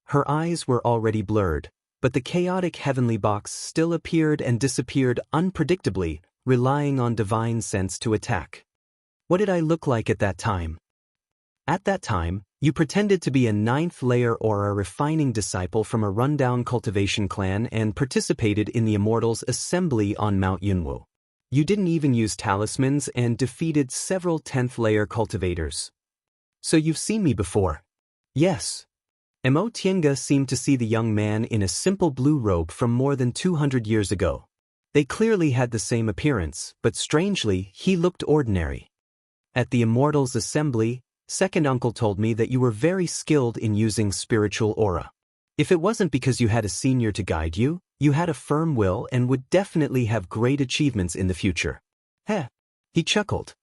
Her eyes were already blurred, but the chaotic heavenly box still appeared and disappeared unpredictably, relying on divine sense to attack. What did I look like at that time? At that time, you pretended to be a 9th-layer aura refining disciple from a rundown cultivation clan and participated in the Immortals' assembly on Mount Yunwu. You didn't even use talismans and defeated several 10th-layer cultivators. So you've seen me before? Yes. Tienga seemed to see the young man in a simple blue robe from more than 200 years ago. They clearly had the same appearance, but strangely, he looked ordinary. At the Immortals' assembly, second uncle told me that you were very skilled in using spiritual aura. If it wasn't because you had a senior to guide you, you had a firm will and would definitely have great achievements in the future. Heh. He chuckled.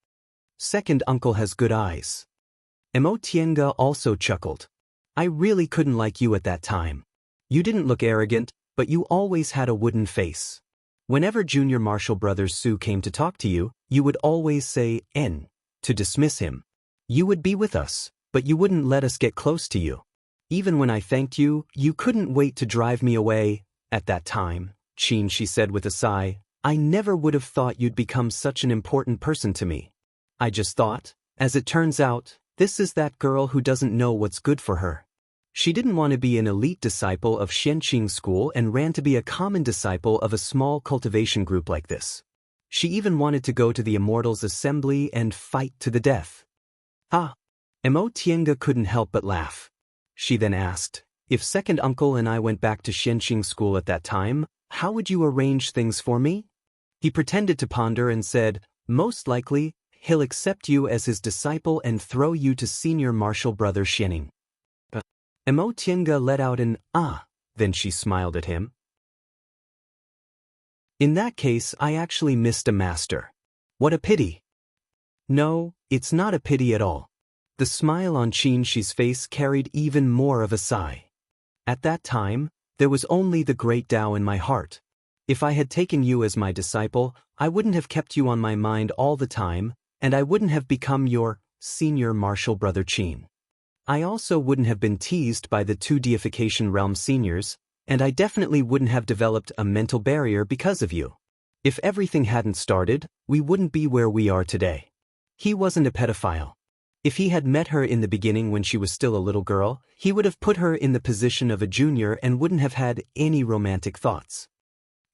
Second uncle has good eyes. Tienga also chuckled. I really couldn't like you at that time. You didn't look arrogant, but you always had a wooden face. Whenever junior martial brother Su came to talk to you, you would always say N to dismiss him. You would be with us, but you wouldn't let us get close to you. Even when I thanked you, you couldn't wait to drive me away. At that time, she said with a sigh, I never would have thought you'd become such an important person to me. I just thought, as it turns out, this is that girl who doesn't know what's good for her. She didn't want to be an elite disciple of Xianqing School and ran to be a common disciple of a small cultivation group like this. She even wanted to go to the Immortals' assembly and fight to the death. Ah! Tienga couldn't help but laugh. She then asked, if second uncle and I went back to Xianqing School at that time, how would you arrange things for me? He pretended to ponder and said, most likely, he'll accept you as his disciple and throw you to senior martial brother Xianing. Tienga let out an ah, then she smiled at him. In that case, I actually missed a master. What a pity. No, it's not a pity at all. The smile on Qinshi's face carried even more of a sigh. At that time, there was only the great Tao in my heart. If I had taken you as my disciple, I wouldn't have kept you on my mind all the time, and I wouldn't have become your senior martial brother Qin. I also wouldn't have been teased by the two deification realm seniors, and I definitely wouldn't have developed a mental barrier because of you. If everything hadn't started, we wouldn't be where we are today. He wasn't a pedophile. If he had met her in the beginning when she was still a little girl, he would have put her in the position of a junior and wouldn't have had any romantic thoughts.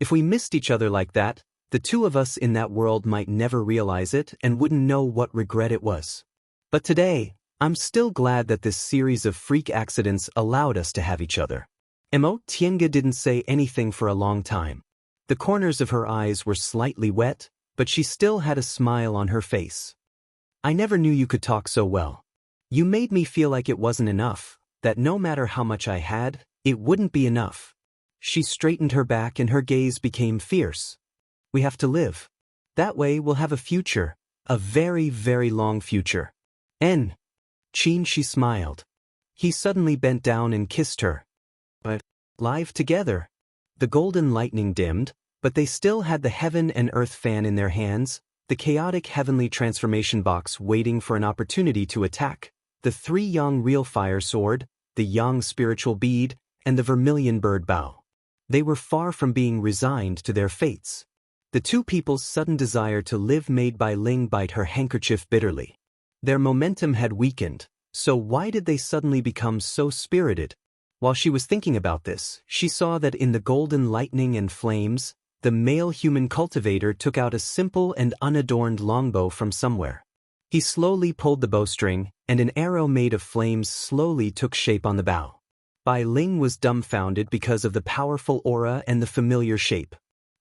If we missed each other like that, the two of us in that world might never realize it and wouldn't know what regret it was. But today, I'm still glad that this series of freak accidents allowed us to have each other. Tienga didn't say anything for a long time. The corners of her eyes were slightly wet, but she still had a smile on her face. I never knew you could talk so well. You made me feel like it wasn't enough, that no matter how much I had, it wouldn't be enough. She straightened her back and her gaze became fierce. We have to live. That way we'll have a future, a very, very long future. She smiled. He suddenly bent down and kissed her. But live together. The golden lightning dimmed, but they still had the heaven and earth fan in their hands, the chaotic heavenly transformation box waiting for an opportunity to attack, the three yang real fire sword, the yang spiritual bead, and the vermilion bird bow. They were far from being resigned to their fates. The two people's sudden desire to live made Bai Ling bite her handkerchief bitterly. Their momentum had weakened, so why did they suddenly become so spirited? While she was thinking about this, she saw that in the golden lightning and flames, the male human cultivator took out a simple and unadorned longbow from somewhere. He slowly pulled the bowstring, and an arrow made of flames slowly took shape on the bow. Bai Ling was dumbfounded because of the powerful aura and the familiar shape.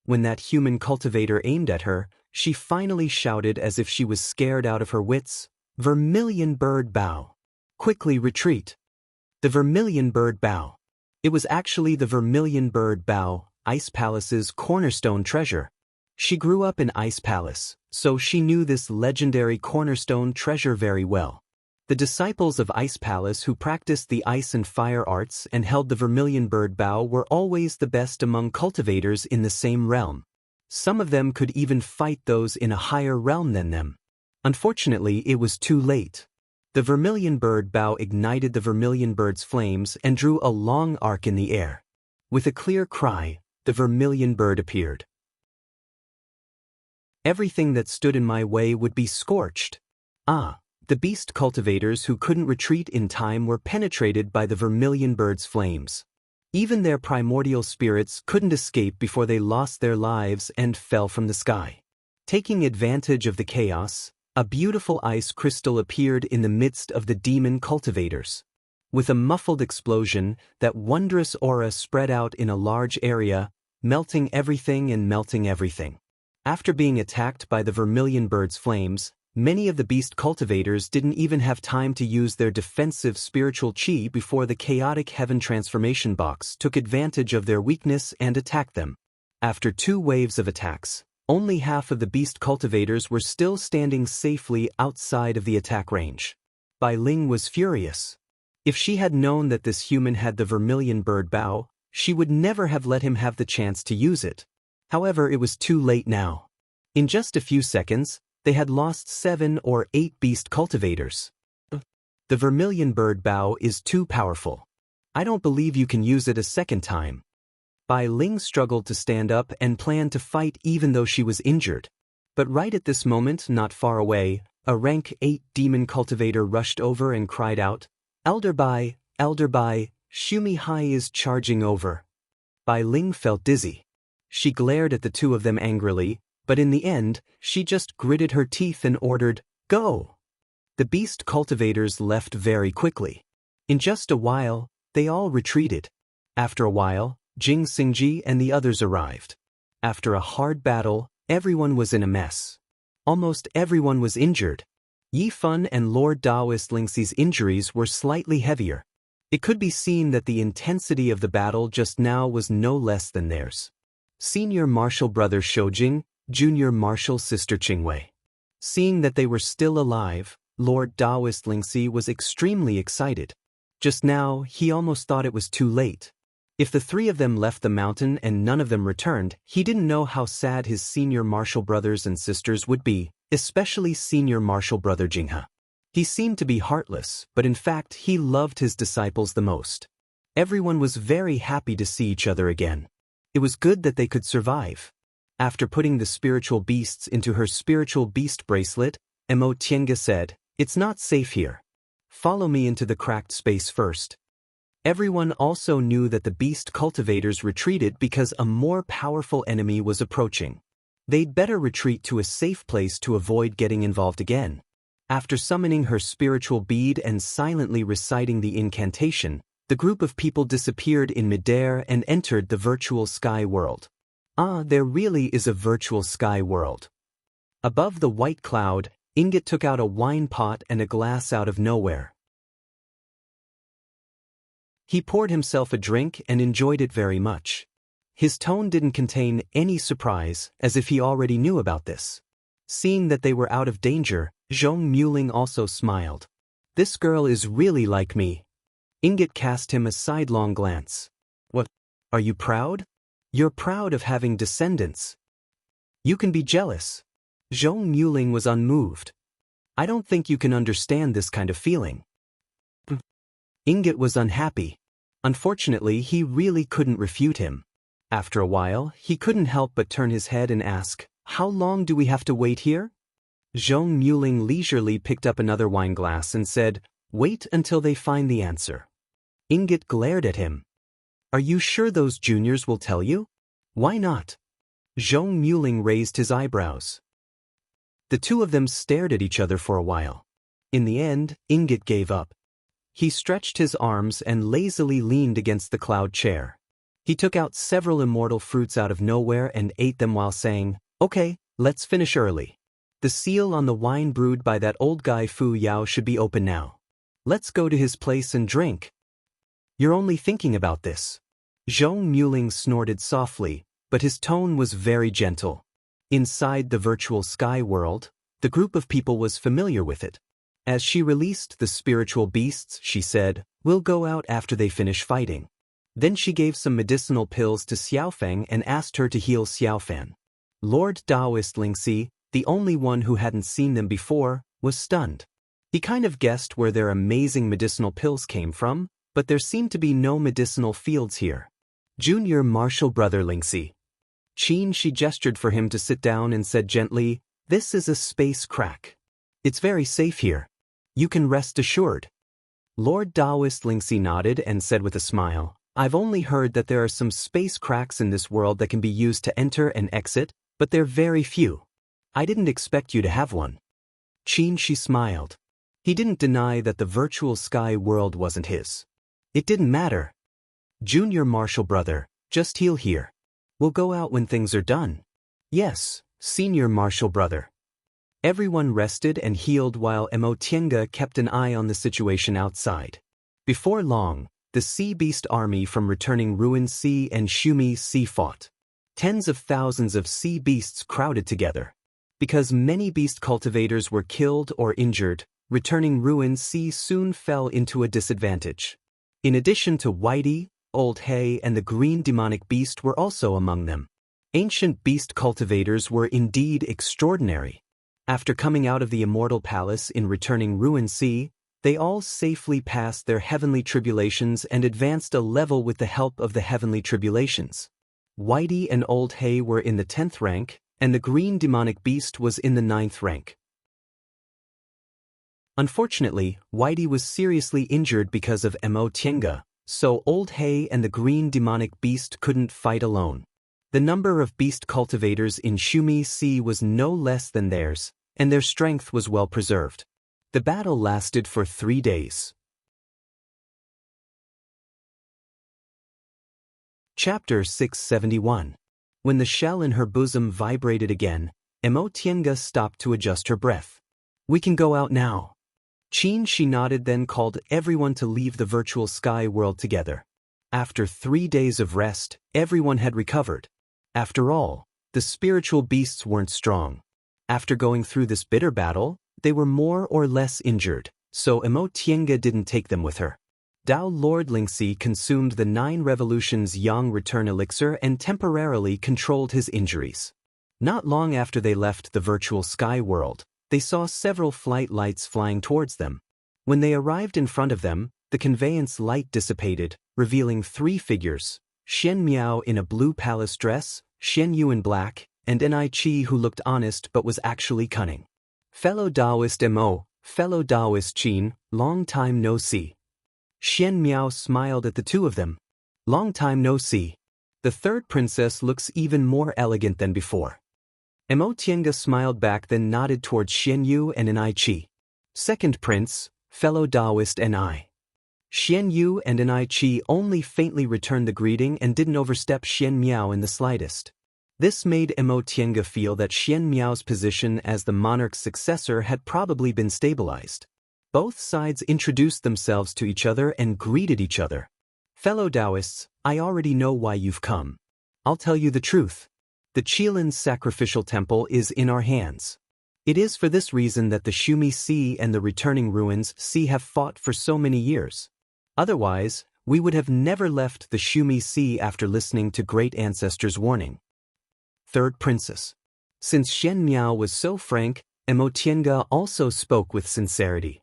When that human cultivator aimed at her, she finally shouted as if she was scared out of her wits, "Vermilion bird bow! Quickly retreat!" The vermilion bird bow. It was actually the vermilion bird bow, Ice Palace's cornerstone treasure. She grew up in Ice Palace, so she knew this legendary cornerstone treasure very well. The disciples of Ice Palace who practiced the ice and fire arts and held the vermilion bird bow were always the best among cultivators in the same realm. Some of them could even fight those in a higher realm than them. Unfortunately, it was too late. The vermilion bird bow ignited the vermilion bird's flames and drew a long arc in the air. With a clear cry, the vermilion bird appeared. Everything that stood in my way would be scorched. The beast cultivators who couldn't retreat in time were penetrated by the vermilion bird's flames. Even their primordial spirits couldn't escape before they lost their lives and fell from the sky. Taking advantage of the chaos, a beautiful ice crystal appeared in the midst of the demon cultivators. With a muffled explosion, that wondrous aura spread out in a large area, melting everything and melting everything. After being attacked by the vermilion bird's flames, many of the beast cultivators didn't even have time to use their defensive spiritual chi before the chaotic heaven transformation box took advantage of their weakness and attacked them. After 2 waves of attacks, only half of the beast cultivators were still standing safely outside of the attack range. Bai Ling was furious. If she had known that this human had the vermilion bird bow, she would never have let him have the chance to use it. However, it was too late now. In just a few seconds, they had lost 7 or 8 beast cultivators. The vermilion bird bow is too powerful. I don't believe you can use it a second time. Bai Ling struggled to stand up and planned to fight even though she was injured. But right at this moment, not far away, a rank 8 demon cultivator rushed over and cried out, Elder Bai, Shumi Hai is charging over." Bai Ling felt dizzy. She glared at the 2 of them angrily, but in the end, she just gritted her teeth and ordered, "Go!" The beast cultivators left very quickly. In just a while, they all retreated. After a while, Jing Xingji and the others arrived. After a hard battle, everyone was in a mess. Almost everyone was injured. Yi Fun and Lord Daoist Lingxi's injuries were slightly heavier. It could be seen that the intensity of the battle just now was no less than theirs. Senior Martial Brother Shoujing, Junior Martial Sister Qingwei. Seeing that they were still alive, Lord Daoist Lingxi was extremely excited. Just now, he almost thought it was too late. If the 3 of them left the mountain and none of them returned, he didn't know how sad his senior martial brothers and sisters would be, especially senior martial brother Jinghe. He seemed to be heartless, but in fact he loved his disciples the most. Everyone was very happy to see each other again. It was good that they could survive. After putting the spiritual beasts into her spiritual beast bracelet, Mo Tiange said, "It's not safe here. Follow me into the cracked space first." Everyone also knew that the beast cultivators retreated because a more powerful enemy was approaching. They'd better retreat to a safe place to avoid getting involved again. After summoning her spiritual bead and silently reciting the incantation, the group of people disappeared in midair and entered the virtual sky world. There really is a virtual sky world. Above the white cloud, Ingot took out a wine pot and a glass out of nowhere. He poured himself a drink and enjoyed it very much. His tone didn't contain any surprise, as if he already knew about this. Seeing that they were out of danger, Zhong Muling also smiled. "This girl is really like me." Ingot cast him a sidelong glance. "What? Are you proud? You're proud of having descendants. You can be jealous." Zhong Muling was unmoved. "I don't think you can understand this kind of feeling." Ingot was unhappy. Unfortunately, he really couldn't refute him. After a while, he couldn't help but turn his head and ask, "How long do we have to wait here?" Zhong Muling leisurely picked up another wine glass and said, "Wait until they find the answer." Ingot glared at him. "Are you sure those juniors will tell you?" "Why not?" Zhong Muling raised his eyebrows. The 2 of them stared at each other for a while. In the end, Ingot gave up. He stretched his arms and lazily leaned against the cloud chair. He took out several immortal fruits out of nowhere and ate them while saying, "Okay, let's finish early. The seal on the wine brewed by that old guy Fu Yao should be open now. Let's go to his place and drink." "You're only thinking about this." Zhong Muling snorted softly, but his tone was very gentle. Inside the virtual sky world, the group of people was familiar with it. As she released the spiritual beasts, she said, "We'll go out after they finish fighting." Then she gave some medicinal pills to Xiaofeng and asked her to heal Xiaofan. Lord Taoist Lingxi, the only one who hadn't seen them before, was stunned. He kind of guessed where their amazing medicinal pills came from, but there seemed to be no medicinal fields here. "Junior Marshal Brother Lingxi." She gestured for him to sit down and said gently, "This is a space crack. It's very safe here. You can rest assured." Lord Taoist Lingxi nodded and said with a smile, "I've only heard that there are some space cracks in this world that can be used to enter and exit, but they're very few. I didn't expect you to have one." She smiled. He didn't deny that the virtual sky world wasn't his. It didn't matter. "Junior Marshal Brother, just heal here. We'll go out when things are done." "Yes, Senior Marshal Brother." Everyone rested and healed while Mo Tiange kept an eye on the situation outside. Before long, the Sea Beast army from returning Ruin Sea and Shumi Sea fought. Tens of thousands of sea beasts crowded together. Because many beast cultivators were killed or injured, returning Ruin Sea soon fell into a disadvantage. In addition to Whitey, Old Hay and the green demonic beast were also among them. Ancient beast cultivators were indeed extraordinary. After coming out of the immortal palace in returning Ruin Sea, they all safely passed their heavenly tribulations and advanced a level with the help of the heavenly tribulations. Whitey and Old Hay were in the 10th rank, and the green demonic beast was in the 9th rank. Unfortunately, Whitey was seriously injured because of Mo Tiange, so Old Hay and the green demonic beast couldn't fight alone. The number of beast cultivators in Shumi Sea was no less than theirs, and their strength was well preserved. The battle lasted for 3 days. Chapter 671. When the shell in her bosom vibrated again, Mo Tiange stopped to adjust her breath. "We can go out now." She nodded, then called everyone to leave the virtual sky world together. After 3 days of rest, everyone had recovered. After all, the spiritual beasts weren't strong. After going through this bitter battle, they were more or less injured, so Mo Tiange didn't take them with her. Dao Lord Lingxi consumed the 9 revolutions Yang return elixir and temporarily controlled his injuries. Not long after they left the virtual sky world, they saw several flight lights flying towards them. When they arrived in front of them, the conveyance light dissipated, revealing 3 figures: Xian Miao in a blue palace dress, Xian Yu in black, and Enrich who looked honest but was actually cunning. "Fellow Taoist Mo, fellow Taoist Qin, long time no see." Xian Miao smiled at the two of them. "Long time no see. The third princess looks even more elegant than before." Mo Tiange smiled back, then nodded towards Xian Yu and Enrich. "Second prince, fellow Taoist Ni." Xian Yu and Enrich only faintly returned the greeting and didn't overstep Xian Miao in the slightest. This made Mo Tiange feel that Xian Miao's position as the monarch's successor had probably been stabilized. Both sides introduced themselves to each other and greeted each other. "Fellow Taoists, I already know why you've come. I'll tell you the truth. The Qilin sacrificial temple is in our hands. It is for this reason that the Shumi Sea and the returning Ruins Sea have fought for so many years. Otherwise, we would have never left the Shumi Sea after listening to Great Ancestors' warning." Third princess. Since Xian Miao was so frank, Mo Tiange also spoke with sincerity.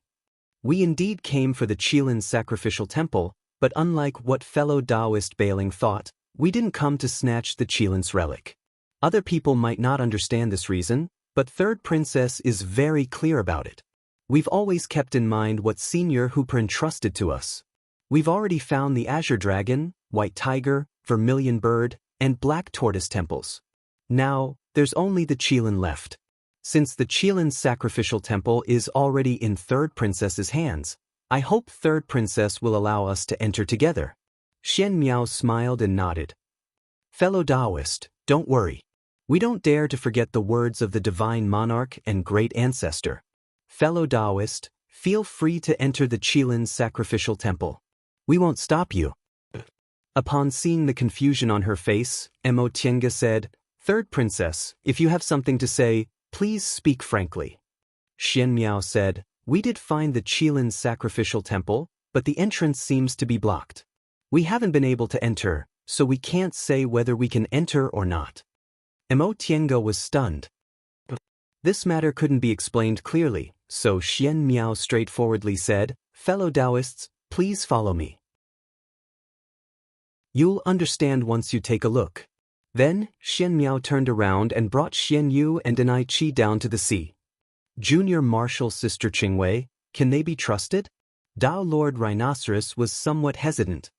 "We indeed came for the Qilin sacrificial temple, but unlike what fellow Taoist Bailing thought, we didn't come to snatch the Qilin's relic. Other people might not understand this reason, but Third Princess is very clear about it. We've always kept in mind what Senior Hooper entrusted to us. We've already found the Azure Dragon, White Tiger, Vermilion Bird, and Black Tortoise temples. Now, there's only the Qilin left. Since the Qilin sacrificial temple is already in Third Princess's hands, I hope third princess will allow us to enter together. Xian Miao smiled and nodded. Fellow Taoist, don't worry. We don't dare to forget the words of the divine monarch and great ancestor. Fellow Taoist, feel free to enter the Qilin's sacrificial temple. We won't stop you. Upon seeing the confusion on her face, Mo Tiange said, Third princess, if you have something to say, please speak frankly. Xian Miao said, We did find the Qilin's sacrificial temple, but the entrance seems to be blocked. We haven't been able to enter, so we can't say whether we can enter or not. Mo Tiange was stunned. This matter couldn't be explained clearly, so Xian Miao straightforwardly said, Fellow Taoists, please follow me. You'll understand once you take a look. Then, Xian Miao turned around and brought Xian Yu and Denai Qi down to the sea. Junior Marshal Sister Qingwei, can they be trusted? Dao Lord Rhinoceros was somewhat hesitant.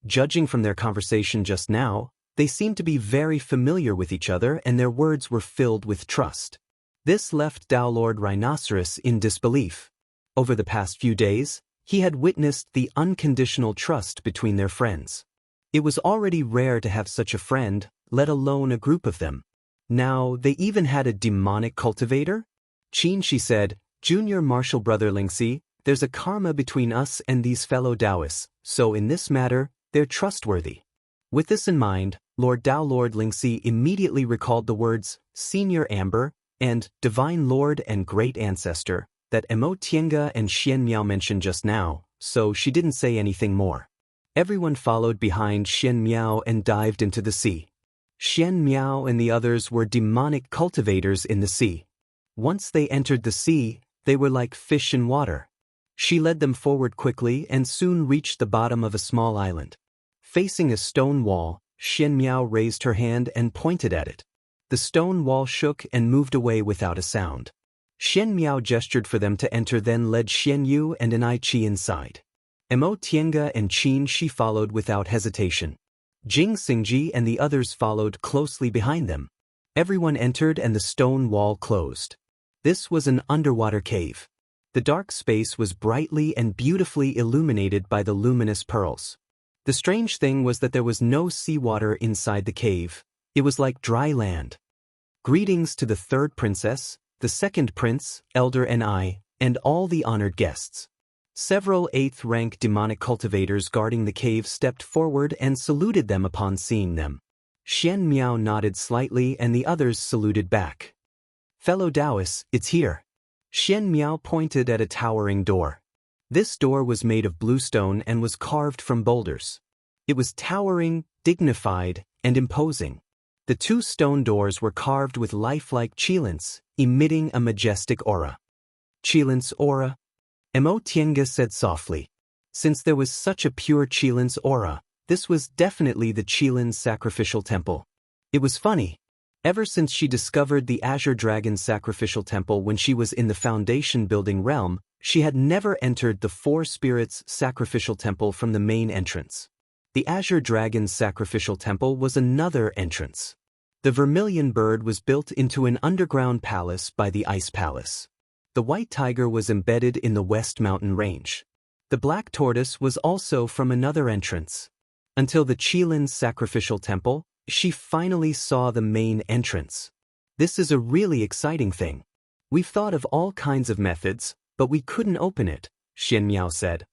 Judging from their conversation just now, they seemed to be very familiar with each other and their words were filled with trust. This left Dao Lord Rhinoceros in disbelief. Over the past few days, he had witnessed the unconditional trust between their friends. It was already rare to have such a friend, let alone a group of them. Now, they even had a demonic cultivator? Qin, she said, Junior Marshal Brother Lingxi, there's a karma between us and these fellow Taoists, so in this matter, they're trustworthy. With this in mind, Lord Dao Lord Lingxi immediately recalled the words, Senior Amber, and Divine Lord and Great Ancestor, that Mo Tiange and Xian Miao mentioned just now, so she didn't say anything more. Everyone followed behind Xian Miao and dived into the sea. Xian Miao and the others were demonic cultivators in the sea. Once they entered the sea, they were like fish in water. She led them forward quickly and soon reached the bottom of a small island. Facing a stone wall, Xian Miao raised her hand and pointed at it. The stone wall shook and moved away without a sound. Xian Miao gestured for them to enter, then led Xian Yu and Denai Qi inside. Mo Tiange and Qin Shi followed without hesitation. Jing Xingji and the others followed closely behind them. Everyone entered and the stone wall closed. This was an underwater cave. The dark space was brightly and beautifully illuminated by the luminous pearls. The strange thing was that there was no seawater inside the cave. It was like dry land. Greetings to the third princess, the second prince, elder and I, and all the honored guests. Several 8th-rank demonic cultivators guarding the cave stepped forward and saluted them upon seeing them. Xian Miao nodded slightly and the others saluted back. Fellow Taoists, it's here. Xian Miao pointed at a towering door. This door was made of bluestone and was carved from boulders. It was towering, dignified, and imposing. The 2 stone doors were carved with lifelike Qilins, emitting a majestic aura. Qilin's aura? Mo Tiange said softly. Since there was such a pure Qilin's aura, this was definitely the Qilin's sacrificial temple. It was funny. Ever since she discovered the Azure Dragon's sacrificial temple when she was in the foundation building realm, she had never entered the 4 spirits' sacrificial temple from the main entrance. The Azure Dragon's sacrificial temple was another entrance. The vermilion bird was built into an underground palace by the Ice Palace. The white tiger was embedded in the West Mountain Range. The black tortoise was also from another entrance. Until the Qilin's sacrificial temple, she finally saw the main entrance. This is a really exciting thing. We've thought of all kinds of methods, but we couldn't open it, Xian Miao said.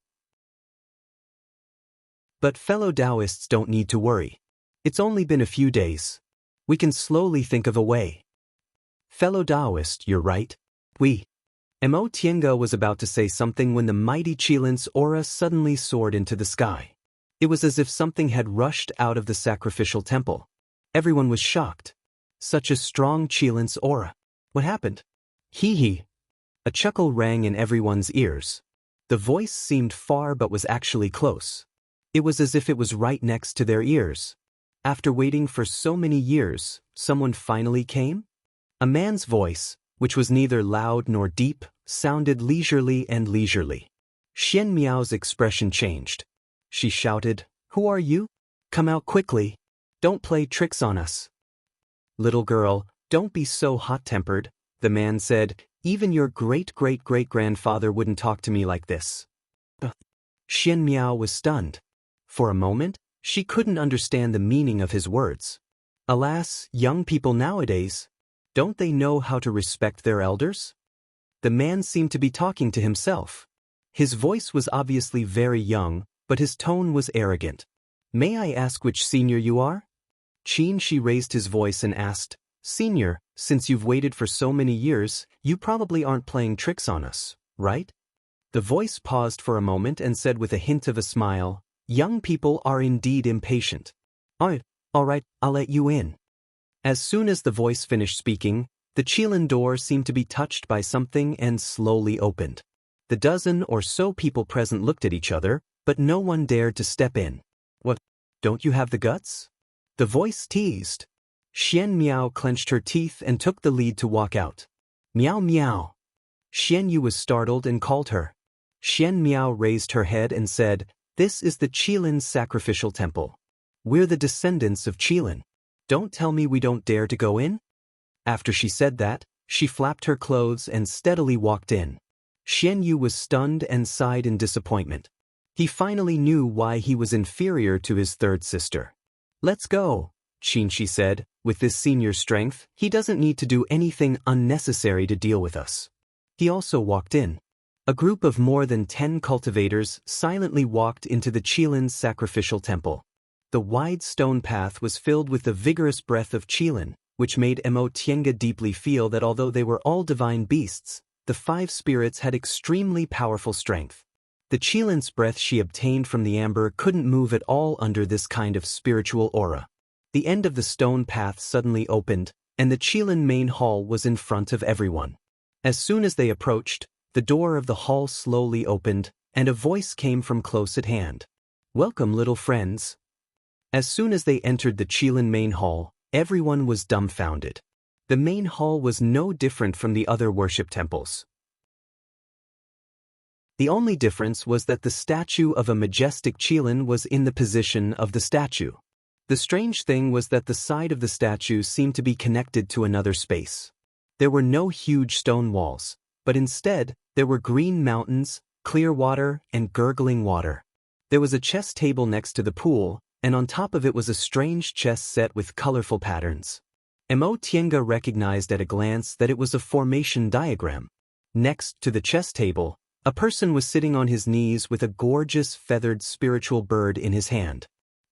But fellow Taoists don't need to worry. It's only been a few days. We can slowly think of a way. Fellow Taoist, you're right. Mo Tiange was about to say something when the mighty Qilin's aura suddenly soared into the sky. It was as if something had rushed out of the sacrificial temple. Everyone was shocked. Such a strong Qilin's aura. What happened? Hee. A chuckle rang in everyone's ears. The voice seemed far but was actually close. It was as if it was right next to their ears. After waiting for so many years, someone finally came? A man's voice, which was neither loud nor deep, sounded leisurely and leisurely. Xian Miao's expression changed. She shouted, "Who are you? Come out quickly. Don't play tricks on us." "Little girl, don't be so hot-tempered," the man said. "Even your great-great-great-grandfather wouldn't talk to me like this." Xian Miao was stunned. For a moment, she couldn't understand the meaning of his words. Alas, young people nowadays, don't they know how to respect their elders? The man seemed to be talking to himself. His voice was obviously very young, but his tone was arrogant. May I ask which senior you are? She raised his voice and asked, Senior, since you've waited for so many years, you probably aren't playing tricks on us, right? The voice paused for a moment and said with a hint of a smile, Young people are indeed impatient. All right, I'll let you in. As soon as the voice finished speaking, the Qilin door seemed to be touched by something and slowly opened. The dozen or so people present looked at each other, but no one dared to step in. What? Don't you have the guts? The voice teased. Xian Miao clenched her teeth and took the lead to walk out. Miao Miao. Xian Yu was startled and called her. Xian Miao raised her head and said, This is the Qilin sacrificial temple. We're the descendants of Qilin. Don't tell me we don't dare to go in? After she said that, she flapped her clothes and steadily walked in. Xian Yu was stunned and sighed in disappointment. He finally knew why he was inferior to his third sister. Let's go, she said. With this senior strength, he doesn't need to do anything unnecessary to deal with us. He also walked in. A group of more than 10 cultivators silently walked into the Qilin sacrificial temple. The wide stone path was filled with the vigorous breath of Qilin, which made Mo Tienga deeply feel that although they were all divine beasts, the 5 spirits had extremely powerful strength. The Qilin's breath she obtained from the amber couldn't move at all under this kind of spiritual aura. The end of the stone path suddenly opened, and the Qilin main hall was in front of everyone. As soon as they approached, the door of the hall slowly opened, and a voice came from close at hand. Welcome, little friends. As soon as they entered the Qilin main hall, everyone was dumbfounded. The main hall was no different from the other worship temples. The only difference was that the statue of a majestic Qilin was in the position of the statue. The strange thing was that the side of the statue seemed to be connected to another space. There were no huge stone walls, but instead, there were green mountains, clear water, and gurgling water. There was a chess table next to the pool, and on top of it was a strange chess set with colorful patterns. Mo Tienga recognized at a glance that it was a formation diagram. Next to the chess table, a person was sitting on his knees with a gorgeous feathered spiritual bird in his hand.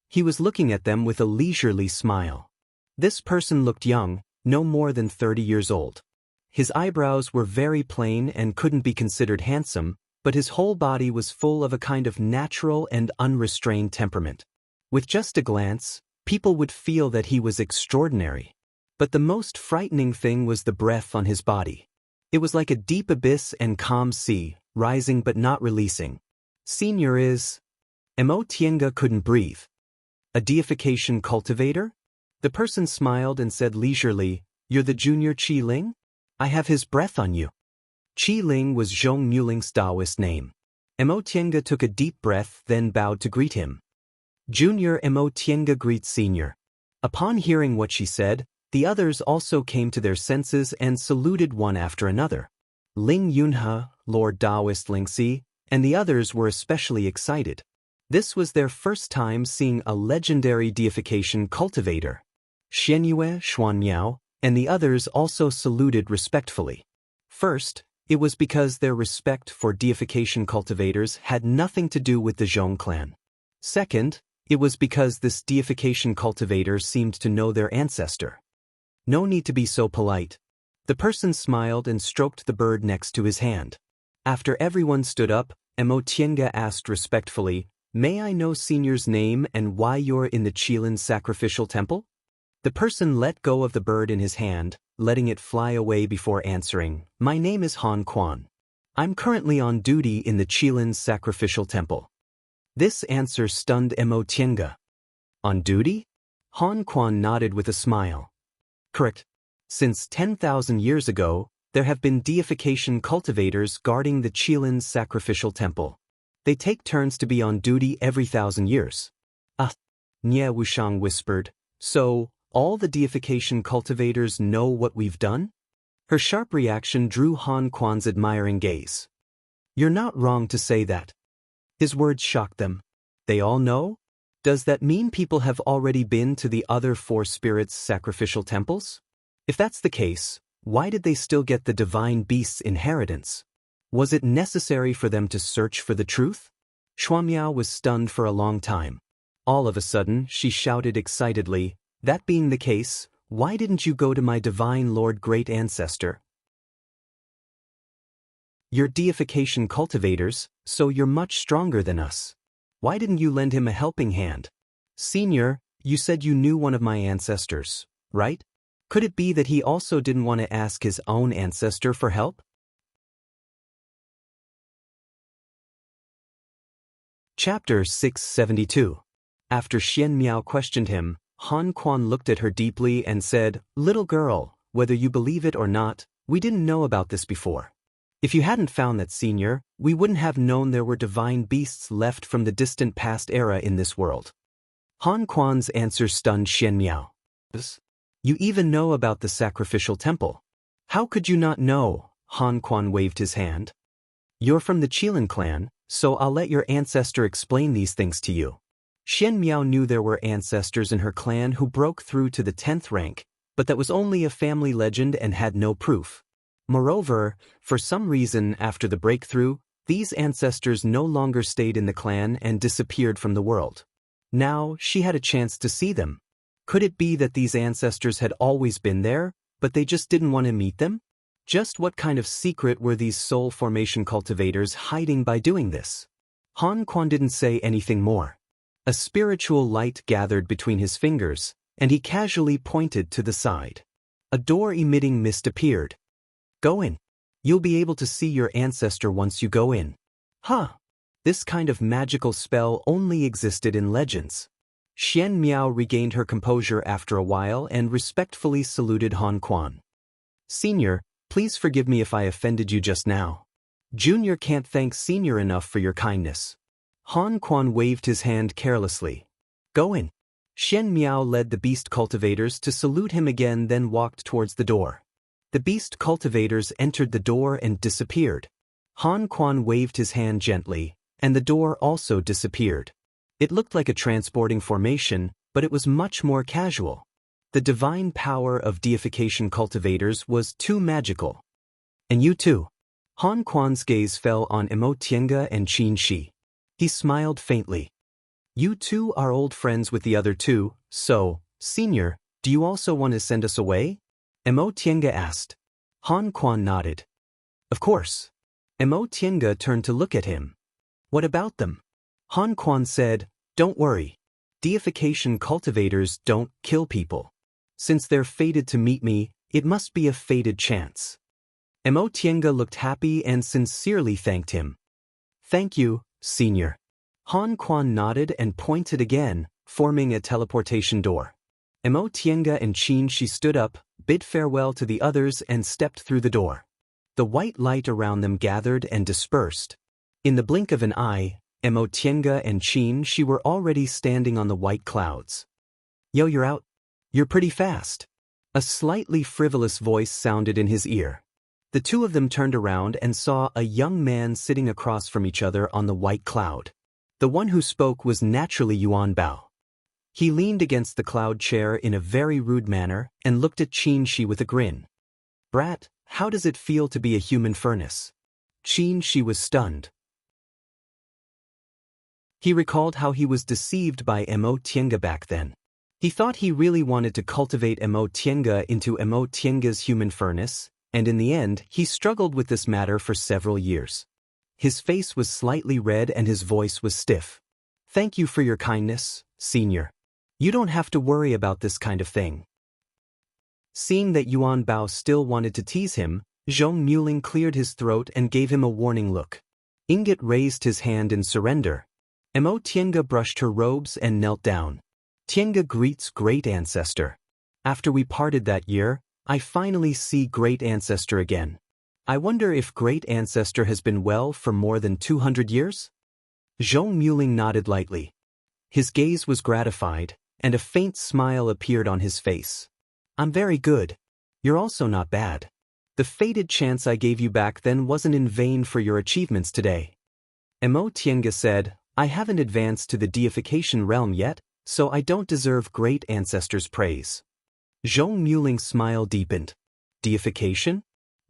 He was looking at them with a leisurely smile. This person looked young, no more than 30 years old. His eyebrows were very plain and couldn't be considered handsome, but his whole body was full of a kind of natural and unrestrained temperament. With just a glance, people would feel that he was extraordinary. But the most frightening thing was the breath on his body. It was like a deep abyss and calm sea, rising but not releasing. Senior is... Mo Tienga couldn't breathe. A deification cultivator? The person smiled and said leisurely, You're the junior Qi Ling? I have his breath on you. Qi Ling was Zhong Muling's Taoist name. Mo Tienga took a deep breath then bowed to greet him. Junior Mo Tienga greets Senior. Upon hearing what she said, the others also came to their senses and saluted one after another. Ling Yunhe, Lord Taoist Lingxi, and the others were especially excited. This was their first time seeing a legendary deification cultivator. Xianyue, Xuanmiao, and the others also saluted respectfully. First, it was because their respect for deification cultivators had nothing to do with the Zhong clan. Second, it was because this deification cultivator seemed to know their ancestor. No need to be so polite. The person smiled and stroked the bird next to his hand. After everyone stood up, Mo Tienga asked respectfully, May I know Senior's name and why you're in the Qilin sacrificial temple? The person let go of the bird in his hand, letting it fly away before answering, My name is Han Quan. I'm currently on duty in the Qilin sacrificial temple. This answer stunned Mo Tienga. On duty? Han Quan nodded with a smile. Correct. Since 10,000 years ago, there have been deification cultivators guarding the Qilin sacrificial temple. They take turns to be on duty every 1,000 years. Nie Wushang whispered, So, all the deification cultivators know what we've done? Her sharp reaction drew Han Quan's admiring gaze. You're not wrong to say that. His words shocked them. They all know? Does that mean people have already been to the other 4 spirits' sacrificial temples? If that's the case, why did they still get the divine beast's inheritance? Was it necessary for them to search for the truth? Xuanmiao was stunned for a long time. All of a sudden, she shouted excitedly, "That being the case, why didn't you go to my divine Lord Great Ancestor? You're deification cultivators, so you're much stronger than us. Why didn't you lend him a helping hand? Senior, you said you knew one of my ancestors, right? Could it be that he also didn't want to ask his own ancestor for help?" Chapter 672. After Xian Miao questioned him, Han Quan looked at her deeply and said, "Little girl, whether you believe it or not, we didn't know about this before. If you hadn't found that senior, we wouldn't have known there were divine beasts left from the distant past era in this world." Han Quan's answer stunned Xian Miao. "You even know about the sacrificial temple. How could you not know?" Han Quan waved his hand. "You're from the Qilin clan, so I'll let your ancestor explain these things to you." Xian Miao knew there were ancestors in her clan who broke through to the 10th rank, but that was only a family legend and had no proof. Moreover, for some reason after the breakthrough, these ancestors no longer stayed in the clan and disappeared from the world. Now, she had a chance to see them. Could it be that these ancestors had always been there, but they just didn't want to meet them? Just what kind of secret were these soul formation cultivators hiding by doing this? Han Quan didn't say anything more. A spiritual light gathered between his fingers, and he casually pointed to the side. A door emitting mist appeared. "Go in. You'll be able to see your ancestor once you go in." Huh. This kind of magical spell only existed in legends. Xian Miao regained her composure after a while and respectfully saluted Han Quan. "Senior, please forgive me if I offended you just now. Junior can't thank Senior enough for your kindness." Han Quan waved his hand carelessly. "Go in." Xian Miao led the beast cultivators to salute him again, then walked towards the door. The beast cultivators entered the door and disappeared. Han Quan waved his hand gently, and the door also disappeared. It looked like a transporting formation, but it was much more casual. The divine power of deification cultivators was too magical. "And you too." Han Quan's gaze fell on Emo Tienga and Qin Shi. He smiled faintly. "You two are old friends with the other two, so, Senior, do you also want to send us away?" Emo Tienga asked. Han Quan nodded. "Of course." Emo Tienga turned to look at him. "What about them?" Han Quan said, "Don't worry. Deification cultivators don't kill people. Since they're fated to meet me, it must be a fated chance." Emo Tienga looked happy and sincerely thanked him. "Thank you, Senior." Han Quan nodded and pointed again, forming a teleportation door. Emo Tienga and Qin Shi stood up, bid farewell to the others and stepped through the door. The white light around them gathered and dispersed. In the blink of an eye, Emo Tienga and Qin Shi were already standing on the white clouds. "Yo, you're out? You're pretty fast." A slightly frivolous voice sounded in his ear. The two of them turned around and saw a young man sitting across from each other on the white cloud. The one who spoke was naturally Yuan Bao. He leaned against the cloud chair in a very rude manner and looked at Qin Shi with a grin. "Brat, how does it feel to be a human furnace?" Qin Shi was stunned. He recalled how he was deceived by Emo Tienga back then. He thought he really wanted to cultivate Emo Tienga into Emo Tienga's human furnace, and in the end, he struggled with this matter for several years. His face was slightly red and his voice was stiff. "Thank you for your kindness, Senior. You don't have to worry about this kind of thing." Seeing that Yuan Bao still wanted to tease him, Zhong Muling cleared his throat and gave him a warning look. Ingot raised his hand in surrender. Emo Tienga brushed her robes and knelt down. "Tienga greets Great Ancestor. After we parted that year, I finally see Great Ancestor again. I wonder if Great Ancestor has been well for more than 200 years? Zhong Muling nodded lightly. His gaze was gratified, and a faint smile appeared on his face. "I'm very good. You're also not bad. The fated chance I gave you back then wasn't in vain for your achievements today." Mo Tiange said, I haven't advanced to the deification realm yet, so I don't deserve great ancestors' praise. Zhong Muling's smile deepened. Deification?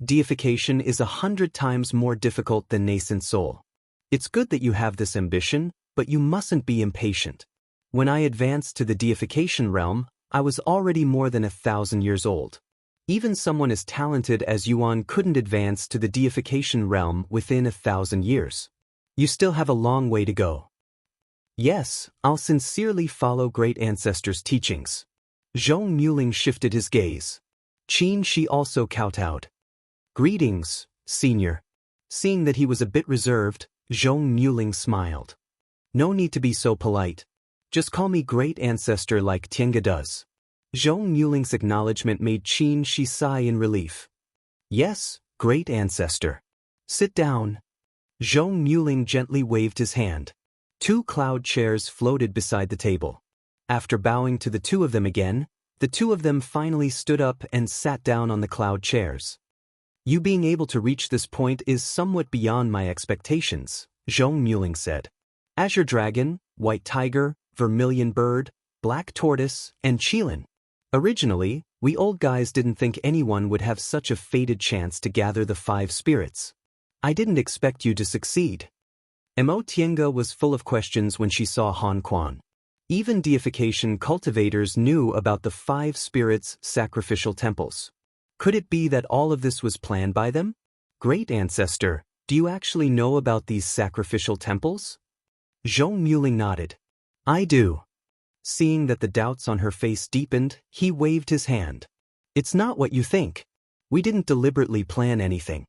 Deification is 100 times more difficult than nascent soul. It's good that you have this ambition, but you mustn't be impatient. When I advanced to the deification realm, I was already more than 1,000 years old. Even someone as talented as Yuan couldn't advance to the deification realm within 1,000 years. You still have a long way to go. Yes, I'll sincerely follow great ancestors' teachings. Zhong Muling shifted his gaze. Qin Shi also kowtowed. Greetings, senior. Seeing that he was a bit reserved, Zhong Muling smiled. No need to be so polite. Just call me great ancestor like Tiange does. Zhong Muling's acknowledgement made Qin Shi sigh in relief. Yes, great ancestor. Sit down. Zhong Muling gently waved his hand. 2 cloud chairs floated beside the table. After bowing to the 2 of them again, the 2 of them finally stood up and sat down on the cloud chairs. You being able to reach this point is somewhat beyond my expectations, Zhong Muling said. Azure Dragon, White Tiger, Vermilion Bird, Black Tortoise, and Qilin. Originally, we old guys didn't think anyone would have such a fated chance to gather the 5 spirits. I didn't expect you to succeed. Mo Tiange was full of questions when she saw Han Quan. Even deification cultivators knew about the 5 spirits' sacrificial temples. Could it be that all of this was planned by them? Great ancestor, do you actually know about these sacrificial temples? Zhong Muling nodded. I do. Seeing that the doubts on her face deepened, he waved his hand. It's not what you think. We didn't deliberately plan anything.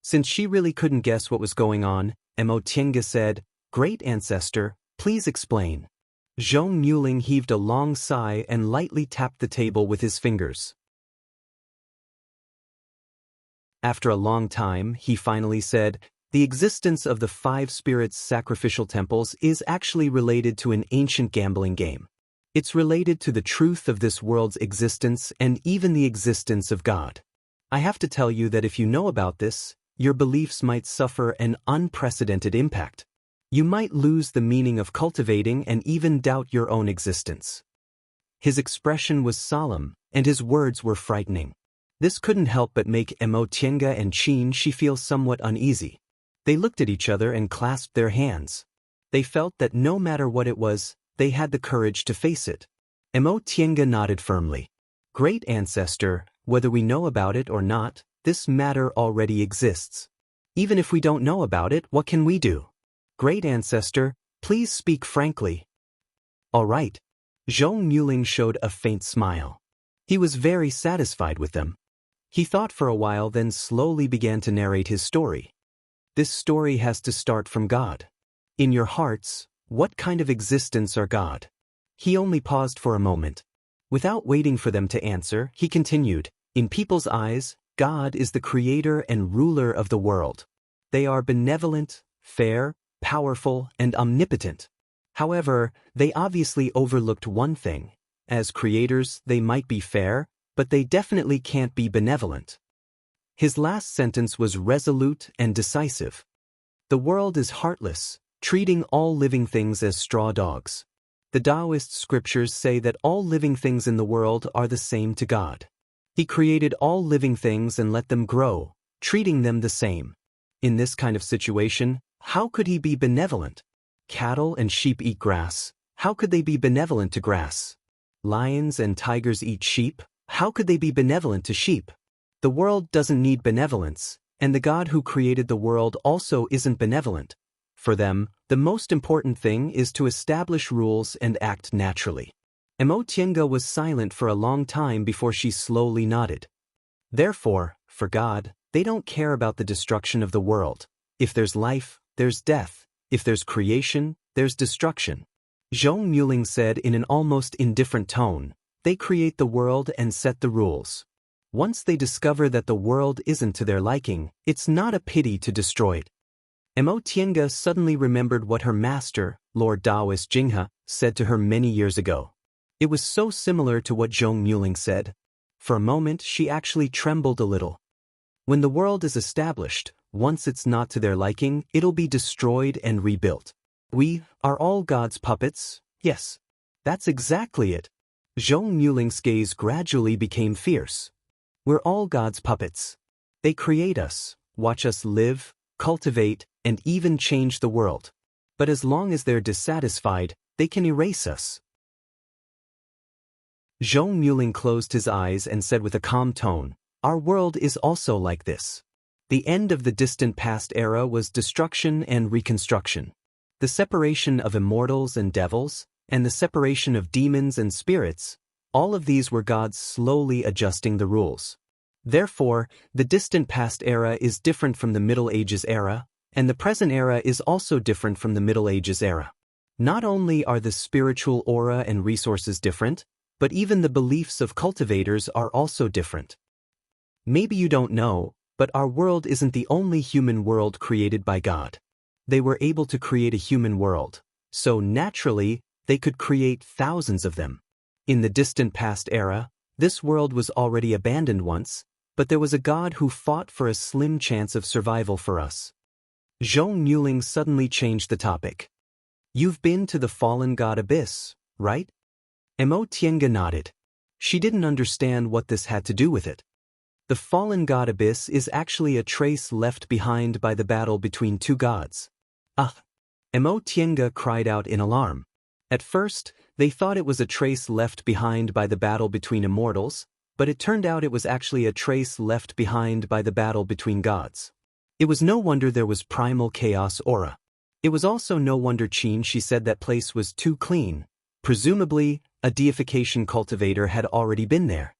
Since she really couldn't guess what was going on, Mo Tiange said, Great ancestor, please explain. Zhong Muling heaved a long sigh and lightly tapped the table with his fingers. After a long time, he finally said, the existence of the 5 spirits' sacrificial temples is actually related to an ancient gambling game. It's related to the truth of this world's existence and even the existence of God. I have to tell you that if you know about this, your beliefs might suffer an unprecedented impact. You might lose the meaning of cultivating and even doubt your own existence. His expression was solemn, and his words were frightening. This couldn't help but make Mo Tiange and Qin Shi feel somewhat uneasy. They looked at each other and clasped their hands. They felt that no matter what it was, they had the courage to face it. Mo Tiange nodded firmly. Great ancestor, whether we know about it or not, this matter already exists. Even if we don't know about it, what can we do? Great ancestor, please speak frankly. All right. Zhong Muling showed a faint smile. He was very satisfied with them. He thought for a while, then slowly began to narrate his story. This story has to start from God. In your hearts, what kind of existence are God? He only paused for a moment. Without waiting for them to answer, he continued, in people's eyes, God is the creator and ruler of the world. They are benevolent, fair, powerful, and omnipotent. However, they obviously overlooked one thing. As creators, they might be fair, but they definitely can't be benevolent. His last sentence was resolute and decisive. The world is heartless, treating all living things as straw dogs. The Taoist scriptures say that all living things in the world are the same to God. He created all living things and let them grow, treating them the same. In this kind of situation, how could he be benevolent? Cattle and sheep eat grass. How could they be benevolent to grass? Lions and tigers eat sheep. How could they be benevolent to sheep? The world doesn't need benevolence, and the God who created the world also isn't benevolent. For them, the most important thing is to establish rules and act naturally. Mo Tiange was silent for a long time before she slowly nodded. Therefore, for God, they don't care about the destruction of the world. If there's life, there's death. If there's creation, there's destruction. Zhong Muling said in an almost indifferent tone, they create the world and set the rules. Once they discover that the world isn't to their liking, it's not a pity to destroy it. Mo Tiange suddenly remembered what her master, Lord Taoist Jinghe, said to her many years ago. It was so similar to what Zhong Muling said. For a moment she actually trembled a little. When the world is established, Once it's not to their liking, it'll be destroyed and rebuilt. We are all God's puppets, yes. That's exactly it. Zhong Muling's gaze gradually became fierce. We're all God's puppets. They create us, watch us live, cultivate, and even change the world. But as long as they're dissatisfied, they can erase us. Zhong Muling closed his eyes and said with a calm tone, "Our world is also like this. The end of the distant past era was destruction and reconstruction. The separation of immortals and devils, and the separation of demons and spirits, all of these were God slowly adjusting the rules. Therefore, the distant past era is different from the Middle Ages era, and the present era is also different from the Middle Ages era. Not only are the spiritual aura and resources different, but even the beliefs of cultivators are also different. Maybe you don't know, but our world isn't the only human world created by God. They were able to create a human world, so naturally, they could create thousands of them. In the distant past era, this world was already abandoned once, but there was a God who fought for a slim chance of survival for us." Zhong Muling suddenly changed the topic. "You've been to the fallen god abyss, right?" Mo Tiange nodded. She didn't understand what this had to do with it. The fallen god abyss is actually a trace left behind by the battle between two gods. "Ah!" Mo Tiange cried out in alarm. At first, they thought it was a trace left behind by the battle between immortals, but it turned out it was actually a trace left behind by the battle between gods. It was no wonder there was primal chaos aura. It was also no wonder she said that place was too clean. Presumably, a deification cultivator had already been there.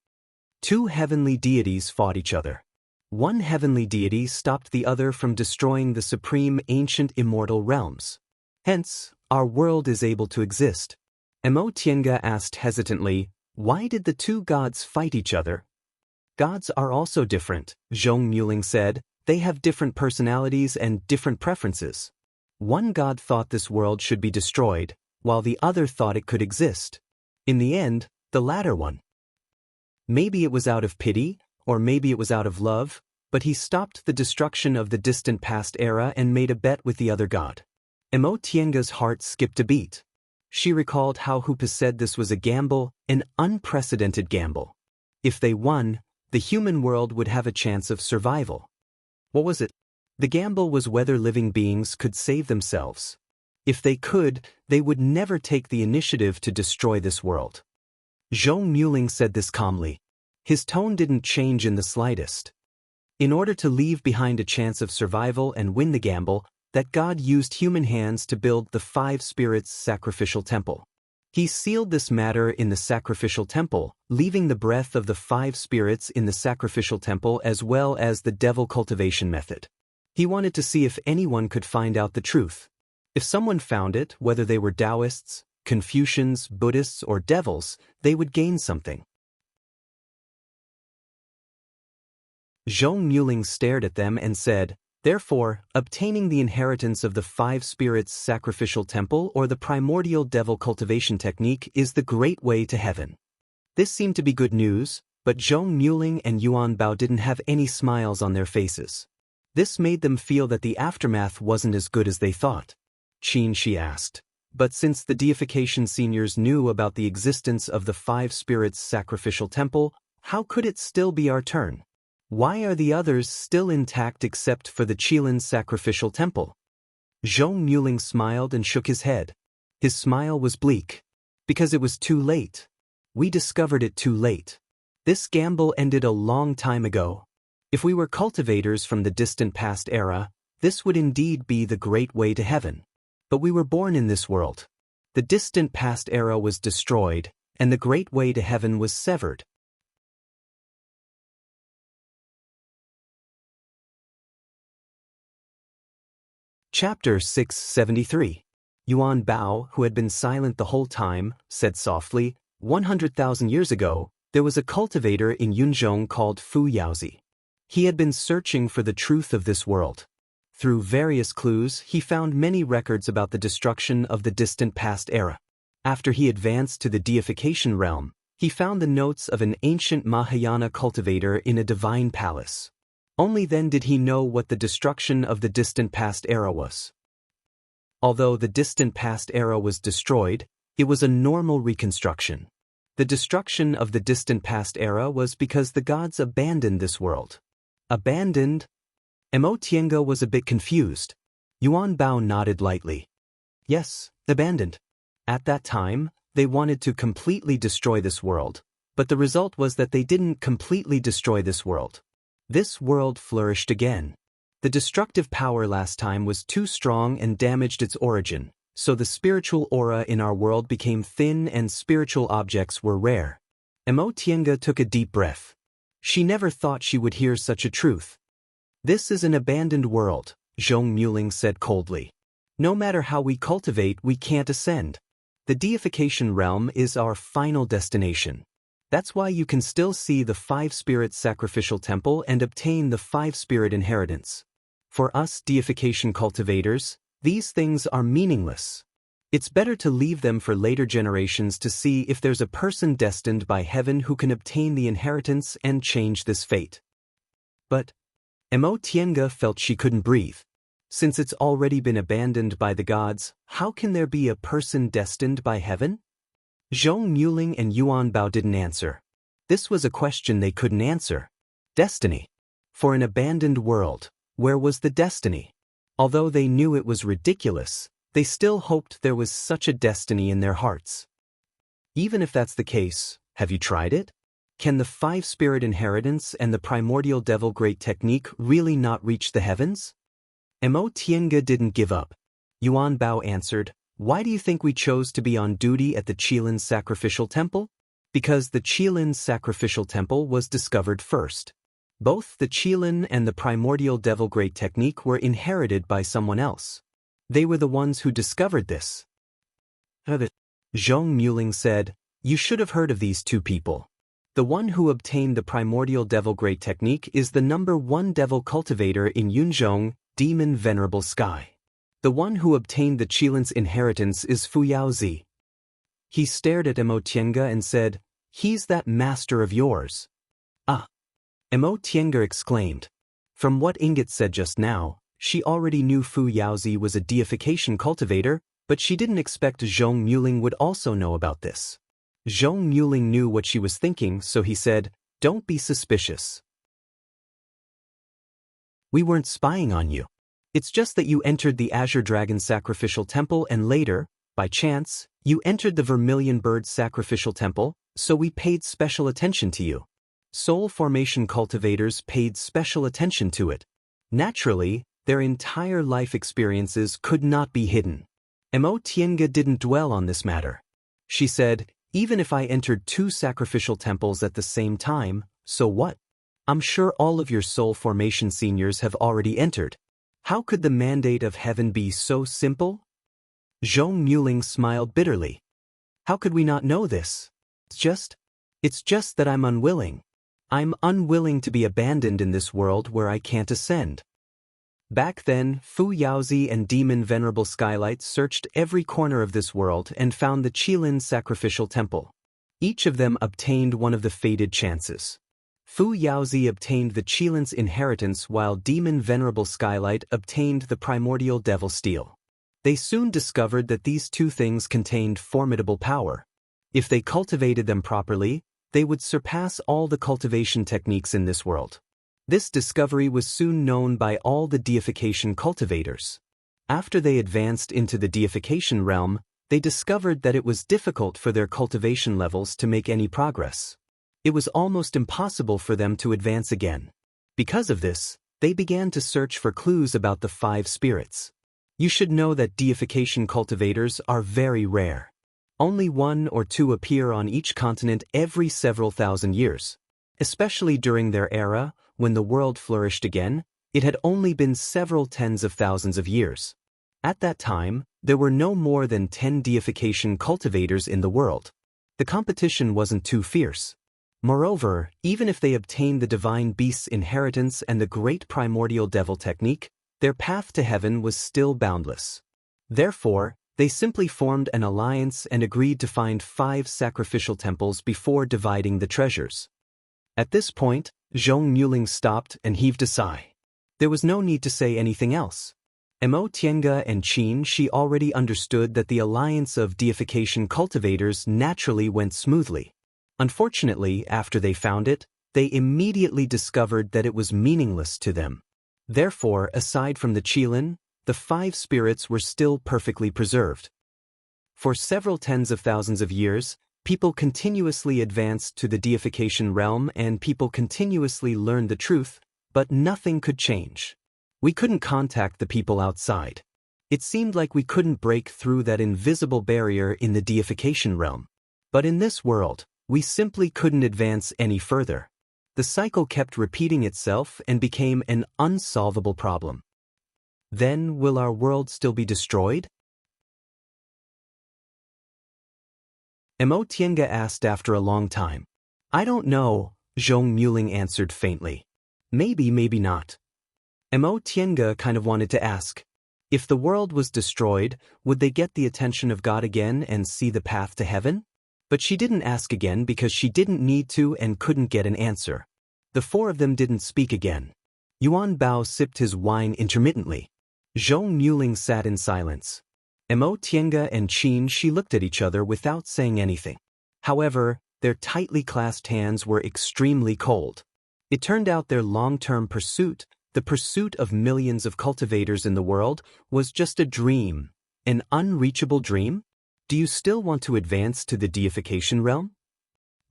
Two heavenly deities fought each other. One heavenly deity stopped the other from destroying the supreme ancient immortal realms. Hence, our world is able to exist. Mo Tiange asked hesitantly, "Why did the two gods fight each other?" "Gods are also different," Zhong Muling said. "They have different personalities and different preferences. One god thought this world should be destroyed, while the other thought it could exist. In the end, the latter one. Maybe it was out of pity, or maybe it was out of love, but he stopped the destruction of the distant past era and made a bet with the other god." Mo Tiange's heart skipped a beat. She recalled how Hupa said this was a gamble, an unprecedented gamble. If they won, the human world would have a chance of survival. What was it? The gamble was whether living beings could save themselves. If they could, they would never take the initiative to destroy this world. Zhong Muling said this calmly. His tone didn't change in the slightest. In order to leave behind a chance of survival and win the gamble, that God used human hands to build the five spirits' sacrificial temple. He sealed this matter in the sacrificial temple, leaving the breath of the five spirits in the sacrificial temple as well as the devil cultivation method. He wanted to see if anyone could find out the truth. If someone found it, whether they were Taoists, Confucians, Buddhists, or devils, they would gain something. Zhong Muling stared at them and said, "Therefore, obtaining the inheritance of the five spirits' sacrificial temple or the primordial devil cultivation technique is the great way to heaven." This seemed to be good news, but Zhong Muling and Yuan Bao didn't have any smiles on their faces. This made them feel that the aftermath wasn't as good as they thought. She asked, "But since the deification seniors knew about the existence of the five spirits' sacrificial temple, how could it still be our turn? Why are the others still intact except for the Qilin sacrificial temple?" Zhong Muling smiled and shook his head. His smile was bleak. "Because it was too late. We discovered it too late. This gamble ended a long time ago. If we were cultivators from the distant past era, this would indeed be the great way to heaven. But we were born in this world. The distant past era was destroyed, and the great way to heaven was severed." Chapter 673. Yuan Bao, who had been silent the whole time, said softly, 100,000 years ago, there was a cultivator in Yunzhong called Fu Yaozi. He had been searching for the truth of this world. Through various clues, he found many records about the destruction of the distant past era. After he advanced to the deification realm, he found the notes of an ancient Mahayana cultivator in a divine palace. Only then did he know what the destruction of the distant past era was. Although the distant past era was destroyed, it was a normal reconstruction. The destruction of the distant past era was because the gods abandoned this world. Abandoned? Emotienga was a bit confused. Yuan Bao nodded lightly. Yes, abandoned. At that time, they wanted to completely destroy this world, but the result was that they didn't completely destroy this world. This world flourished again. The destructive power last time was too strong and damaged its origin, so the spiritual aura in our world became thin and spiritual objects were rare. Emotienga took a deep breath. She never thought she would hear such a truth. This is an abandoned world, Zhong Muling said coldly. No matter how we cultivate, we can't ascend. The deification realm is our final destination. That's why you can still see the 5-spirit sacrificial temple and obtain the 5-spirit inheritance. For us deification cultivators, these things are meaningless. It's better to leave them for later generations to see if there's a person destined by heaven who can obtain the inheritance and change this fate. But Emotienga felt she couldn't breathe. Since it's already been abandoned by the gods, how can there be a person destined by heaven? Zhong Muling and Yuan Bao didn't answer. This was a question they couldn't answer. Destiny. For an abandoned world, where was the destiny? Although they knew it was ridiculous, they still hoped there was such a destiny in their hearts. Even if that's the case, have you tried it? Can the 5-spirit inheritance and the primordial devil great technique really not reach the heavens? Emotienga didn't give up. Yuan Bao answered, "Why do you think we chose to be on duty at the Qilin sacrificial temple? Because the Qilin sacrificial temple was discovered first. Both the Qilin and the primordial devil great technique were inherited by someone else. They were the ones who discovered this." Zhong Muling said, "You should have heard of these two people. The one who obtained the primordial devil great technique is the #1 devil cultivator in Yunzhong, Demon Venerable Sky. The one who obtained the Qilin's inheritance is Fu Yaozi." He stared at Emotienga and said, "He's that master of yours." "Ah!" Emotienga exclaimed. From what Ingot said just now, she already knew Fu Yaozi was a deification cultivator, but she didn't expect Zhong Muling would also know about this. Zhong Muling knew what she was thinking, so he said, "Don't be suspicious. We weren't spying on you. It's just that you entered the Azure Dragon Sacrificial Temple and later, by chance, you entered the Vermilion Bird Sacrificial Temple, so we paid special attention to you. Soul formation cultivators paid special attention to it. Naturally, their entire life experiences could not be hidden." Emotienga didn't dwell on this matter. She said, "Even if I entered 2 sacrificial temples at the same time, so what? I'm sure all of your soul formation seniors have already entered. How could the mandate of heaven be so simple?" Zhong Muling smiled bitterly. "How could we not know this? It's just that I'm unwilling. I'm unwilling to be abandoned in this world where I can't ascend." Back then, Fu Yaozi and Demon Venerable Skylight searched every corner of this world and found the Qilin Sacrificial Temple. Each of them obtained one of the fated chances. Fu Yaozi obtained the Qilin's inheritance while Demon Venerable Skylight obtained the primordial devil steel. They soon discovered that these two things contained formidable power. If they cultivated them properly, they would surpass all the cultivation techniques in this world. This discovery was soon known by all the deification cultivators. After they advanced into the deification realm, they discovered that it was difficult for their cultivation levels to make any progress. It was almost impossible for them to advance again. Because of this, they began to search for clues about the 5 spirits. You should know that deification cultivators are very rare. Only 1 or 2 appear on each continent every several thousand years. Especially during their era, when the world flourished again, it had only been several tens of thousands of years. At that time, there were no more than 10 deification cultivators in the world. The competition wasn't too fierce. Moreover, even if they obtained the divine beast's inheritance and the great primordial devil technique, their path to heaven was still boundless. Therefore, they simply formed an alliance and agreed to find 5 sacrificial temples before dividing the treasures. At this point, Zhong Muling stopped and heaved a sigh. There was no need to say anything else. Mo Tiange and Qin Shi already understood that the alliance of deification cultivators naturally went smoothly. Unfortunately, after they found it, they immediately discovered that it was meaningless to them. Therefore, aside from the Qilin, the 5 spirits were still perfectly preserved. For several tens of thousands of years, people continuously advanced to the deification realm and people continuously learned the truth, but nothing could change. We couldn't contact the people outside. It seemed like we couldn't break through that invisible barrier in the deification realm. But in this world, we simply couldn't advance any further. The cycle kept repeating itself and became an unsolvable problem. Then, will our world still be destroyed? Mo Tiange asked after a long time. I don't know, Zhong Muling answered faintly. Maybe, maybe not. Mo Tiange kind of wanted to ask. If the world was destroyed, would they get the attention of God again and see the path to heaven? But she didn't ask again because she didn't need to and couldn't get an answer. The 4 of them didn't speak again. Yuan Bao sipped his wine intermittently. Zhong Muling sat in silence. Mo Tiange and Qin Shi looked at each other without saying anything. However, their tightly clasped hands were extremely cold. It turned out their long-term pursuit, the pursuit of millions of cultivators in the world, was just a dream, an unreachable dream? Do you still want to advance to the deification realm?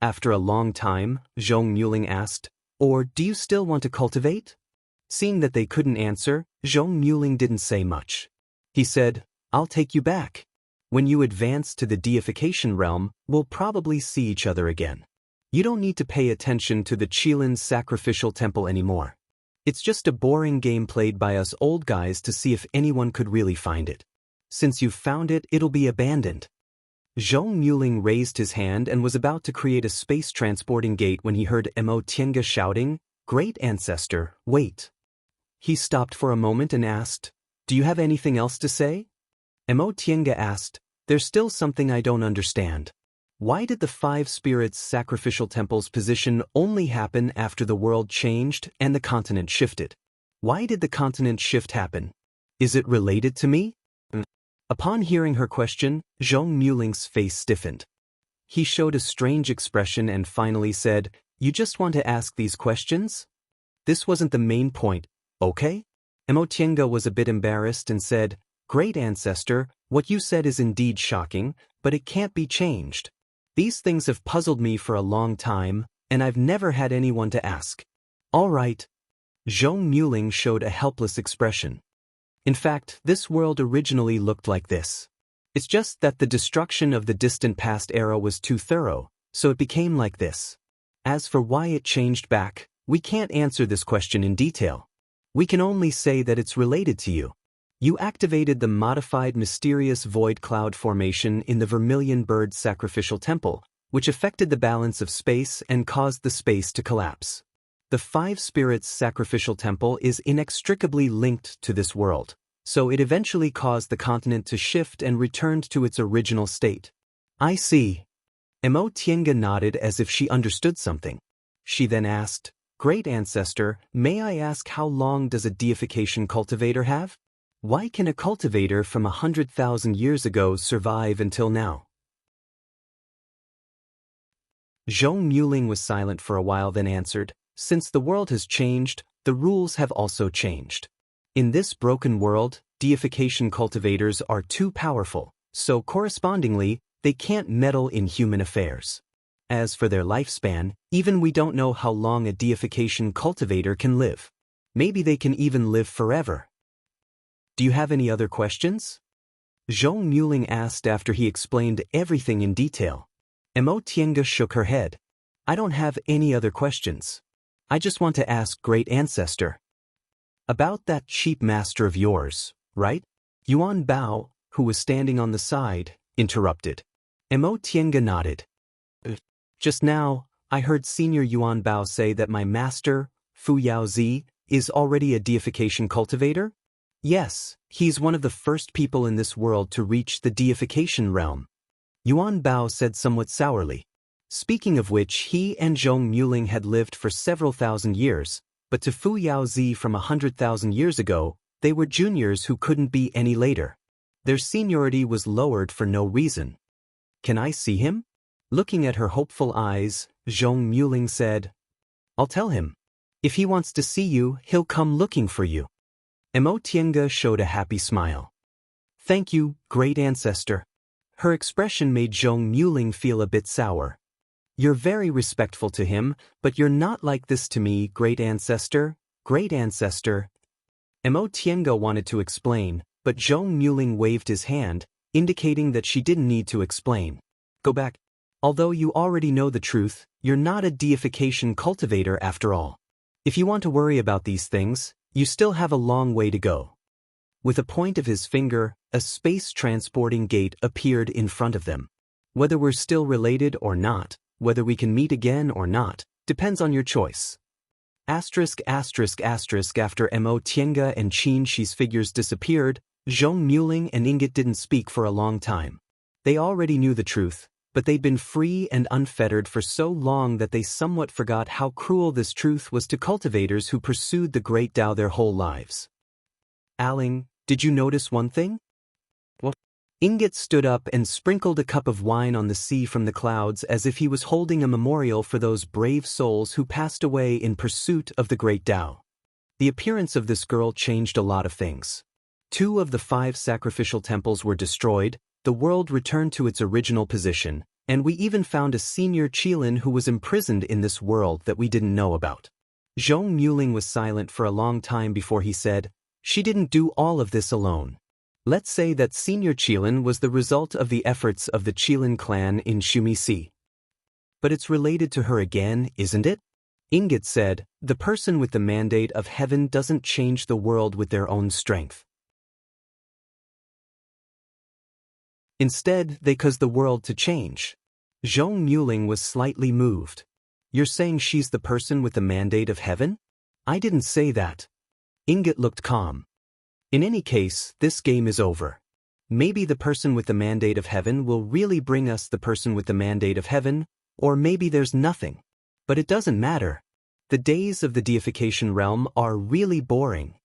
After a long time, Zhong Muling asked, or do you still want to cultivate? Seeing that they couldn't answer, Zhong Muling didn't say much. He said, I'll take you back. When you advance to the deification realm, we'll probably see each other again. You don't need to pay attention to the Qilin's sacrificial temple anymore. It's just a boring game played by us old guys to see if anyone could really find it. Since you've found it, it'll be abandoned. Zhong Muling raised his hand and was about to create a space transporting gate when he heard Mo Tiange shouting, Great Ancestor, wait. He stopped for a moment and asked, Do you have anything else to say? Mo Tiange asked, There's still something I don't understand. Why did the 5 spirits' sacrificial temple's position only happen after the world changed and the continent shifted? Why did the continent shift happen? Is it related to me? Upon hearing her question, Zhong Muling's face stiffened. He showed a strange expression and finally said, You just want to ask these questions? This wasn't the main point, okay? Mo Tiange was a bit embarrassed and said, Great Ancestor, what you said is indeed shocking, but it can't be changed. These things have puzzled me for a long time, and I've never had anyone to ask. All right. Zhong Muling showed a helpless expression. In fact, this world originally looked like this. It's just that the destruction of the distant past era was too thorough, so it became like this. As for why it changed back, we can't answer this question in detail. We can only say that it's related to you. You activated the modified mysterious void cloud formation in the Vermilion Bird Sacrificial Temple, which affected the balance of space and caused the space to collapse. The 5 spirits' sacrificial temple is inextricably linked to this world, so it eventually caused the continent to shift and returned to its original state. I see. Mo Tiange nodded as if she understood something. She then asked, Great Ancestor, may I ask how long does a deification cultivator have? Why can a cultivator from 100,000 years ago survive until now? Zhong Muling was silent for a while then answered, Since the world has changed, the rules have also changed. In this broken world, deification cultivators are too powerful, so correspondingly, they can't meddle in human affairs. As for their lifespan, even we don't know how long a deification cultivator can live. Maybe they can even live forever. Do you have any other questions? Zhong Muling asked after he explained everything in detail. Mo Tiange shook her head. I don't have any other questions. I just want to ask Great Ancestor. About that cheap master of yours, right? Yuan Bao, who was standing on the side, interrupted. Mo Tiange nodded. Just now, I heard Senior Yuan Bao say that my master, Fu Yaozi, is already a deification cultivator? Yes, he's one of the first people in this world to reach the deification realm. Yuan Bao said somewhat sourly. Speaking of which, he and Zhong Muling had lived for several thousand years, but to Fu Yaozi from 100,000 years ago, they were juniors who couldn't be any later. Their seniority was lowered for no reason. Can I see him? Looking at her hopeful eyes, Zhong Muling said, I'll tell him. If he wants to see you, he'll come looking for you. Mo Tiange showed a happy smile. Thank you, great ancestor. Her expression made Zhong Muling feel a bit sour. You're very respectful to him, but you're not like this to me, great ancestor, great ancestor. Mo Tiange wanted to explain, but Zhong Muling waved his hand, indicating that she didn't need to explain. Go back. Although you already know the truth, you're not a deification cultivator after all. If you want to worry about these things, you still have a long way to go. With a point of his finger, a space transporting gate appeared in front of them. Whether we're still related or not, whether we can meet again or not, depends on your choice. Asterisk asterisk asterisk. After Mo Tiange and Qin Shi's figures disappeared, Zhong Muling and Ingot didn't speak for a long time. They already knew the truth, but they'd been free and unfettered for so long that they somewhat forgot how cruel this truth was to cultivators who pursued the great Tao their whole lives. Aling, did you notice one thing? What? Ingot stood up and sprinkled a cup of wine on the sea from the clouds as if he was holding a memorial for those brave souls who passed away in pursuit of the great Tao. The appearance of this girl changed a lot of things. 2 of the 5 sacrificial temples were destroyed, the world returned to its original position, and we even found a senior Qilin who was imprisoned in this world that we didn't know about. Zhong Muling was silent for a long time before he said, she didn't do all of this alone. Let's say that senior Qilin was the result of the efforts of the Qilin clan in Shumisi. But it's related to her again, isn't it? Ingot said, the person with the mandate of heaven doesn't change the world with their own strength. Instead, they cause the world to change. Zhong Muling was slightly moved. You're saying she's the person with the mandate of heaven? I didn't say that. Ingot looked calm. In any case, this game is over. Maybe the person with the mandate of heaven will really bring us the person with the mandate of heaven, or maybe there's nothing. But it doesn't matter. The days of the deification realm are really boring.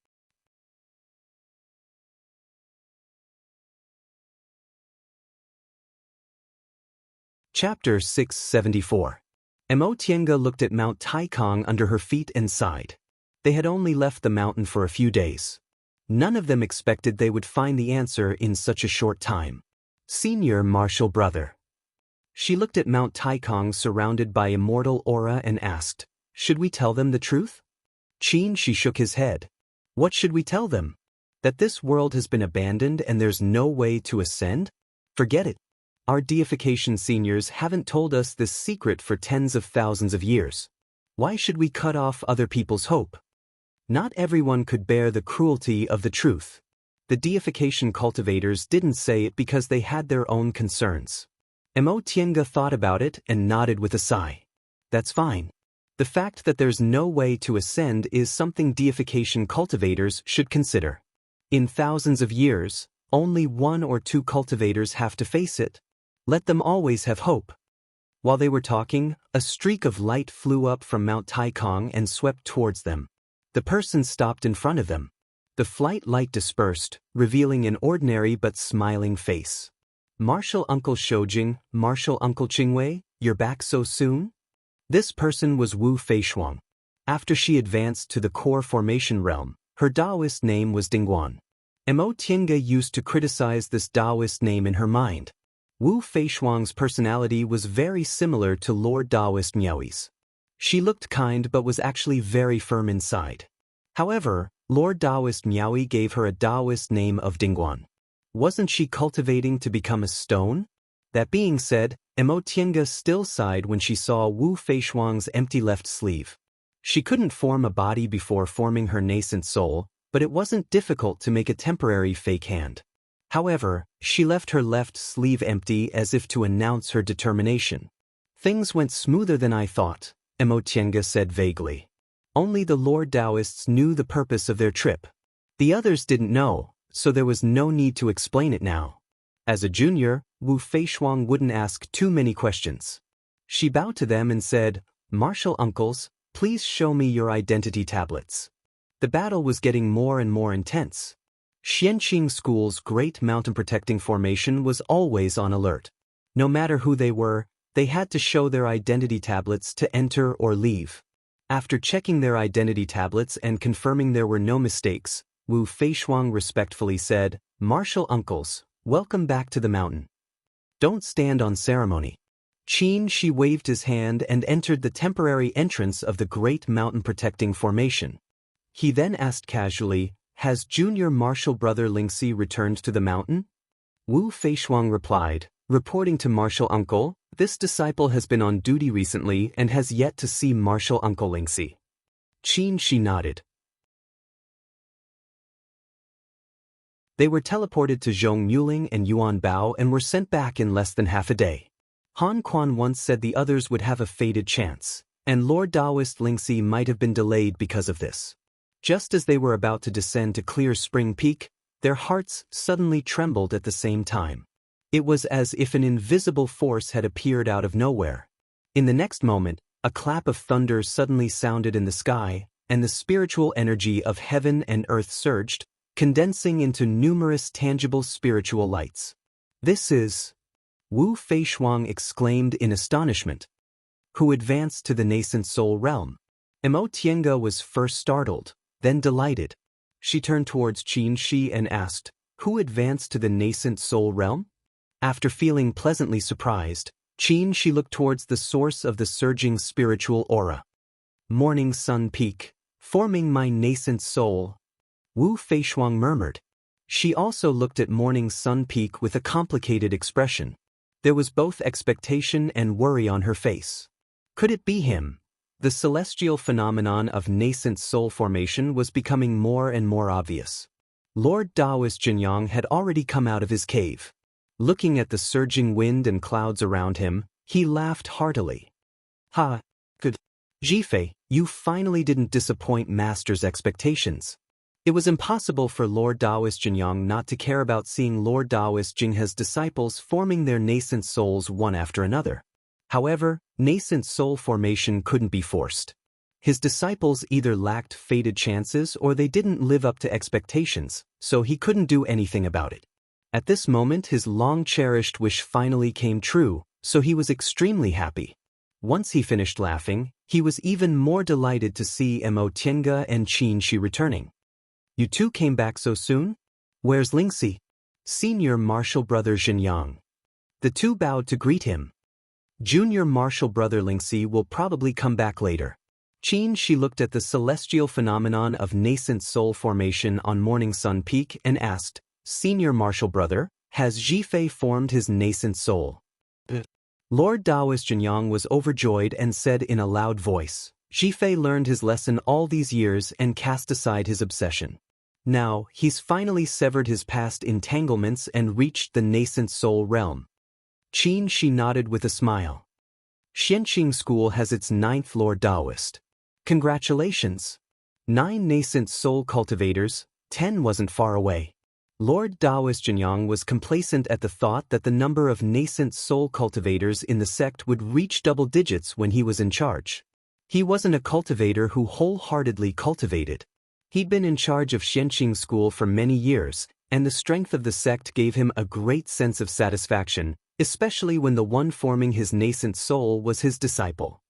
Chapter 674. Mo Tiange looked at Mount Taikong under her feet and sighed. They had only left the mountain for a few days. None of them expected they would find the answer in such a short time. Senior martial brother. She looked at Mount Taikong surrounded by immortal aura and asked, should we tell them the truth? Qin Shi shook his head. What should we tell them? That this world has been abandoned and there's no way to ascend? Forget it. Our deification seniors haven't told us this secret for tens of thousands of years. Why should we cut off other people's hope? Not everyone could bear the cruelty of the truth. The deification cultivators didn't say it because they had their own concerns. Mo Tiange thought about it and nodded with a sigh. That's fine. The fact that there's no way to ascend is something deification cultivators should consider. In thousands of years, only 1 or 2 cultivators have to face it. Let them always have hope. While they were talking, a streak of light flew up from Mount Taikong and swept towards them. The person stopped in front of them. The flight light dispersed, revealing an ordinary but smiling face. Martial Uncle Shoujing, Martial Uncle Qingwei, you're back so soon? This person was Wu Feishuang. After she advanced to the core formation realm, her Taoist name was Dingguan. Mo Tiange used to criticize this Taoist name in her mind. Wu Feishuang's personality was very similar to Lord Taoist Miaoi's. She looked kind but was actually very firm inside. However, Lord Taoist Miaoi gave her a Taoist name of Dingguan. Wasn't she cultivating to become a stone? That being said, Mo Tiange still sighed when she saw Wu Feishuang's empty left sleeve. She couldn't form a body before forming her nascent soul, but it wasn't difficult to make a temporary fake hand. However, she left her left sleeve empty as if to announce her determination. Things went smoother than I thought, Mo Tiange said vaguely. Only the Lord Taoists knew the purpose of their trip. The others didn't know, so there was no need to explain it now. As a junior, Wu Feishuang wouldn't ask too many questions. She bowed to them and said, "Martial uncles, please show me your identity tablets." The battle was getting more and more intense. Xianqing School's great mountain protecting formation was always on alert. No matter who they were, they had to show their identity tablets to enter or leave. After checking their identity tablets and confirming there were no mistakes, Wu Feishuang respectfully said, "Martial uncles, welcome back to the mountain. Don't stand on ceremony." Qin Shi waved his hand and entered the temporary entrance of the great mountain protecting formation. He then asked casually, "Has junior martial brother Lingxi returned to the mountain?" Wu Feishuang replied, "Reporting to martial uncle, this disciple has been on duty recently and has yet to see martial uncle Lingxi." Qin Shi nodded. They were teleported to Zhong Muling and Yuan Bao and were sent back in less than half a day. Han Quan once said the others would have a fated chance, and Lord Taoist Lingxi might have been delayed because of this. Just as they were about to descend to Clear Spring Peak, their hearts suddenly trembled at the same time. It was as if an invisible force had appeared out of nowhere. In the next moment, a clap of thunder suddenly sounded in the sky, and the spiritual energy of heaven and earth surged, condensing into numerous tangible spiritual lights. "This is..." Wu Feishuang exclaimed in astonishment. "Who advanced to the nascent soul realm?" Mo Tiange was first startled, then delighted. She turned towards Qin Shi and asked, "Who advanced to the nascent soul realm?" After feeling pleasantly surprised, Qin Shi looked towards the source of the surging spiritual aura. "Morning Sun Peak, forming my nascent soul," Wu Feishuang murmured. She also looked at Morning Sun Peak with a complicated expression. There was both expectation and worry on her face. Could it be him? The celestial phenomenon of nascent soul formation was becoming more and more obvious. Lord Taoist Jinyang had already come out of his cave. Looking at the surging wind and clouds around him, he laughed heartily. "Ha! Good. Jifei, you finally didn't disappoint Master's expectations." It was impossible for Lord Taoist Jinyang not to care about seeing Lord Taoist Jinghe's disciples forming their nascent souls one after another. However, nascent soul formation couldn't be forced. His disciples either lacked fated chances or they didn't live up to expectations, so he couldn't do anything about it. At this moment his long-cherished wish finally came true, so he was extremely happy. Once he finished laughing, he was even more delighted to see Mo Tiange and Qin Shi returning. "You two came back so soon? Where's Lingxi?" "Senior martial brother Jinyang." The two bowed to greet him. "Junior martial brother Lingxi will probably come back later." Qin Shi looked at the celestial phenomenon of nascent soul formation on Morning Sun Peak and asked, "Senior martial brother, has Jifei formed his nascent soul?" Lord Taoist Jinyang was overjoyed and said in a loud voice, "Jifei learned his lesson all these years and cast aside his obsession. Now, he's finally severed his past entanglements and reached the nascent soul realm." Qin Shi nodded with a smile. "Xianqing School has its 9th Lord Taoist. Congratulations. 9 nascent soul cultivators, 10 wasn't far away." Lord Taoist Jinyang was complacent at the thought that the number of nascent soul cultivators in the sect would reach double digits when he was in charge. He wasn't a cultivator who wholeheartedly cultivated. He'd been in charge of Xianqing School for many years, and the strength of the sect gave him a great sense of satisfaction, especially when the one forming his nascent soul was his disciple.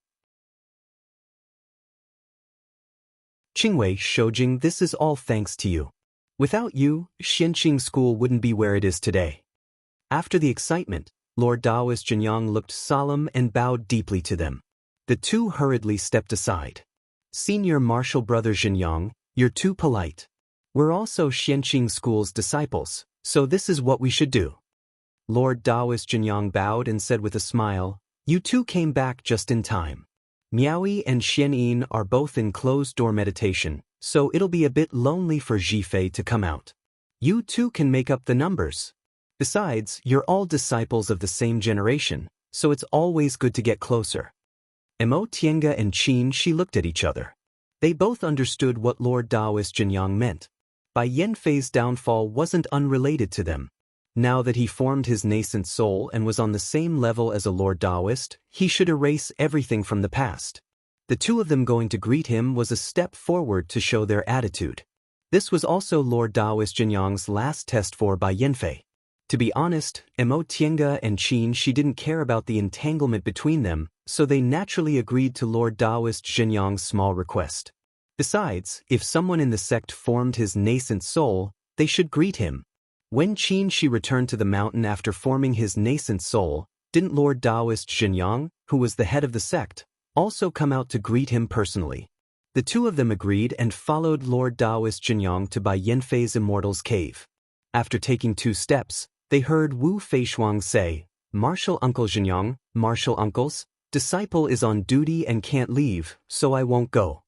"Qingwei Shoujing, this is all thanks to you. Without you, Xianqing School wouldn't be where it is today." After the excitement, Lord Taoist Jinyang looked solemn and bowed deeply to them. The two hurriedly stepped aside. "Senior martial brother Jinyang, you're too polite. We're also Xianqing School's disciples, so this is what we should do." Lord Taoist Jinyang bowed and said with a smile, "You two came back just in time. Miaoyi and Xianyin are both in closed-door meditation, so it'll be a bit lonely for Jifei to come out. You two can make up the numbers. Besides, you're all disciples of the same generation, so it's always good to get closer." Mo Tiange and Qin Shi looked at each other. They both understood what Lord Taoist Jinyang meant. Bai Yanfei's downfall wasn't unrelated to them. Now that he formed his nascent soul and was on the same level as a Lord Taoist, he should erase everything from the past. The two of them going to greet him was a step forward to show their attitude. This was also Lord Taoist Jinyang's last test for Bai Yanfei. To be honest, Mo Tiange and Qin Shi didn't care about the entanglement between them, so they naturally agreed to Lord Taoist Jinyang's small request. Besides, if someone in the sect formed his nascent soul, they should greet him. When Qin Shi returned to the mountain after forming his nascent soul, didn't Lord Taoist Jinyang, who was the head of the sect, also come out to greet him personally? The two of them agreed and followed Lord Taoist Jinyang to Bai Yanfei's Immortal's Cave. After taking 2 steps, they heard Wu Feishuang say, "Martial Uncle Jinyang, Martial Uncle's disciple is on duty and can't leave, so I won't go."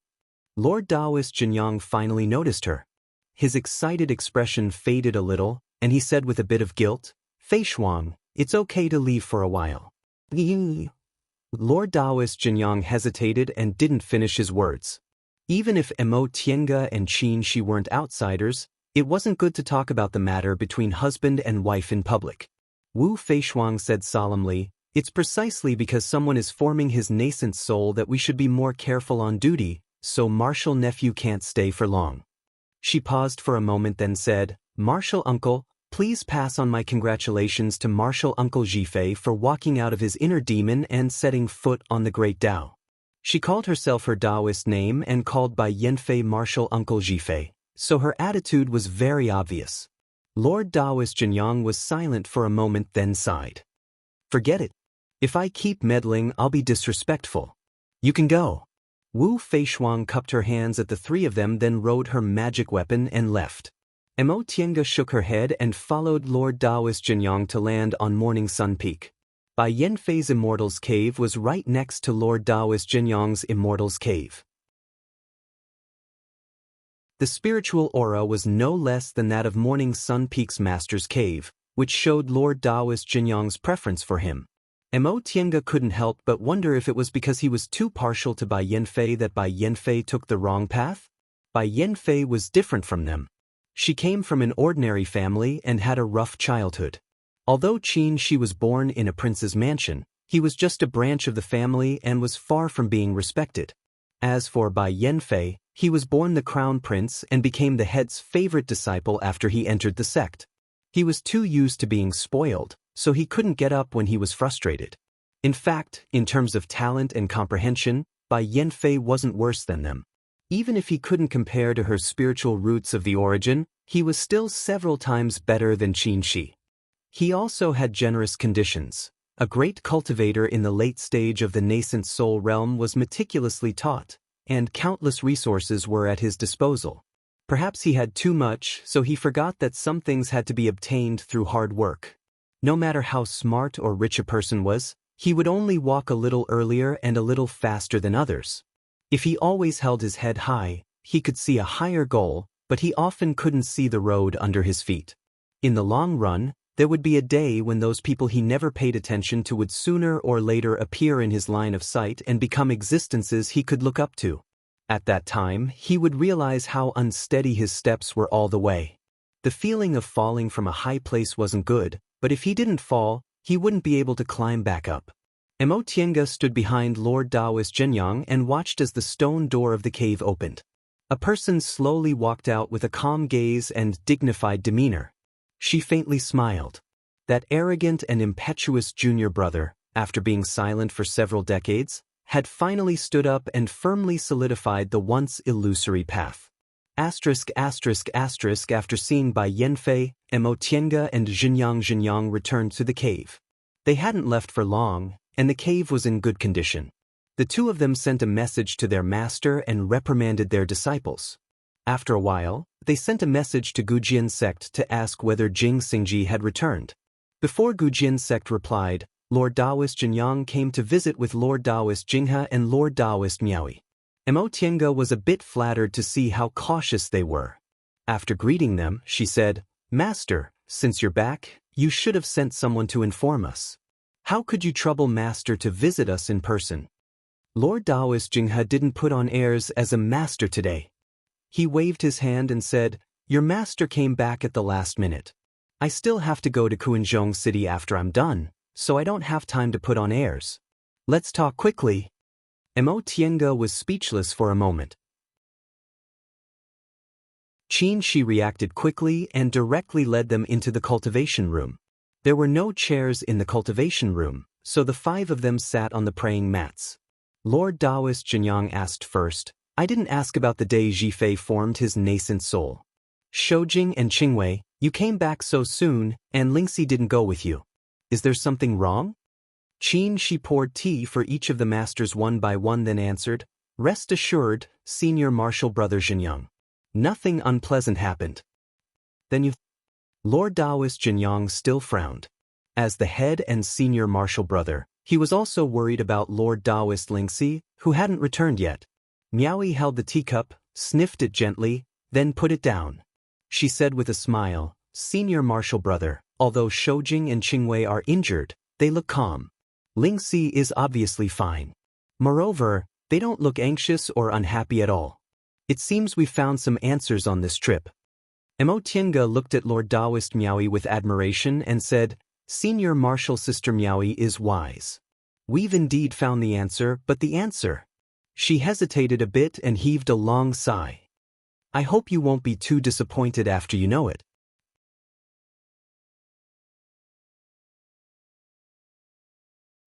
Lord Taoist Jinyang finally noticed her. His excited expression faded a little, and he said with a bit of guilt, "Feishuang, it's okay to leave for a while." Lord Taoist Jinyang hesitated and didn't finish his words. Even if Mo Tiange and Qin Shi weren't outsiders, it wasn't good to talk about the matter between husband and wife in public. Wu Feishuang said solemnly, "It's precisely because someone is forming his nascent soul that we should be more careful on duty, so Martial Nephew can't stay for long." She paused for a moment then said, "Martial Uncle, please pass on my congratulations to Martial Uncle Zhifei for walking out of his inner demon and setting foot on the Great Tao." She called herself her Taoist name and called Bai Yanfei Martial Uncle Zhifei, so her attitude was very obvious. Lord Taoist Jinyang was silent for a moment then sighed. "Forget it. If I keep meddling, I'll be disrespectful. You can go." Wu Feishuang cupped her hands at the 3 of them then rode her magic weapon and left. Mo Tiange shook her head and followed Lord Taoist Jinyang to land on Morning Sun Peak. Bai Yanfei's Immortal's Cave was right next to Lord Taoist Jinyang's Immortal's Cave. The spiritual aura was no less than that of Morning Sun Peak's Master's Cave, which showed Lord Taoist Jinyang's preference for him. Mo Tiange couldn't help but wonder if it was because he was too partial to Bai Yanfei that Bai Yanfei took the wrong path. Bai Yanfei was different from them. She came from an ordinary family and had a rough childhood. Although Qin Shi was born in a prince's mansion, he was just a branch of the family and was far from being respected. As for Bai Yanfei, he was born the crown prince and became the head's favorite disciple after he entered the sect. He was too used to being spoiled, so he couldn't get up when he was frustrated. In fact, in terms of talent and comprehension, Bai Yanfei wasn't worse than them. Even if he couldn't compare to her spiritual roots of the origin, he was still several times better than Qin Shi. He also had generous conditions. A great cultivator in the late stage of the nascent soul realm was meticulously taught, and countless resources were at his disposal. Perhaps he had too much, so he forgot that some things had to be obtained through hard work. No matter how smart or rich a person was, he would only walk a little earlier and a little faster than others. If he always held his head high, he could see a higher goal, but he often couldn't see the road under his feet. In the long run, there would be a day when those people he never paid attention to would sooner or later appear in his line of sight and become existences he could look up to. At that time, he would realize how unsteady his steps were all the way. The feeling of falling from a high place wasn't good, but if he didn't fall, he wouldn't be able to climb back up. Mo Tiange stood behind Lord Taoist Jinyang and watched as the stone door of the cave opened. A person slowly walked out with a calm gaze and dignified demeanor. She faintly smiled. That arrogant and impetuous junior brother, after being silent for several decades, had finally stood up and firmly solidified the once illusory path. After seeing Bai Yanfei, Mo Tiange and Jinyang returned to the cave. They hadn't left for long, and the cave was in good condition. The two of them sent a message to their master and reprimanded their disciples. After a while, they sent a message to Gujian's sect to ask whether Jing Xingji had returned. Before Gujian's sect replied, Lord Taoist Jinyang came to visit with Lord Taoist Jinghe and Lord Taoist Miaoyi. Mo Tiange was a bit flattered to see how cautious they were. After greeting them, she said, "Master, since you're back, you should have sent someone to inform us. How could you trouble Master to visit us in person?" Lord Taoist Jinghe didn't put on airs as a master today. He waved his hand and said, "Your master came back at the last minute." I still have to go to Kuanzhong City after I'm done, so I don't have time to put on airs. Let's talk quickly. Mo Tiange was speechless for a moment. Qin Shi reacted quickly and directly led them into the cultivation room. There were no chairs in the cultivation room, so the five of them sat on the praying mats. Lord Taoist Jinyang asked first, I didn't ask about the day Zhifei formed his nascent soul. Shoujing and Qingwei, you came back so soon, and Lingxi didn't go with you. Is there something wrong? Qin Shi poured tea for each of the masters one by one, then answered, Rest assured, senior martial brother Jinyang. Nothing unpleasant happened. Then you... Lord Taoist Jinyang still frowned. As the head and senior martial brother, he was also worried about Lord Taoist Lingxi, who hadn't returned yet. Miaoyi held the teacup, sniffed it gently, then put it down. She said with a smile, Senior martial brother, although Shoujing and Qingwei are injured, they look calm. Lingxi is obviously fine. Moreover, they don't look anxious or unhappy at all. It seems we found some answers on this trip. Mo Tiange looked at Lord Taoist Miaoyi with admiration and said, Senior martial sister Miaoyi is wise. We've indeed found the answer, but the answer... She hesitated a bit and heaved a long sigh. I hope you won't be too disappointed after you know it.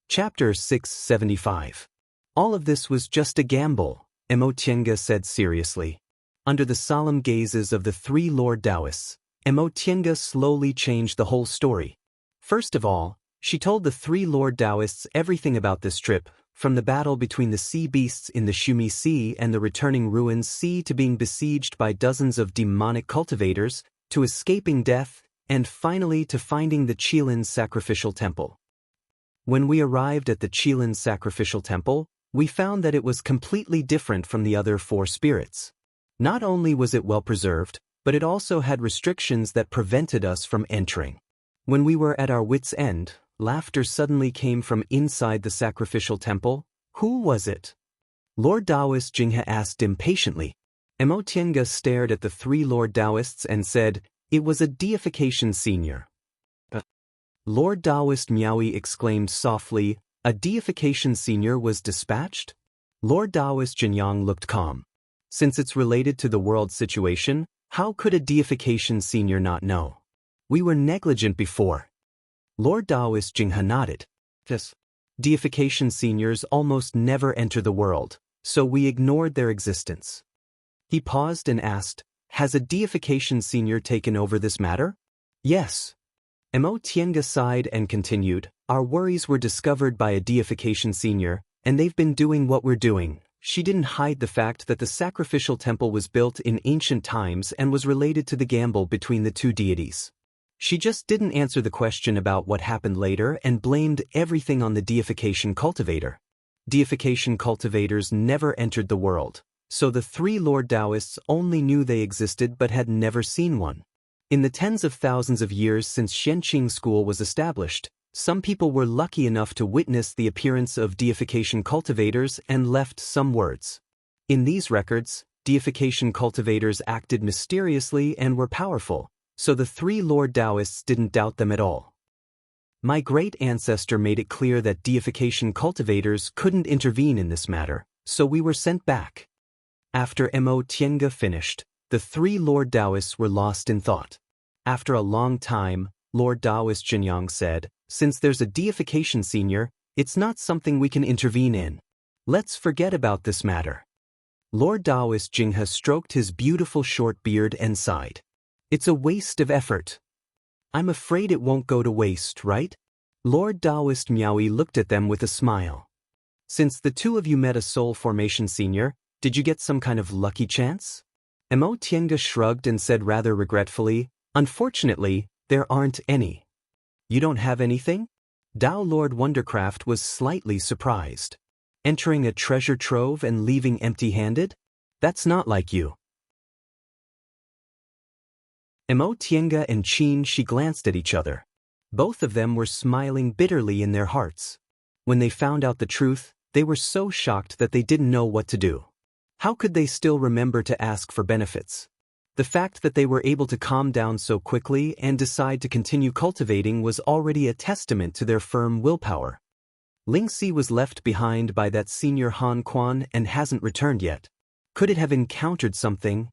Chapter 675. All of this was just a gamble, Mo Tiange said seriously. Under the solemn gazes of the three Lord Taoists, Mo Tiange slowly changed the whole story. First of all, she told the three Lord Taoists everything about this trip, from the battle between the sea beasts in the Shumi Sea and the returning ruins sea to being besieged by dozens of demonic cultivators, to escaping death, and finally to finding the Qilin sacrificial temple. When we arrived at the Qilin sacrificial temple, we found that it was completely different from the other four spirits. Not only was it well preserved, but it also had restrictions that prevented us from entering. When we were at our wits' end, laughter suddenly came from inside the sacrificial temple. Who was it? Lord Taoist Jinghe asked impatiently. Mo Tiange stared at the three Lord Taoists and said, It was a deification senior. Lord Taoist Miaoyi exclaimed softly, A deification senior was dispatched? Lord Taoist Jinyang looked calm. Since it's related to the world situation, how could a deification senior not know? We were negligent before. Lord Taoist Jinghe nodded. Yes. Deification seniors almost never enter the world, so we ignored their existence. He paused and asked, Has a deification senior taken over this matter? Yes. Mo Tiange sighed and continued, Our worries were discovered by a deification senior, and they've been doing what we're doing. She didn't hide the fact that the sacrificial temple was built in ancient times and was related to the gamble between the two deities. She just didn't answer the question about what happened later and blamed everything on the deification cultivator. Deification cultivators never entered the world, so the three Lord Taoists only knew they existed but had never seen one. In the tens of thousands of years since Xianqing School was established, some people were lucky enough to witness the appearance of deification cultivators and left some words. In these records, deification cultivators acted mysteriously and were powerful, so the three Lord Taoists didn't doubt them at all. My great ancestor made it clear that deification cultivators couldn't intervene in this matter, so we were sent back. After Mo Tiange finished, the three Lord Taoists were lost in thought. After a long time, Lord Taoist Jinyang said, Since there's a deification senior, it's not something we can intervene in. Let's forget about this matter. Lord Taoist Jinghe stroked his beautiful short beard and sighed. It's a waste of effort. I'm afraid it won't go to waste, right? Lord Taoist Miaoyi looked at them with a smile. Since the two of you met a soul formation senior, did you get some kind of lucky chance? Mo Tiange shrugged and said rather regretfully, Unfortunately, there aren't any. You don't have anything? Dao Lord Wondercraft was slightly surprised. Entering a treasure trove and leaving empty-handed? That's not like you. Mo Tiange and Qin Shi glanced at each other. Both of them were smiling bitterly in their hearts. When they found out the truth, they were so shocked that they didn't know what to do. How could they still remember to ask for benefits? The fact that they were able to calm down so quickly and decide to continue cultivating was already a testament to their firm willpower. Lingxi was left behind by that senior Han Quan and hasn't returned yet. Could it have encountered something?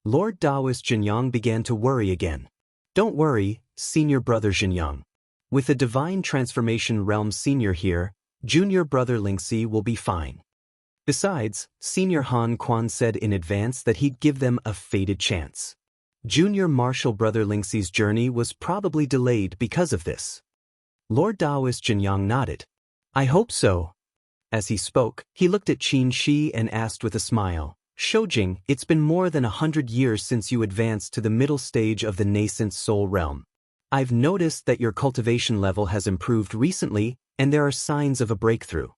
Lord Taoist Jinyang began to worry again. Don't worry, senior brother Jinyang. With the Divine Transformation Realm senior here, junior brother Lingxi will be fine. Besides, senior Han Quan said in advance that he'd give them a fated chance. Junior martial brother Lingxi's journey was probably delayed because of this. Lord Taoist Jinyang nodded. I hope so. As he spoke, he looked at Qin Shi and asked with a smile, Shoujing, it's been more than 100 years since you advanced to the middle stage of the nascent soul realm. I've noticed that your cultivation level has improved recently, and there are signs of a breakthrough.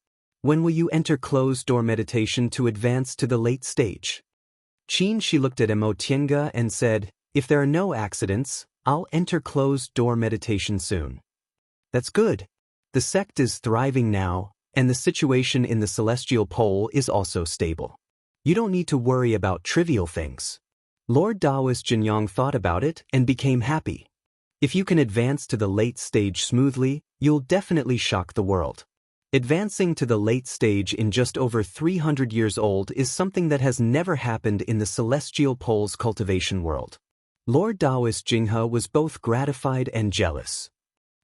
When will you enter closed-door meditation to advance to the late stage? Qin Shi looked at Mo Tiange and said, if there are no accidents, I'll enter closed-door meditation soon. That's good. The sect is thriving now, and the situation in the celestial pole is also stable. You don't need to worry about trivial things. Lord Taoist Jinyang thought about it and became happy. If you can advance to the late stage smoothly, you'll definitely shock the world. Advancing to the late stage in just over 300 years old is something that has never happened in the celestial pole's cultivation world. Lord Taoist Jinghe was both gratified and jealous.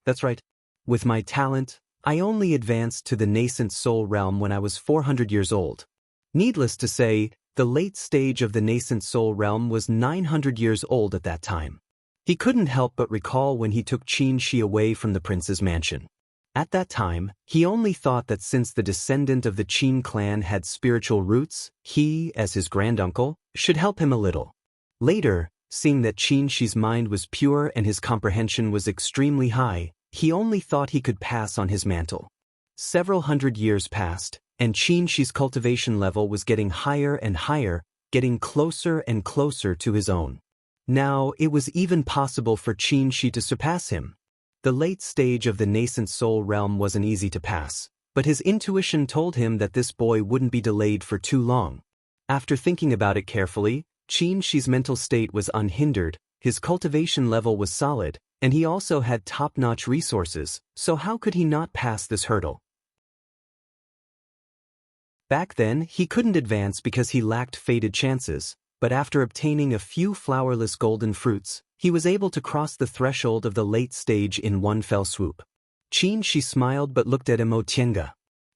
That's right. With my talent, I only advanced to the nascent soul realm when I was 400 years old. Needless to say, the late stage of the nascent soul realm was 900 years old at that time. He couldn't help but recall when he took Qin Shi away from the prince's mansion. At that time, he only thought that since the descendant of the Qin clan had spiritual roots, he, as his granduncle, should help him a little. Later, seeing that Qin Shi's mind was pure and his comprehension was extremely high, he only thought he could pass on his mantle. Several hundred years passed, and Qin Shi's cultivation level was getting higher and higher, getting closer and closer to his own. Now, it was even possible for Qin Shi to surpass him. The late stage of the nascent soul realm wasn't easy to pass, but his intuition told him that this boy wouldn't be delayed for too long. After thinking about it carefully, Qin Shi's mental state was unhindered, his cultivation level was solid, and he also had top-notch resources, so how could he not pass this hurdle? Back then, he couldn't advance because he lacked fated chances, but after obtaining a few flowerless golden fruits, he was able to cross the threshold of the late stage in one fell swoop. Qin Shi smiled but looked at Mo Tiange.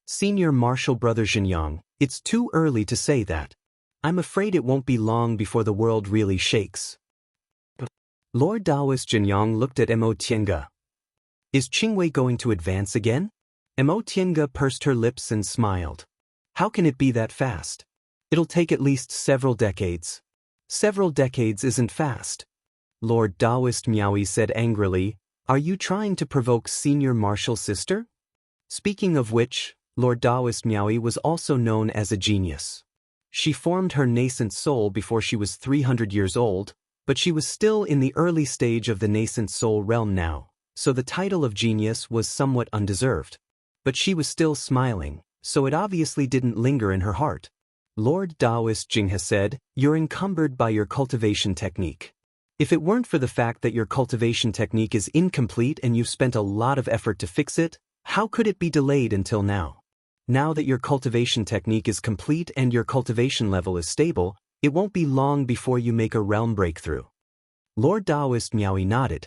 Senior martial brother Jinyang, it's too early to say that. I'm afraid it won't be long before the world really shakes. Lord Taoist Jinyang looked at Mo Tiange. Is Qingwei going to advance again? Mo Tiange pursed her lips and smiled. How can it be that fast? It'll take at least several decades. Several decades isn't fast. Lord Taoist Miaoyi said angrily, are you trying to provoke senior martial sister? Speaking of which, Lord Taoist Miaoyi was also known as a genius. She formed her nascent soul before she was 300 years old, but she was still in the early stage of the nascent soul realm now, so the title of genius was somewhat undeserved. But she was still smiling, so it obviously didn't linger in her heart. Lord Taoist Jinghe said, you're encumbered by your cultivation technique. If it weren't for the fact that your cultivation technique is incomplete and you've spent a lot of effort to fix it, how could it be delayed until now? Now that your cultivation technique is complete and your cultivation level is stable, it won't be long before you make a realm breakthrough. Lord Taoist Miaoyi nodded.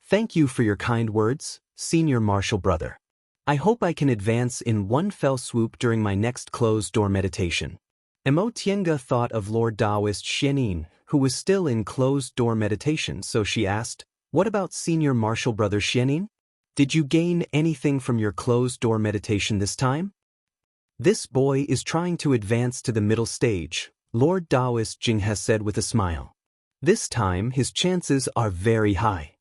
Thank you for your kind words, senior martial brother. I hope I can advance in one fell swoop during my next closed-door meditation. Mo Tiange thought of Lord Taoist Xianin, who was still in closed-door meditation, so she asked, what about senior martial brother Xianin? Did you gain anything from your closed-door meditation this time? This boy is trying to advance to the middle stage, Lord Taoist Jinghe said with a smile. This time his chances are very high.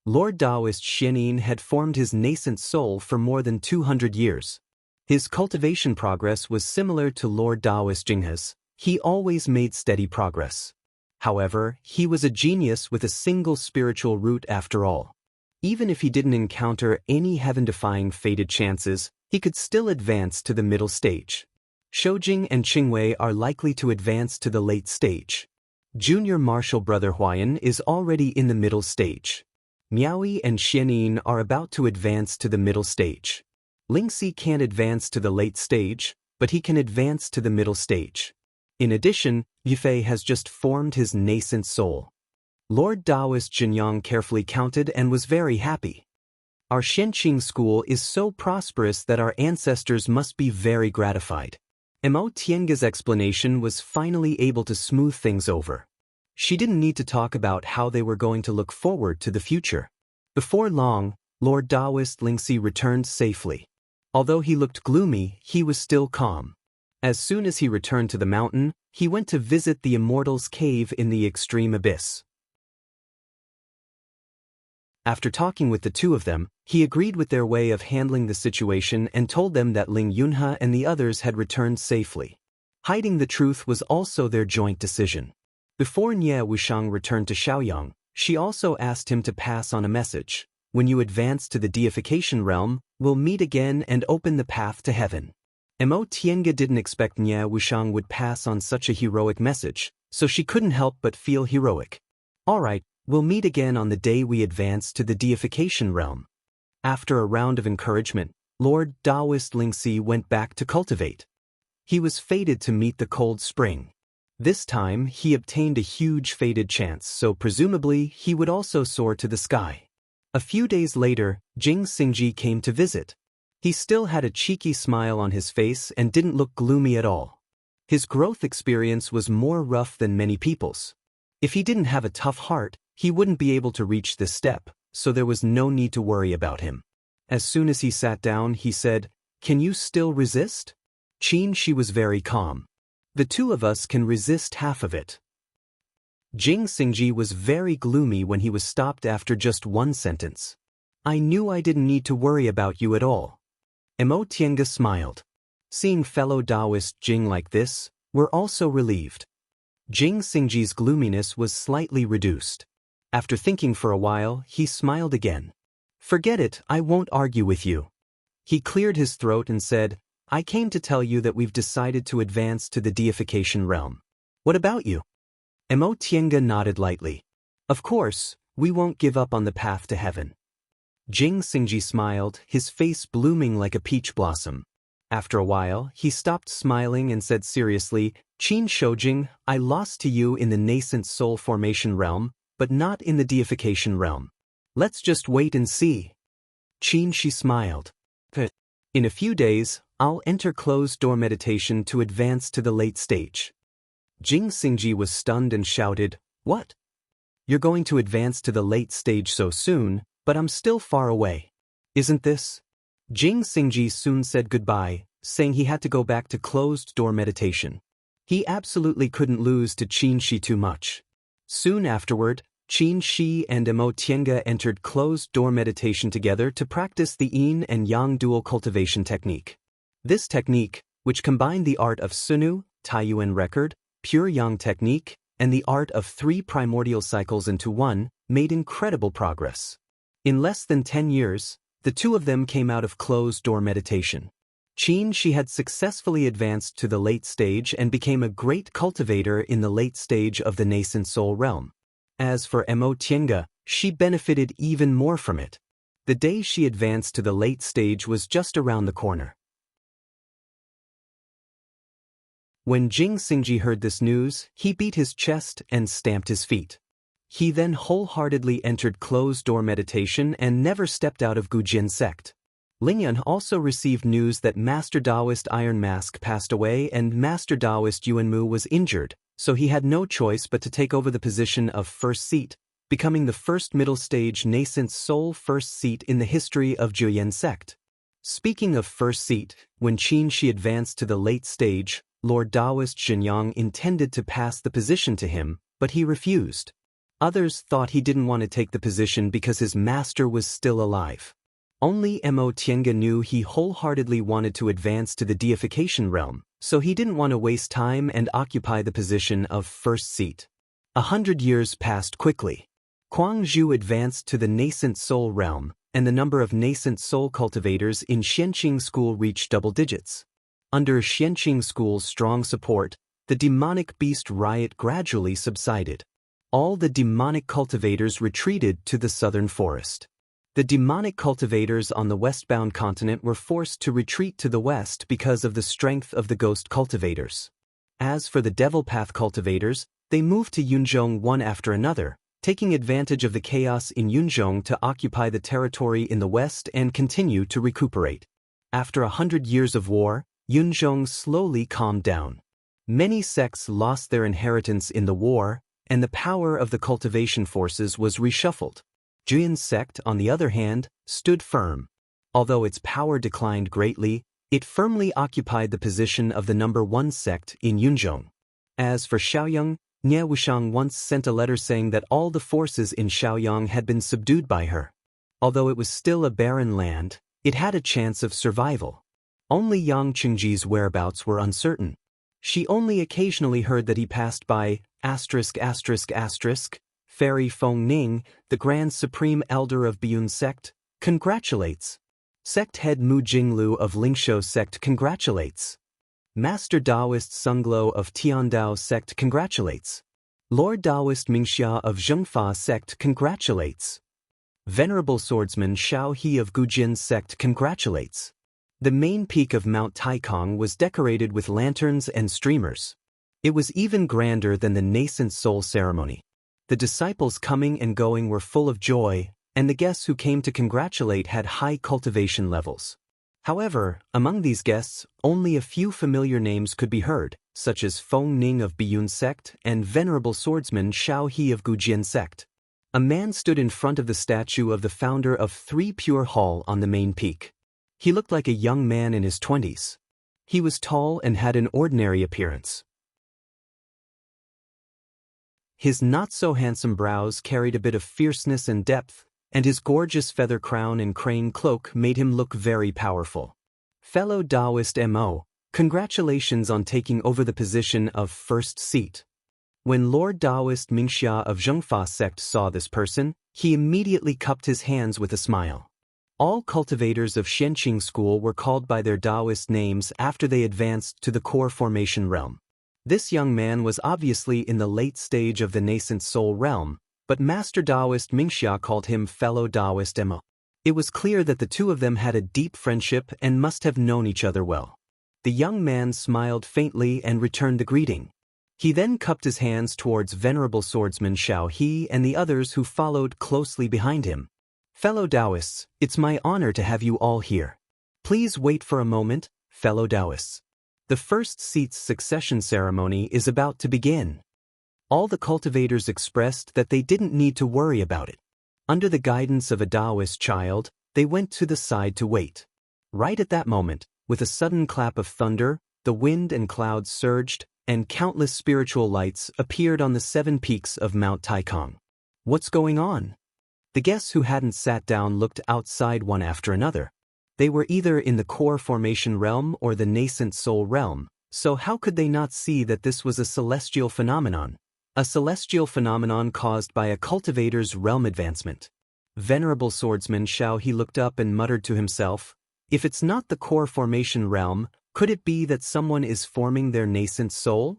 Lord Taoist Xianin had formed his nascent soul for more than 200 years. His cultivation progress was similar to Lord Taoist Jinghe's. He always made steady progress. However, he was a genius with a single spiritual root after all. Even if he didn't encounter any heaven-defying fated chances, he could still advance to the middle stage. Shoujing and Qingwei are likely to advance to the late stage. Junior martial brother Huayan is already in the middle stage. Miaoyi and Xianyin are about to advance to the middle stage. Lingxi can't advance to the late stage, but he can advance to the middle stage. In addition, Yufei has just formed his nascent soul. Lord Taoist Jinyang carefully counted and was very happy. Our Xianqing school is so prosperous that our ancestors must be very gratified. Mo Tiange's explanation was finally able to smooth things over. She didn't need to talk about how they were going to look forward to the future. Before long, Lord Taoist Lingxi returned safely. Although he looked gloomy, he was still calm. As soon as he returned to the mountain, he went to visit the Immortals' cave in the extreme abyss. After talking with the two of them, he agreed with their way of handling the situation and told them that Ling Yunhe and the others had returned safely. Hiding the truth was also their joint decision. Before Nie Wushang returned to Shaoyang, she also asked him to pass on a message. When you advance to the deification realm, we'll meet again and open the path to heaven. Mo Tienge didn't expect Nie Wushang would pass on such a heroic message, so she couldn't help but feel heroic. Alright, we'll meet again on the day we advance to the deification realm. After a round of encouragement, Lord Taoist Lingxi went back to cultivate. He was fated to meet the cold spring. This time, he obtained a huge fated chance, so presumably he would also soar to the sky. A few days later, Jing Xingji came to visit. He still had a cheeky smile on his face and didn't look gloomy at all. His growth experience was more rough than many people's. If he didn't have a tough heart, he wouldn't be able to reach this step, so there was no need to worry about him. As soon as he sat down, he said, "Can you still resist?" She was very calm. "The two of us can resist half of it." Jing Xingji was very gloomy when he was stopped after just one sentence. "I knew I didn't need to worry about you at all." Mo Tienge smiled. Seeing fellow Taoist Jing like this, we're also relieved. Jing Xingji's gloominess was slightly reduced. After thinking for a while, he smiled again. "Forget it, I won't argue with you." He cleared his throat and said, "I came to tell you that we've decided to advance to the deification realm. What about you?" Mo Tienge nodded lightly. "Of course, we won't give up on the path to heaven." Jing Xingji smiled, his face blooming like a peach blossom. After a while, he stopped smiling and said seriously, "Qin Shoujing, I lost to you in the nascent soul formation realm, but not in the deification realm. Let's just wait and see." She smiled. "In a few days, I'll enter closed-door meditation to advance to the late stage." Jing Xingji was stunned and shouted, "What? You're going to advance to the late stage so soon, but I'm still far away. Isn't this?" Jing Xingji soon said goodbye, saying he had to go back to closed-door meditation. He absolutely couldn't lose to Qin Shi too much. Soon afterward, Qin Shi and Mo Tienge entered closed-door meditation together to practice the yin and yang dual cultivation technique. This technique, which combined the art of Sunu, Taiyuan record, pure yang technique, and the art of 3 primordial cycles into one, made incredible progress. In less than 10 years, the two of them came out of closed-door meditation. Qin Shi had successfully advanced to the late stage and became a great cultivator in the late stage of the nascent soul realm. As for Mo Tienge, she benefited even more from it. The day she advanced to the late stage was just around the corner. When Jing Xingji heard this news, he beat his chest and stamped his feet. He then wholeheartedly entered closed-door meditation and never stepped out of Gujin sect. Lingyun also received news that Master Taoist Iron Mask passed away and Master Taoist Yuanmu was injured, so he had no choice but to take over the position of first seat, becoming the first middle stage nascent soul first seat in the history of Juyin sect. Speaking of first seat, when Qin Shi advanced to the late stage, Lord Taoist Jinyang intended to pass the position to him, but he refused. Others thought he didn't want to take the position because his master was still alive. Only Mo Tienge knew he wholeheartedly wanted to advance to the deification realm, so he didn't want to waste time and occupy the position of first seat. 100 years passed quickly. Kuang Zhu advanced to the nascent soul realm, and the number of nascent soul cultivators in Xianqing School reached double digits. Under Xianqing School's strong support, The demonic beast riot gradually subsided. All the demonic cultivators retreated to the southern forest. The demonic cultivators on the westbound continent were forced to retreat to the west because of the strength of the ghost cultivators. As for the devil path cultivators, they moved to Yunzhong one after another, taking advantage of the chaos in Yunzhong to occupy the territory in the west and continue to recuperate. After 100 years of war, Yunzhong slowly calmed down. Many sects lost their inheritance in the war, and the power of the cultivation forces was reshuffled. Juyan's sect, on the other hand, stood firm. Although its power declined greatly, it firmly occupied the position of the number one sect in Yunzhong. As for Shaoyang, Nie Wushang once sent a letter saying that all the forces in Shaoyang had been subdued by her. Although it was still a barren land, it had a chance of survival. Only Yang Qingji's whereabouts were uncertain. She only occasionally heard that he passed by Fairy Feng Ning, the Grand Supreme Elder of Biyun sect, congratulates. Sect head Mu Jinglu of Lingshou sect congratulates. Master Taoist Sunglo of Tiandao sect congratulates. Lord Taoist Mingxia of Zhengfa sect congratulates. Venerable Swordsman Shao He of Gujin sect congratulates. The main peak of Mount Taikong was decorated with lanterns and streamers. It was even grander than the nascent soul ceremony. The disciples coming and going were full of joy, and the guests who came to congratulate had high cultivation levels. However, among these guests, only a few familiar names could be heard, such as Feng Ning of Biyun sect and Venerable Swordsman Shao He of Gujin sect. A man stood in front of the statue of the founder of Three Pure Hall on the main peak. He looked like a young man in his 20s. He was tall and had an ordinary appearance. His not-so-handsome brows carried a bit of fierceness and depth, and his gorgeous feather crown and crane cloak made him look very powerful. Fellow Taoist Mo, congratulations on taking over the position of first seat. When Lord Taoist Mingxia of Zhengfa sect saw this person, he immediately cupped his hands with a smile. All cultivators of Xianqing school were called by their Taoist names after they advanced to the core formation realm. This young man was obviously in the late stage of the nascent soul realm, but Master Taoist Mingxia called him fellow Taoist Mo. It was clear that the two of them had a deep friendship and must have known each other well. The young man smiled faintly and returned the greeting. He then cupped his hands towards Venerable Swordsman Shao He and the others who followed closely behind him. Fellow Taoists, it's my honor to have you all here. Please wait for a moment, fellow Taoists. The first seat's succession ceremony is about to begin. All the cultivators expressed that they didn't need to worry about it. Under the guidance of a Taoist child, they went to the side to wait. Right at that moment, with a sudden clap of thunder, the wind and clouds surged, and countless spiritual lights appeared on the 7 peaks of Mount Taikong. What's going on? The guests who hadn't sat down looked outside one after another. They were either in the core formation realm or the nascent soul realm, so how could they not see that this was a celestial phenomenon? A celestial phenomenon caused by a cultivator's realm advancement. Venerable Swordsman Shao He looked up and muttered to himself, if it's not the core formation realm, could it be that someone is forming their nascent soul?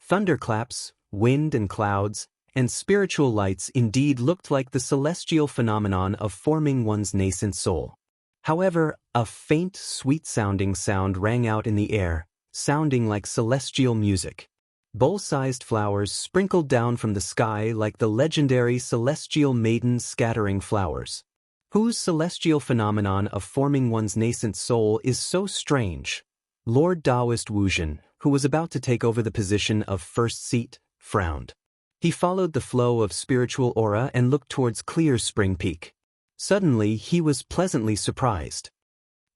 Thunderclaps, wind and clouds, and spiritual lights indeed looked like the celestial phenomenon of forming one's nascent soul. However, a faint, sweet-sounding sound rang out in the air, sounding like celestial music. Bowl-sized flowers sprinkled down from the sky like the legendary celestial Maiden scattering flowers. Whose celestial phenomenon of forming one's nascent soul is so strange? Lord Taoist Wuzhen, who was about to take over the position of first seat, frowned. He followed the flow of spiritual aura and looked towards Clear Spring Peak. Suddenly, he was pleasantly surprised.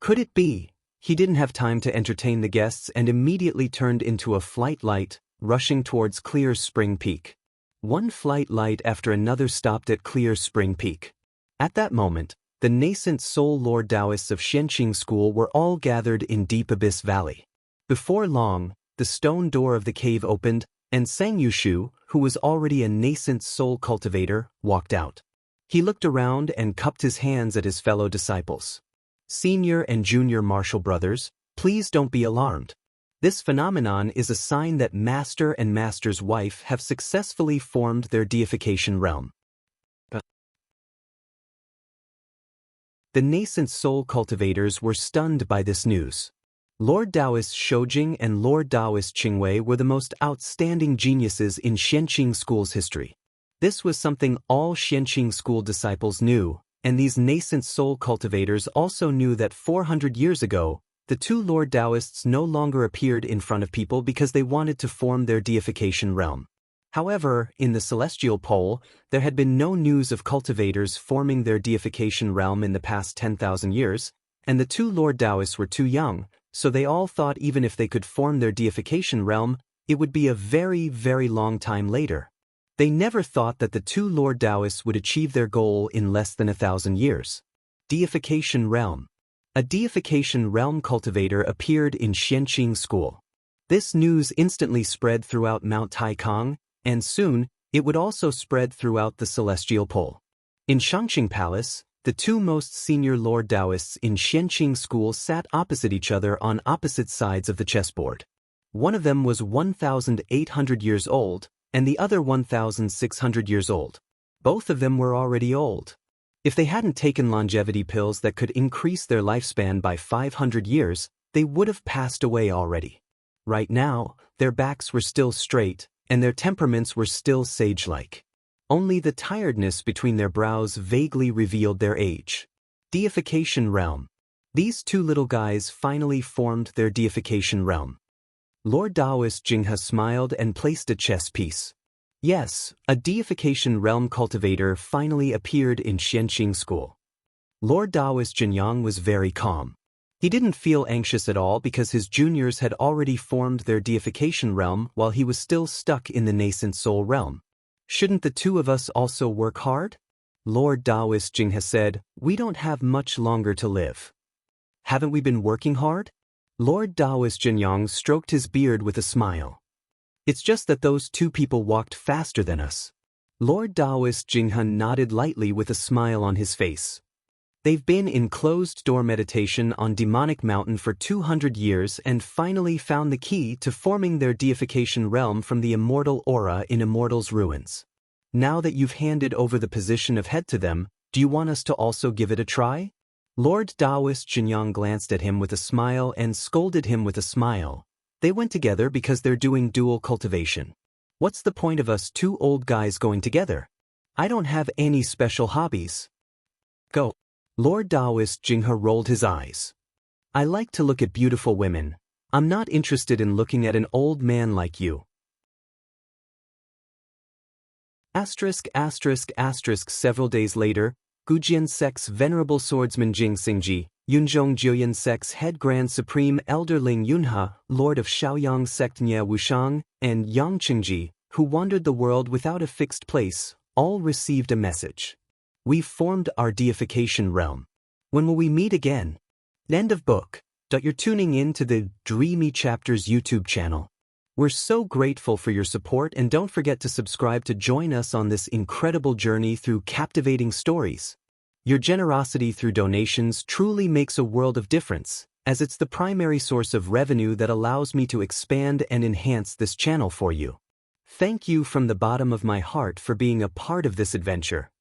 Could it be? He didn't have time to entertain the guests and immediately turned into a flight light, rushing towards Clear Spring Peak. One flight light after another stopped at Clear Spring Peak. At that moment, the nascent soul Lord Taoists of Xianqing School were all gathered in Deep Abyss Valley. Before long, the stone door of the cave opened, and Sang Yushu, who was already a nascent soul cultivator, walked out. He looked around and cupped his hands at his fellow disciples. Senior and junior martial brothers, please don't be alarmed. This phenomenon is a sign that master and master's wife have successfully formed their deification realm. The nascent soul cultivators were stunned by this news. Lord Taoist Shoujing and Lord Taoist Qingwei were the most outstanding geniuses in Xianqing school's history. This was something all Xianqing school disciples knew, and these nascent soul cultivators also knew that 400 years ago, the two Lord Taoists no longer appeared in front of people because they wanted to form their deification realm. However, in the celestial pole, there had been no news of cultivators forming their deification realm in the past 10,000 years, and the two Lord Taoists were too young, so they all thought even if they could form their deification realm, it would be a very, very long time later. They never thought that the two Lord Taoists would achieve their goal in less than 1,000 years. Deification realm. A deification realm cultivator appeared in Xianqing school. This news instantly spread throughout Mount Taikang, and soon, it would also spread throughout the celestial pole. In Shangqing Palace, the two most senior Lord Taoists in Xianqing school sat opposite each other on opposite sides of the chessboard. One of them was 1,800 years old, and the other 1,600 years old. Both of them were already old. If they hadn't taken longevity pills that could increase their lifespan by 500 years, they would have passed away already. Right now, their backs were still straight, and their temperaments were still sage-like. Only the tiredness between their brows vaguely revealed their age. Deification realm. These two little guys finally formed their deification realm. Lord Taoist Jinghe smiled and placed a chess piece. Yes, a deification realm cultivator finally appeared in Xianqing school. Lord Taoist Jinyang was very calm. He didn't feel anxious at all because his juniors had already formed their deification realm while he was still stuck in the nascent soul realm. Shouldn't the two of us also work hard? Lord Taoist Jinghe said, we don't have much longer to live. Haven't we been working hard? Lord Taoist Jinyang stroked his beard with a smile. It's just that those two people walked faster than us. Lord Taoist Jinghe nodded lightly with a smile on his face. They've been in closed-door meditation on Demonic Mountain for 200 years and finally found the key to forming their deification realm from the immortal aura in Immortal's ruins. Now that you've handed over the position of head to them, do you want us to also give it a try? Lord Taoist Jinyang glanced at him with a smile and scolded him with a smile. They went together because they're doing dual cultivation. What's the point of us two old guys going together? I don't have any special hobbies. Go. Lord Taoist Jinghe rolled his eyes. I like to look at beautiful women. I'm not interested in looking at an old man like you. Several days later, Gujian Sect's venerable swordsman Jing Xingji, Yunzhong Jiuyan Sect's head Grand Supreme Elder Ling Yunhe, Lord of Shaoyang Sect Nie Wushang, and Yang Qingji, who wandered the world without a fixed place, all received a message. We've formed our deification realm. When will we meet again? End of book. You're tuning in to the Dreamy Chapters YouTube channel. We're so grateful for your support, and don't forget to subscribe to join us on this incredible journey through captivating stories. Your generosity through donations truly makes a world of difference, as it's the primary source of revenue that allows me to expand and enhance this channel for you. Thank you from the bottom of my heart for being a part of this adventure.